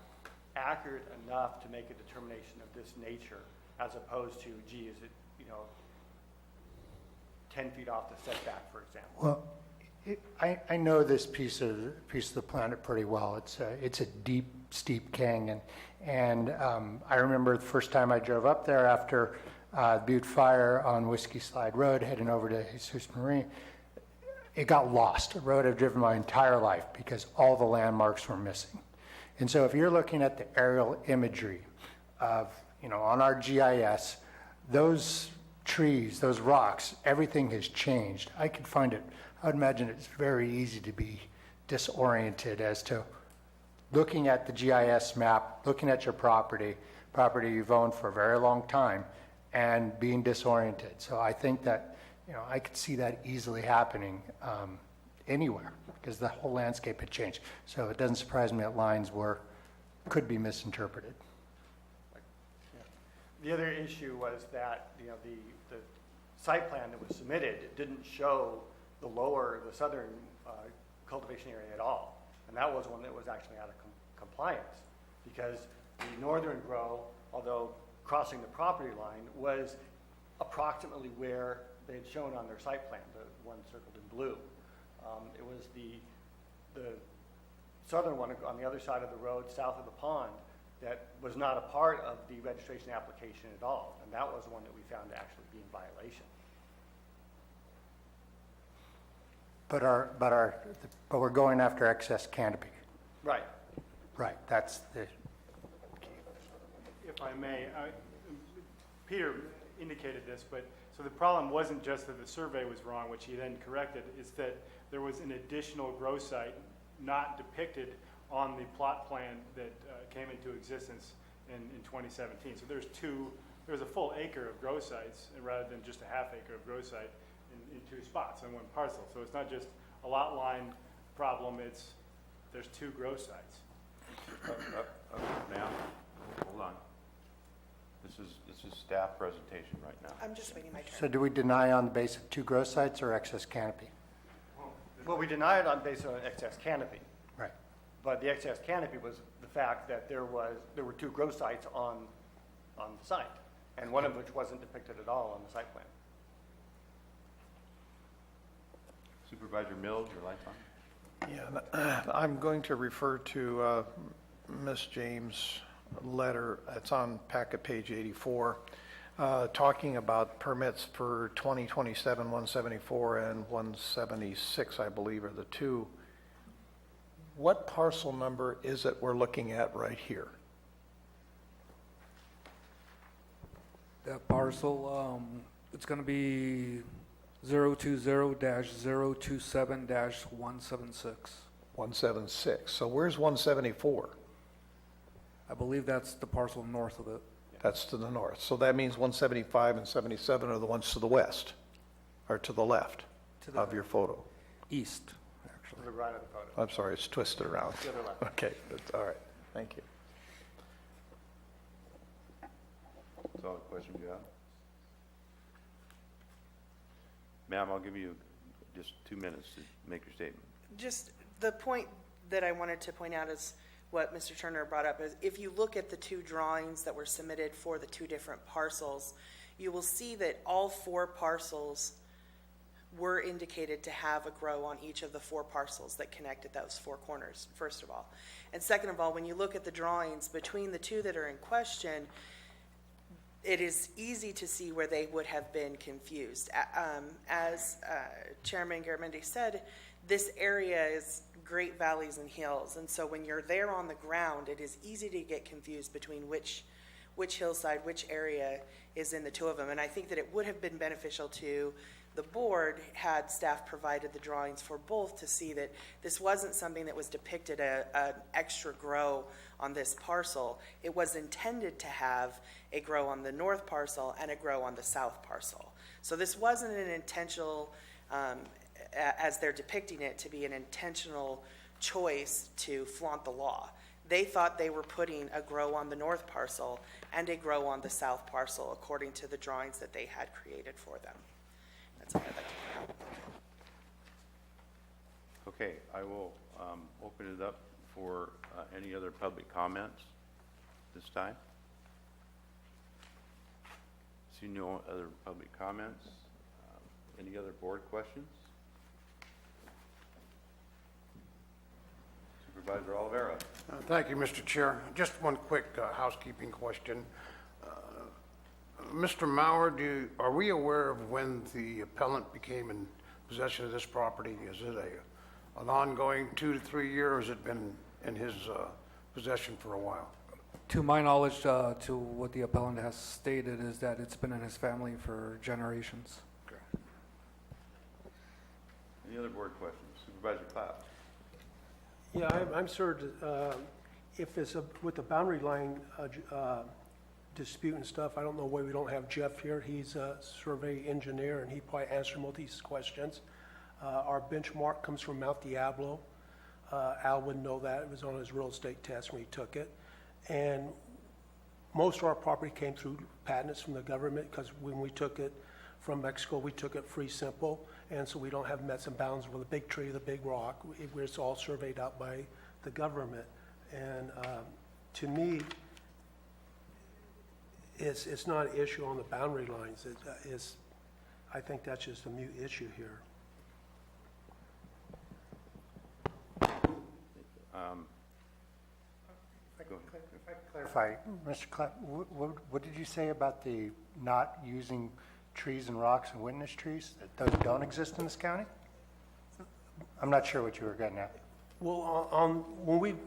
accurate enough to make a determination of this nature, as opposed to, gee, is it, 10 feet off the setback, for example. Well, I know this piece of the planet pretty well. It's a deep, steep canyon, and I remember the first time I drove up there after Butte Fire on Whiskey Slide Road, heading over to Jesus Marine. It got lost. A road I've driven my entire life because all the landmarks were missing. And so if you're looking at the aerial imagery of, on our GIS, those trees, those rocks, everything has changed. I would imagine it's very easy to be disoriented as to looking at the GIS map, looking at your property you've owned for a very long time, and being disoriented. So I think that, I could see that easily happening anywhere because the whole landscape had changed. So it doesn't surprise me that lines could be misinterpreted. The other issue was that, the site plan that was submitted didn't show the southern cultivation area at all. And that was one that was actually out of compliance, because the northern grow, although crossing the property line, was approximately where they had shown on their site plan, the one circled in blue. It was the southern one on the other side of the road, south of the pond, that was not a part of the registration application at all. And that was the one that we found to actually be in violation. But we're going after excess canopy. Right. Right, that's the, If I may, Peter indicated this, but so the problem wasn't just that the survey was wrong, which he then corrected, is that there was an additional grow site not depicted on the plot plan that came into existence in 2017. So there's a full acre of grow sites rather than just a half acre of grow site in two spots on one parcel. So it's not just a lot line problem, there's two grow sites. Ma'am, hold on. This is staff presentation right now. I'm just waiting my turn. so do we deny on the basis of 2 grow sites or excess canopy? Well, we denied it based on excess canopy. Right. But the excess canopy was the fact that there were 2 grow sites on the site, and one of which wasn't depicted at all on the site plan. Supervisor Mills, your light's on. Yeah, I'm going to refer to Ms. James' letter. It's on packet page 84, talking about permits for 2027, 174, and 176, I believe, are the two. What parcel number is it we're looking at right here? That parcel, it's going to be 020-027-176. 176. So where's 174? I believe that's the parcel north of it. That's to the north. So that means 175 and 77 are the ones to the west, or to the left of your photo. East, To actually. the right of the photo. I'm sorry, it's twisted around. The other left. Okay, that's all right. Thank you. That's all the question you have? Ma'am, I'll give you just 2 minutes to make your statement. Just the point that I wanted to point out is what Mr. Turner brought up is if you look at the 2 drawings that were submitted for the 2 different parcels, you will see that all 4 parcels were indicated to have a grow on each of the 4 parcels that connected those 4 corners, first of all. And second of all, when you look at the drawings between the 2 that are in question, it is easy to see where they would have been confused. As Chairman Garamendi said, this area is great valleys and hills, and so when you're there on the ground, it is easy to get confused between which hillside, which area is in the 2 of them. And I think that it would have been beneficial to the board had staff provided the drawings for both to see that this wasn't something that was depicted an extra grow on this parcel. It was intended to have a grow on the north parcel and a grow on the south parcel. So this wasn't an intentional, as they're depicting it, to be an intentional choice to flaunt the law. They thought they were putting a grow on the north parcel and a grow on the south parcel according to the drawings that they had created for them. That's all I'd like to point out. Okay, I will open it up for any other public comments this time. See no other public comments. Any other board questions? Supervisor Oliveira. Thank you, Mr. Chair. Just one quick housekeeping question. Mr. Mauer, are we aware of when the appellant became in possession of this property? Is it an ongoing 2 to 3 years, or has it been in his possession for a while? To my knowledge, to what the appellant has stated, is that it's been in his family for generations. Okay. Any other board questions? Supervisor Clapp. Yeah, I'm sure, if it's with the boundary line dispute and stuff, I don't know why we don't have Jeff here. He's a survey engineer, and he probably answered most of these questions. Our benchmark comes from Mount Diablo. Al would know that. It was on his real estate test when he took it. And most of our property came through patents from the government, because when we took it from Mexico, we took it free simple, and so we don't have mets and bounds with a big tree, the big rock. It's all surveyed out by the government. And to me, it's not an issue on the boundary lines. I think that's just a mute issue here. If I could clarify, Mr. Clapp, what did you say about the not using trees and rocks and witness trees? That those don't exist in this county? I'm not sure what you were getting at. Well,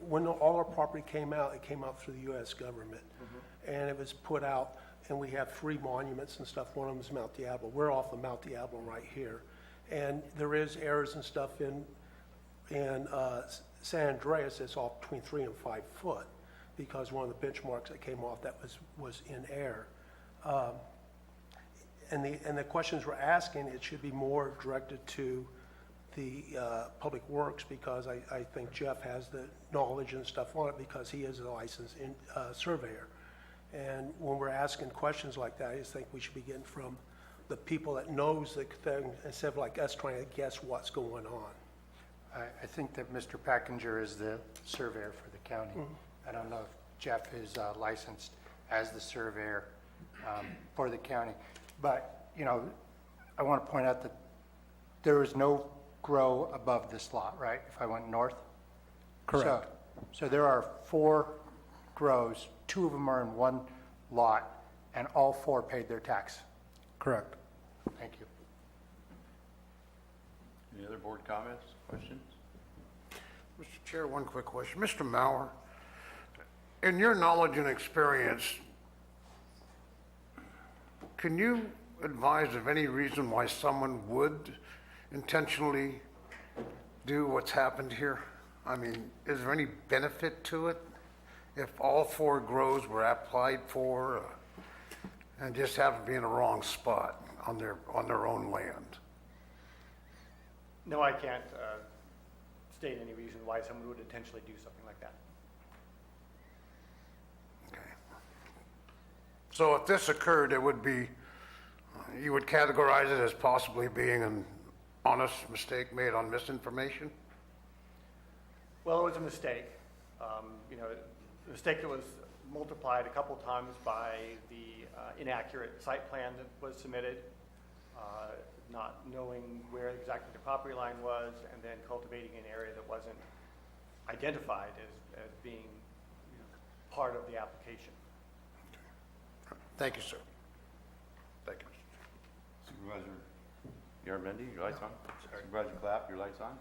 when all our property came out, it came out through the U.S. government. And it was put out, and we have 3 monuments and stuff. One of them is Mount Diablo. We're off of Mount Diablo right here. And there is errors and stuff in San Andreas that's off between 3 and 5 foot, because one of the benchmarks that came off that was in error. And the questions we're asking, it should be more directed to the Public Works, because I think Jeff has the knowledge and stuff on it, because he is a licensed surveyor. And when we're asking questions like that, I just think we should be getting from the people that knows the thing, instead of like us trying to guess what's going on. I think that Mr. Packinger is the surveyor for the county. I don't know if Jeff is licensed as the surveyor for the county. But, you know, I want to point out that there is no grow above this lot, right? If I went north? Correct. So there are 4 grows, 2 of them are in one lot, and all 4 paid their tax. Correct. Thank you. Any other board comments, questions? Mr. Chair, one quick question. Mr. Mauer, in your knowledge and experience, can you advise of any reason why someone would intentionally do what's happened here? I mean, is there any benefit to it if all 4 grows were applied for and just happen to be in the wrong spot on their own land? No, I can't state any reason why someone would intentionally do something like that. Okay. So if this occurred, it would be, you would categorize it as possibly being an honest mistake made on misinformation? Well, it was a mistake. You know, a mistake that was multiplied a couple times by the inaccurate site plan that was submitted, not knowing where exactly the property line was, and then cultivating an area that wasn't identified as being, you know, part of the application. Thank you, sir. Thank you. Supervisor Yaramendi, your lights on? Supervisor Clapp, your lights on?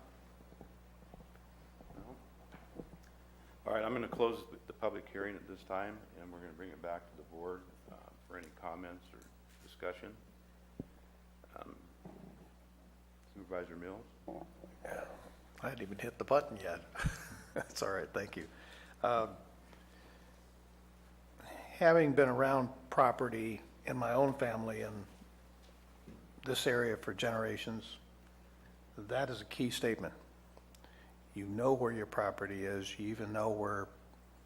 No? All right, I'm going to close the public hearing at this time, and we're going to bring it back to the board for any comments or discussion. Supervisor Mills? I hadn't even hit the button yet. That's all right, thank you. Having been around property in my own family in this area for generations, that is a key statement. You know where your property is. You even know where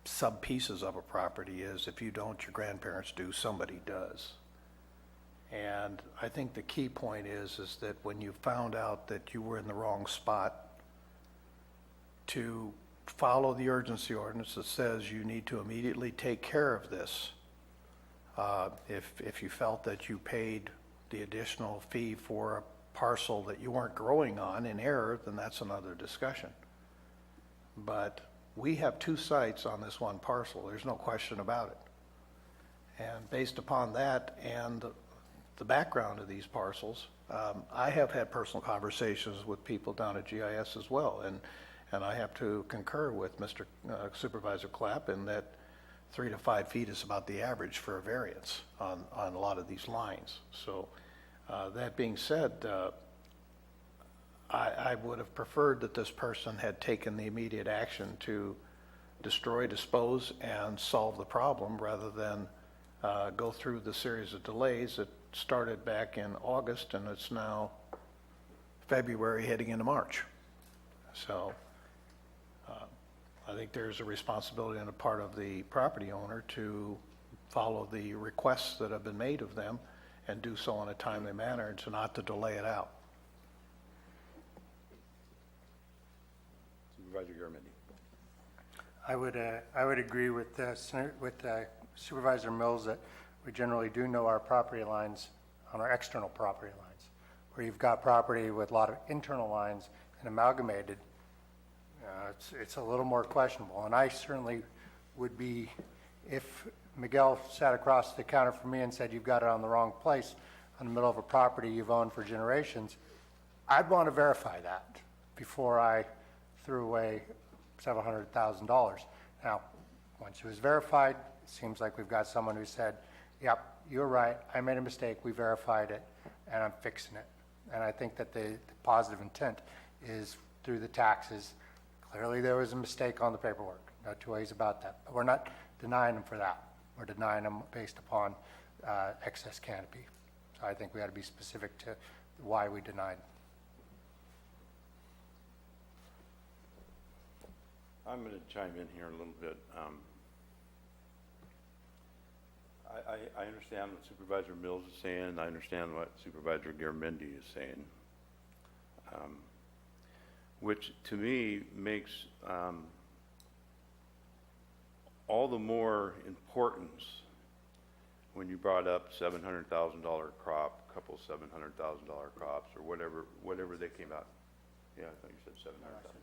sub-pieces of a property is. If you don't, your grandparents do, somebody does. And I think the key point is that when you found out that you were in the wrong spot, to follow the urgency ordinance that says you need to immediately take care of this. If you felt that you paid the additional fee for a parcel that you weren't growing on in error, then that's another discussion. But we have 2 sites on this one parcel. There's no question about it. And based upon that and the background of these parcels, I have had personal conversations with people down at GIS as well, and I have to concur with Mr. Supervisor Clapp in that 3 to 5 feet is about the average for a variance on a lot of these lines. So that being said, I would have preferred that this person had taken the immediate action to destroy, dispose, and solve the problem rather than go through the series of delays that started back in August, and it's now February heading into March. So I think there's a responsibility on the part of the property owner to follow the requests that have been made of them and do so in a timely manner, and to not to delay it out. Supervisor Garamendi. I would agree with Supervisor Mills that we generally do know our property lines on our external property lines. Where you've got property with a lot of internal lines and amalgamated, it's a little more questionable. And I certainly would be, if Miguel sat across the counter from me and said, you've got it on the wrong place, in the middle of a property you've owned for generations, I'd want to verify that before I threw away several $100,000. Now, once it was verified, it seems like we've got someone who said, yep, you're right, I made a mistake, we verified it, and I'm fixing it. And I think that the positive intent is through the taxes. Clearly, there was a mistake on the paperwork. No two ways about that. But we're not denying them for that. We're denying them based upon excess canopy. So I think we ought to be specific to why we denied. I'm going to chime in here a little bit. I understand what Supervisor Mills is saying. I understand what Supervisor Garamendi is saying, which to me makes all the more importance when you brought up $700,000 crop, a couple $700,000 crops, or whatever they came out. Yeah, I thought you said 700,000.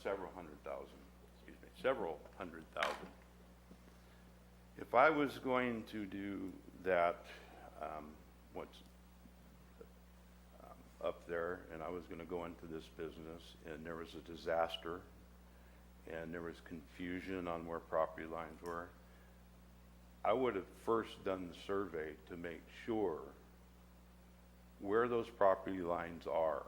Several hundred thousand. Excuse me, several hundred thousand. If I was going to do that, what's up there, and I was going to go into this business, and there was a disaster, and there was confusion on where property lines were, I would have first done the survey to make sure where those property lines are.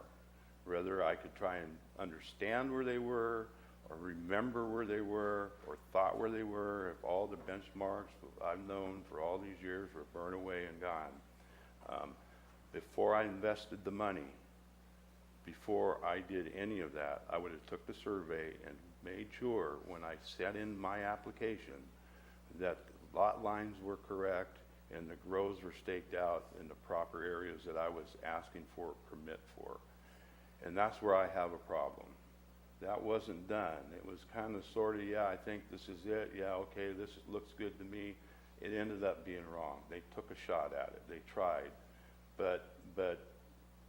Whether I could try and understand where they were, or remember where they were, or thought where they were, if all the benchmarks I've known for all these years were burned away and gone. Before I invested the money, before I did any of that, I would have took the survey and made sure when I sent in my application that the lot lines were correct and the grows were staked out in the proper areas that I was asking for a permit for. And that's where I have a problem. That wasn't done. It was kind of sort of, yeah, I think this is it. Yeah, okay, this looks good to me. It ended up being wrong. They took a shot at it. They tried. But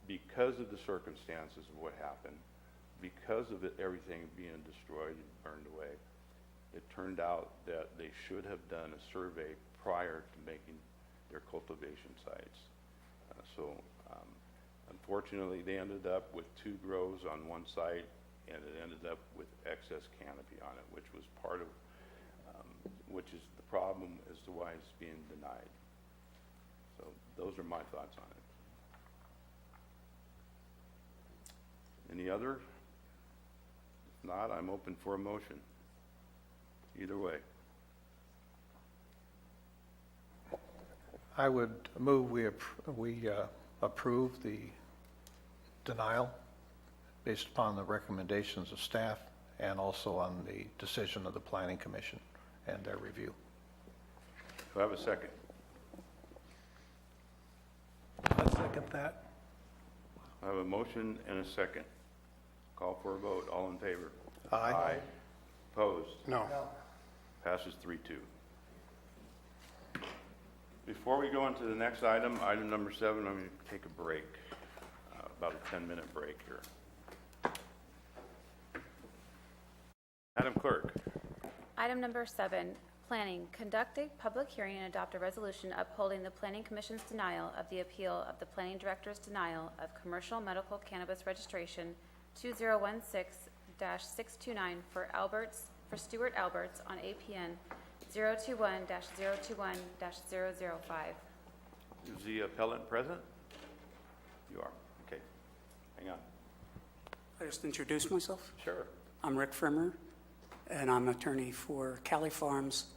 because of the circumstances of what happened, because of everything being destroyed and burned away, it turned out that they should have done a survey prior to making their cultivation sites. Unfortunately, they ended up with 2 grows on one site, and it ended up with excess canopy on it, which was part of, which is the problem as to why it's being denied. So those are my thoughts on it. Any other? If not, I'm open for a motion. Either way. I would move we approve the denial based upon the recommendations of staff and also on the decision of the Planning Commission and their review. Do I have a second? I'll second that. I have a motion and a second. Call for a vote. All in favor? Aye. Aye. Opposed? No. Passes 3-2. Before we go into the next item, item number 7, I'm going to take a break, about a 10-minute break here. Madam Clerk. Item number 7, planning. Conduct a public hearing and adopt a resolution upholding the Planning Commission's denial of the appeal of the Planning Director's denial of commercial medical cannabis registration 2016-629 for Stuart Alberts on APN 021-021-005. Is the appellant present? You are. Okay. Hang on. I just introduce myself. Sure. I'm Rick Frimmer, and I'm attorney for Cali Farms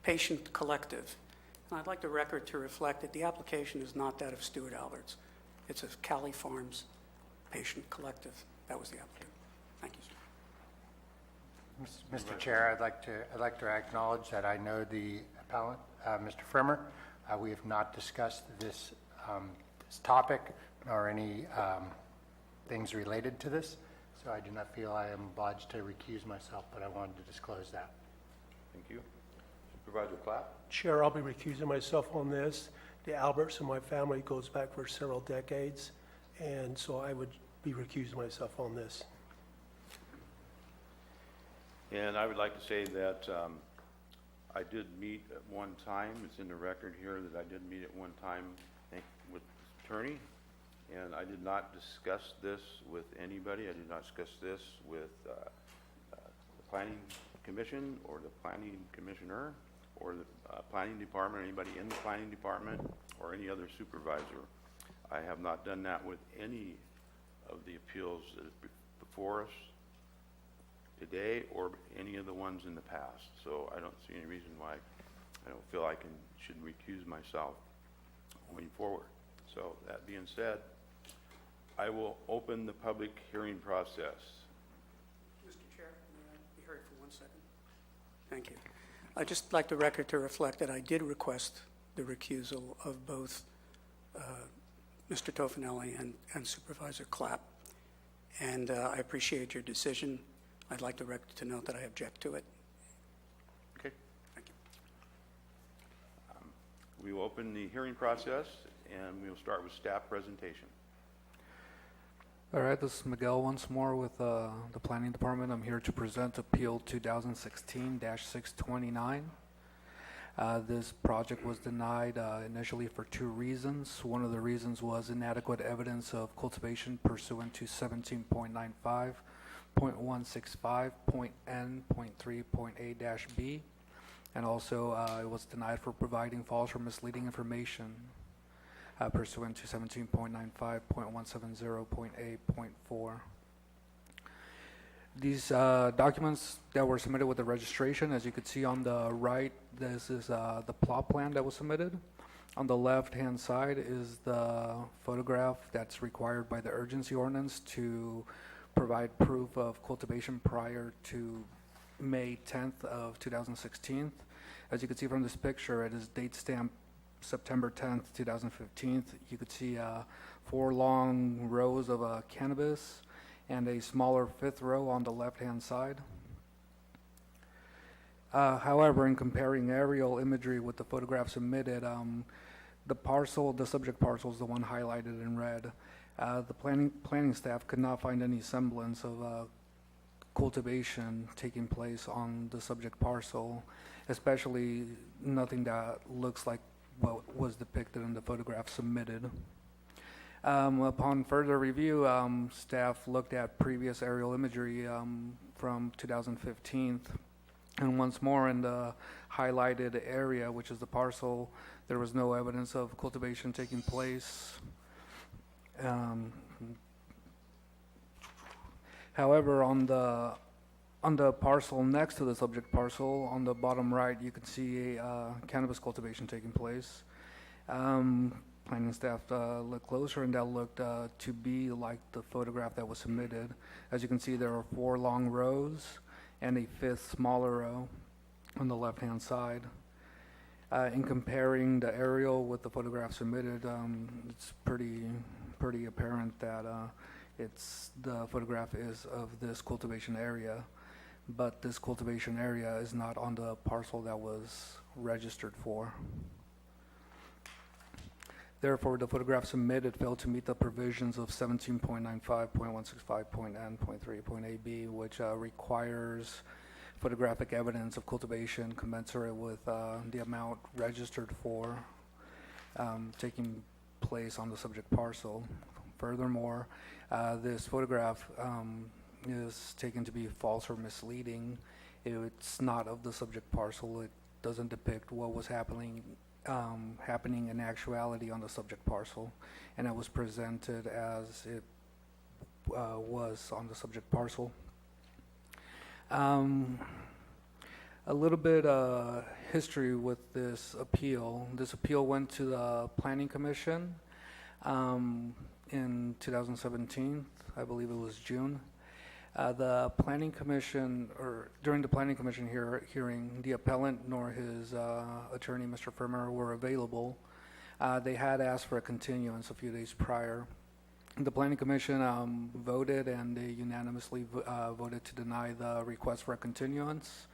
Patient Collective. And I'd like the record to reflect that the application is not that of Stuart Alberts. It's of Cali Farms Patient Collective. That was the applicant. Thank you, sir. Mr. Chair, I'd like to acknowledge that I know the appellant, Mr. Frimmer. We have not discussed this topic nor any things related to this, so I do not feel I am obliged to recuse myself, but I wanted to disclose that. Thank you. Supervisor Clapp? Chair, I'll be recusing myself on this. The Alberts and my family goes back for several decades, and so I would be recusing myself on this. And I would like to say that I did meet at one time, it's in the record here that I did meet at one time with the attorney, and I did not discuss this with anybody. I did not discuss this with the Planning Commission or the Planning Commissioner or the Planning Department, anybody in the Planning Department or any other supervisor. I have not done that with any of the appeals that are before us today or any of the ones in the past. So I don't see any reason why I don't feel I should recuse myself going forward. So that being said, I will open the public hearing process. Mr. Chair, may I be heard for 1 second? Thank you. I'd just like the record to reflect that I did request the recusal of both Mr. Tofinelli and Supervisor Clapp, and I appreciate your decision. I'd like the record to note that I object to it. Okay. Thank you. We will open the hearing process and we will start with staff presentation. All right, this is Miguel once more with the Planning Department. I'm here to present Appeal 2016-629. This project was denied initially for 2 reasons. One of the reasons was inadequate evidence of cultivation pursuant to 17.95.165.n.3.a-b, and also it was denied for providing false or misleading information pursuant to 17.95.170.a.4. These documents that were submitted with the registration, as you could see on the right, this is the plot plan that was submitted. On the left-hand side is the photograph that's required by the urgency ordinance to provide proof of cultivation prior to May 10th of 2016. As you can see from this picture, it is date stamped September 10th, 2015. You could see 4 long rows of cannabis and a smaller 5th row on the left-hand side. However, in comparing aerial imagery with the photograph submitted, the subject parcel is the one highlighted in red. The planning staff could not find any semblance of cultivation taking place on the subject parcel, especially nothing that looks like what was depicted in the photograph submitted. Upon further review, staff looked at previous aerial imagery from 2015, and once more in the highlighted area, which is the parcel, there was no evidence of cultivation taking place. However, on the parcel next to the subject parcel, on the bottom right, you can see a cannabis cultivation taking place. Planning staff looked closer, and that looked to be like the photograph that was submitted. As you can see, there are 4 long rows and a 5th smaller row on the left-hand side. In comparing the aerial with the photograph submitted, it's pretty apparent that the photograph is of this cultivation area, but this cultivation area is not on the parcel that was registered for. Therefore, the photograph submitted failed to meet the provisions of 17.95.165.n.3.a.b, which requires photographic evidence of cultivation commensurate with the amount registered for taking place on the subject parcel. Furthermore, this photograph is taken to be false or misleading. It's not of the subject parcel. It doesn't depict what was happening in actuality on the subject parcel, and it was presented as it was on the subject parcel. A little bit history with this appeal. This appeal went to the Planning Commission in 2017, I believe it was June. The planning commission, or during the planning commission hearing, the appellant nor his attorney, Mr. Firmer, were available. They had asked for a continuance a few days prior. The planning commission voted, and they unanimously voted to deny the request for a continuance.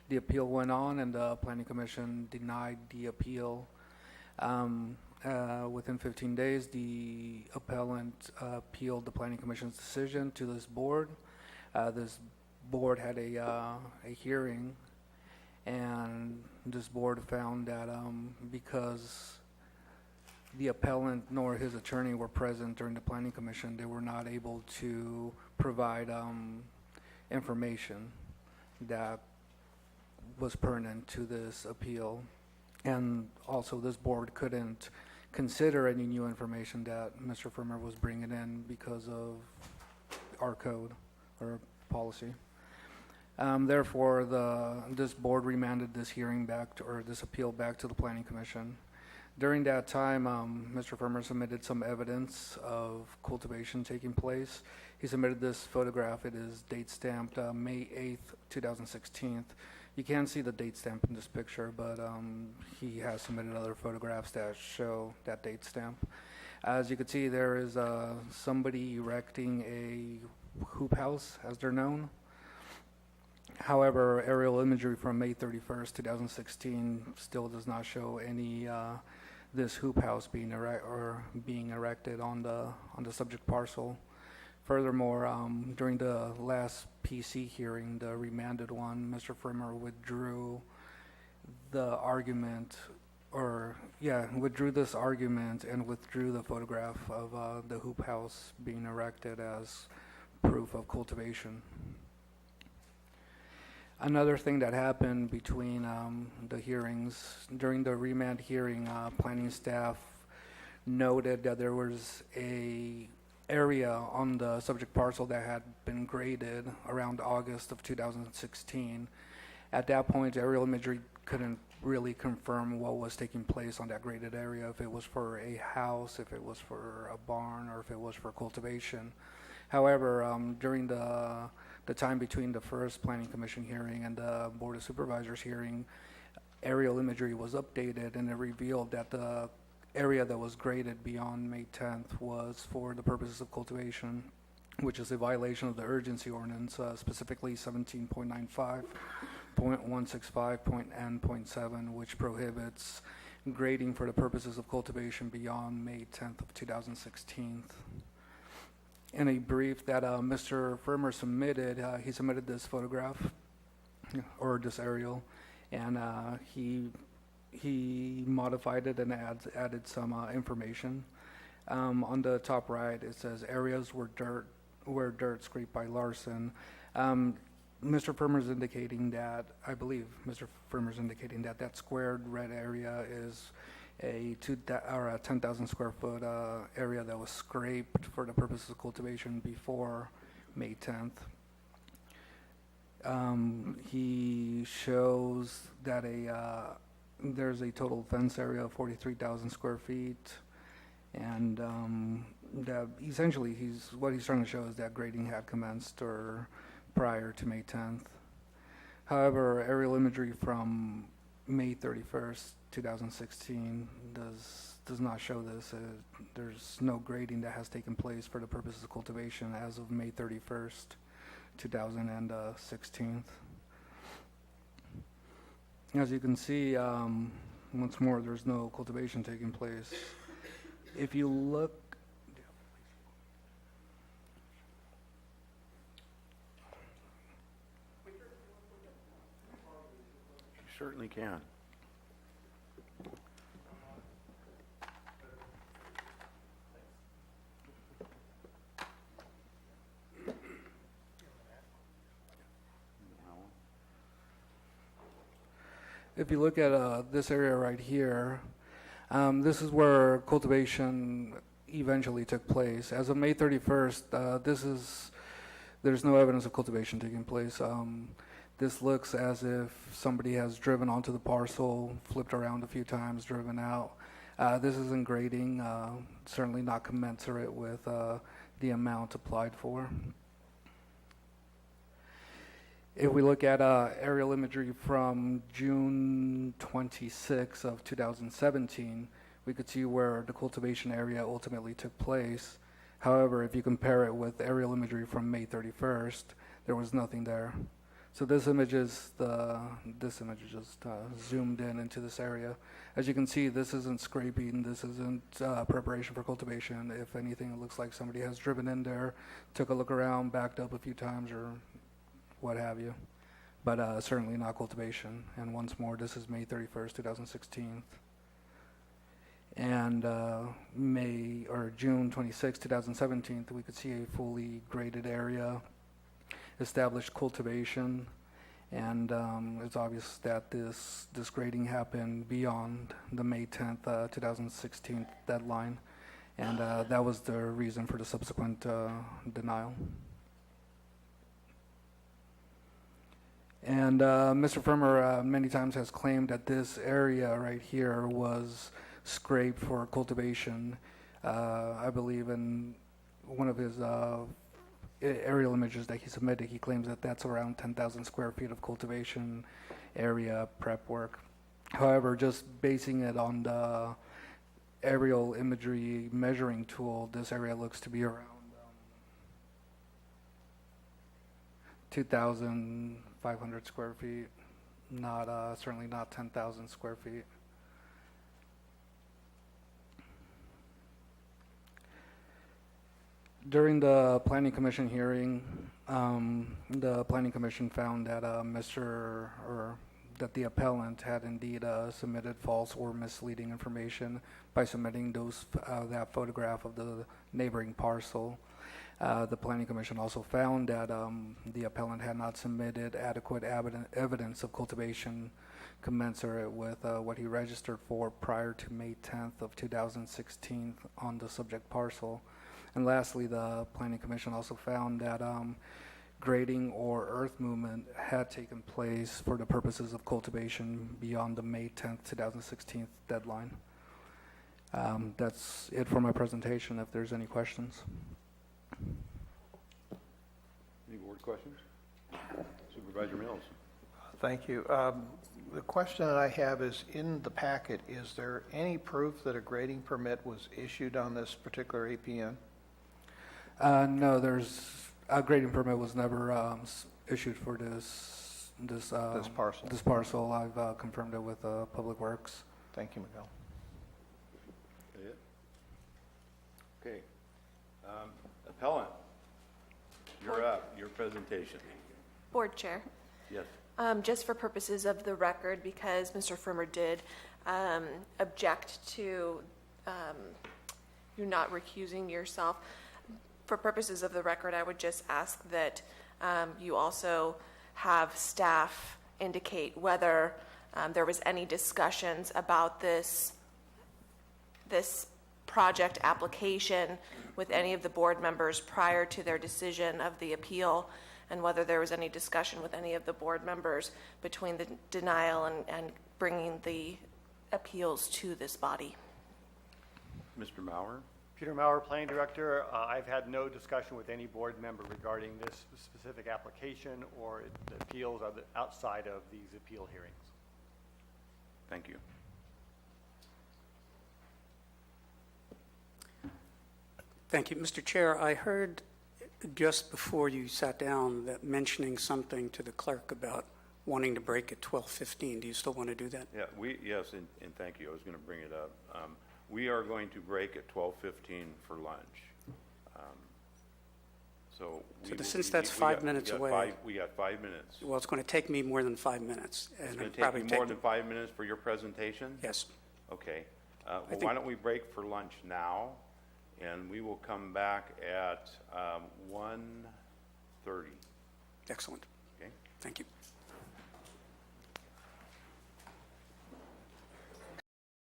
The appeal went on, and the planning commission denied the appeal. Within 15 days, the appellant appealed the planning commission's decision to this board. This board had a hearing, and this board found that because the appellant nor his attorney were present during the planning commission, they were not able to provide information that was pertinent to this appeal. And also, this board couldn't consider any new information that Mr. Firmer was bringing in because of our code or policy. Therefore, this board remanded this hearing back to, or this appeal back to the planning commission. During that time, Mr. Firmer submitted some evidence of cultivation taking place. He submitted this photograph. It is date stamped May 8th, 2016. You can't see the date stamp in this picture, but he has submitted other photographs that show that date stamp. As you can see, there is somebody erecting a hoop house, as they're known. However, aerial imagery from May 31st, 2016 still does not show any this hoop house being erected on the subject parcel. Furthermore, during the last PC hearing, the remanded one, Mr. Firmer withdrew the argument, withdrew this argument and withdrew the photograph of the hoop house being erected as proof of cultivation. Another thing that happened between the hearings, during the remand hearing, planning staff noted that there was a area on the subject parcel that had been graded around August of 2016. At that point, aerial imagery couldn't really confirm what was taking place on that graded area, if it was for a house, if it was for a barn, or if it was for cultivation. However, during the time between the first Planning Commission hearing and the Board of Supervisors hearing, aerial imagery was updated, and it revealed that the area that was graded beyond May 10th was for the purposes of cultivation, which is a violation of the urgency ordinance, specifically 17.95.165.n.7, which prohibits grading for the purposes of cultivation beyond May 10th of 2016. In a brief that Mr. Firmer submitted, he submitted this photograph, or this aerial, and he modified it and added some information. On the top right, it says areas where dirt scraped by Larson. Mr. Firmer's indicating that, I believe Mr. Firmer's indicating that that squared red area is a 10,000 square foot area that was scraped for the purposes of cultivation before May 10th. He shows that there's a total fence area of 43,000 square feet, and that essentially what he's trying to show is that grading had commenced or prior to May 10th. However, aerial imagery from May 31st, 2016 does not show this. There's no grading that has taken place for the purposes of cultivation as of May 31st, 2016. As you can see, once more, there's no cultivation taking place. If you look, You certainly can. if you look at this area right here, this is where cultivation eventually took place. As of May 31st, there's no evidence of cultivation taking place. This looks as if somebody has driven onto the parcel, flipped around a few times, driven out. This isn't grading, certainly not commensurate with the amount applied for. If we look at aerial imagery from June 26 of 2017, we could see where the cultivation area ultimately took place. However, if you compare it with aerial imagery from May 31st, there was nothing there. So this image is just zoomed in into this area. As you can see, this isn't scraping, this isn't preparation for cultivation. If anything, it looks like somebody has driven in there, took a look around, backed up a few times, or what have you. But certainly not cultivation. And once more, this is May 31st, 2016. And June 26, 2017, we could see a fully graded area, established cultivation, and it's obvious that this grading happened beyond the May 10th, 2016 deadline, and that was the reason for the subsequent denial. And Mr. Firmer many times has claimed that this area right here was scraped for cultivation. I believe in one of his aerial images that he submitted, he claims that that's around 10,000 square feet of cultivation area prep work. However, just basing it on the aerial imagery measuring tool, this area looks to be around 2,500 square feet, certainly not 10,000 square feet. During the Planning Commission hearing, the Planning Commission found that that the appellant had indeed submitted false or misleading information by submitting that photograph of the neighboring parcel. The Planning Commission also found that the appellant had not submitted adequate evidence of cultivation commensurate with what he registered for prior to May 10th of 2016 on the subject parcel. And lastly, the Planning Commission also found that grading or earth movement had taken place for the purposes of cultivation beyond the May 10th, 2016 deadline. That's it for my presentation, if there's any questions. Any board questions? Supervisor Mills. Thank you. The question that I have is, in the packet, is there any proof that a grading permit was issued on this particular APN? No, a grading permit was never issued for this parcel. This parcel. I've confirmed it with Public Works. Thank you, Miguel. Okay. Appellant, you're up. Your presentation. Board Chair. Yes. Just for purposes of the record, because Mr. Firmer did object to you not recusing yourself, for purposes of the record, I would just ask that you also have staff indicate whether there was any discussions about this project application with any of the board members prior to their decision of the appeal, and whether there was any discussion with any of the board members between the denial and bringing the appeals to this body. Mr. Maurer? Peter Maurer, Planning Director. I've had no discussion with any board member regarding this specific application or the appeals outside of these appeal hearings. Thank you. Thank you. Mr. Chair, I heard just before you sat down that mentioning something to the clerk about wanting to break at 12:15. Do you still want to do that? Yeah, yes, and thank you. I was going to bring it up. We are going to break at 12:15 for lunch. Since that's 5 minutes away. We got 5 minutes. Well, it's going to take me more than 5 minutes. It's going to take you more than 5 minutes for your presentation? Yes. Okay. Why don't we break for lunch now, and we will come back at 1:30. Excellent. Okay. Thank you.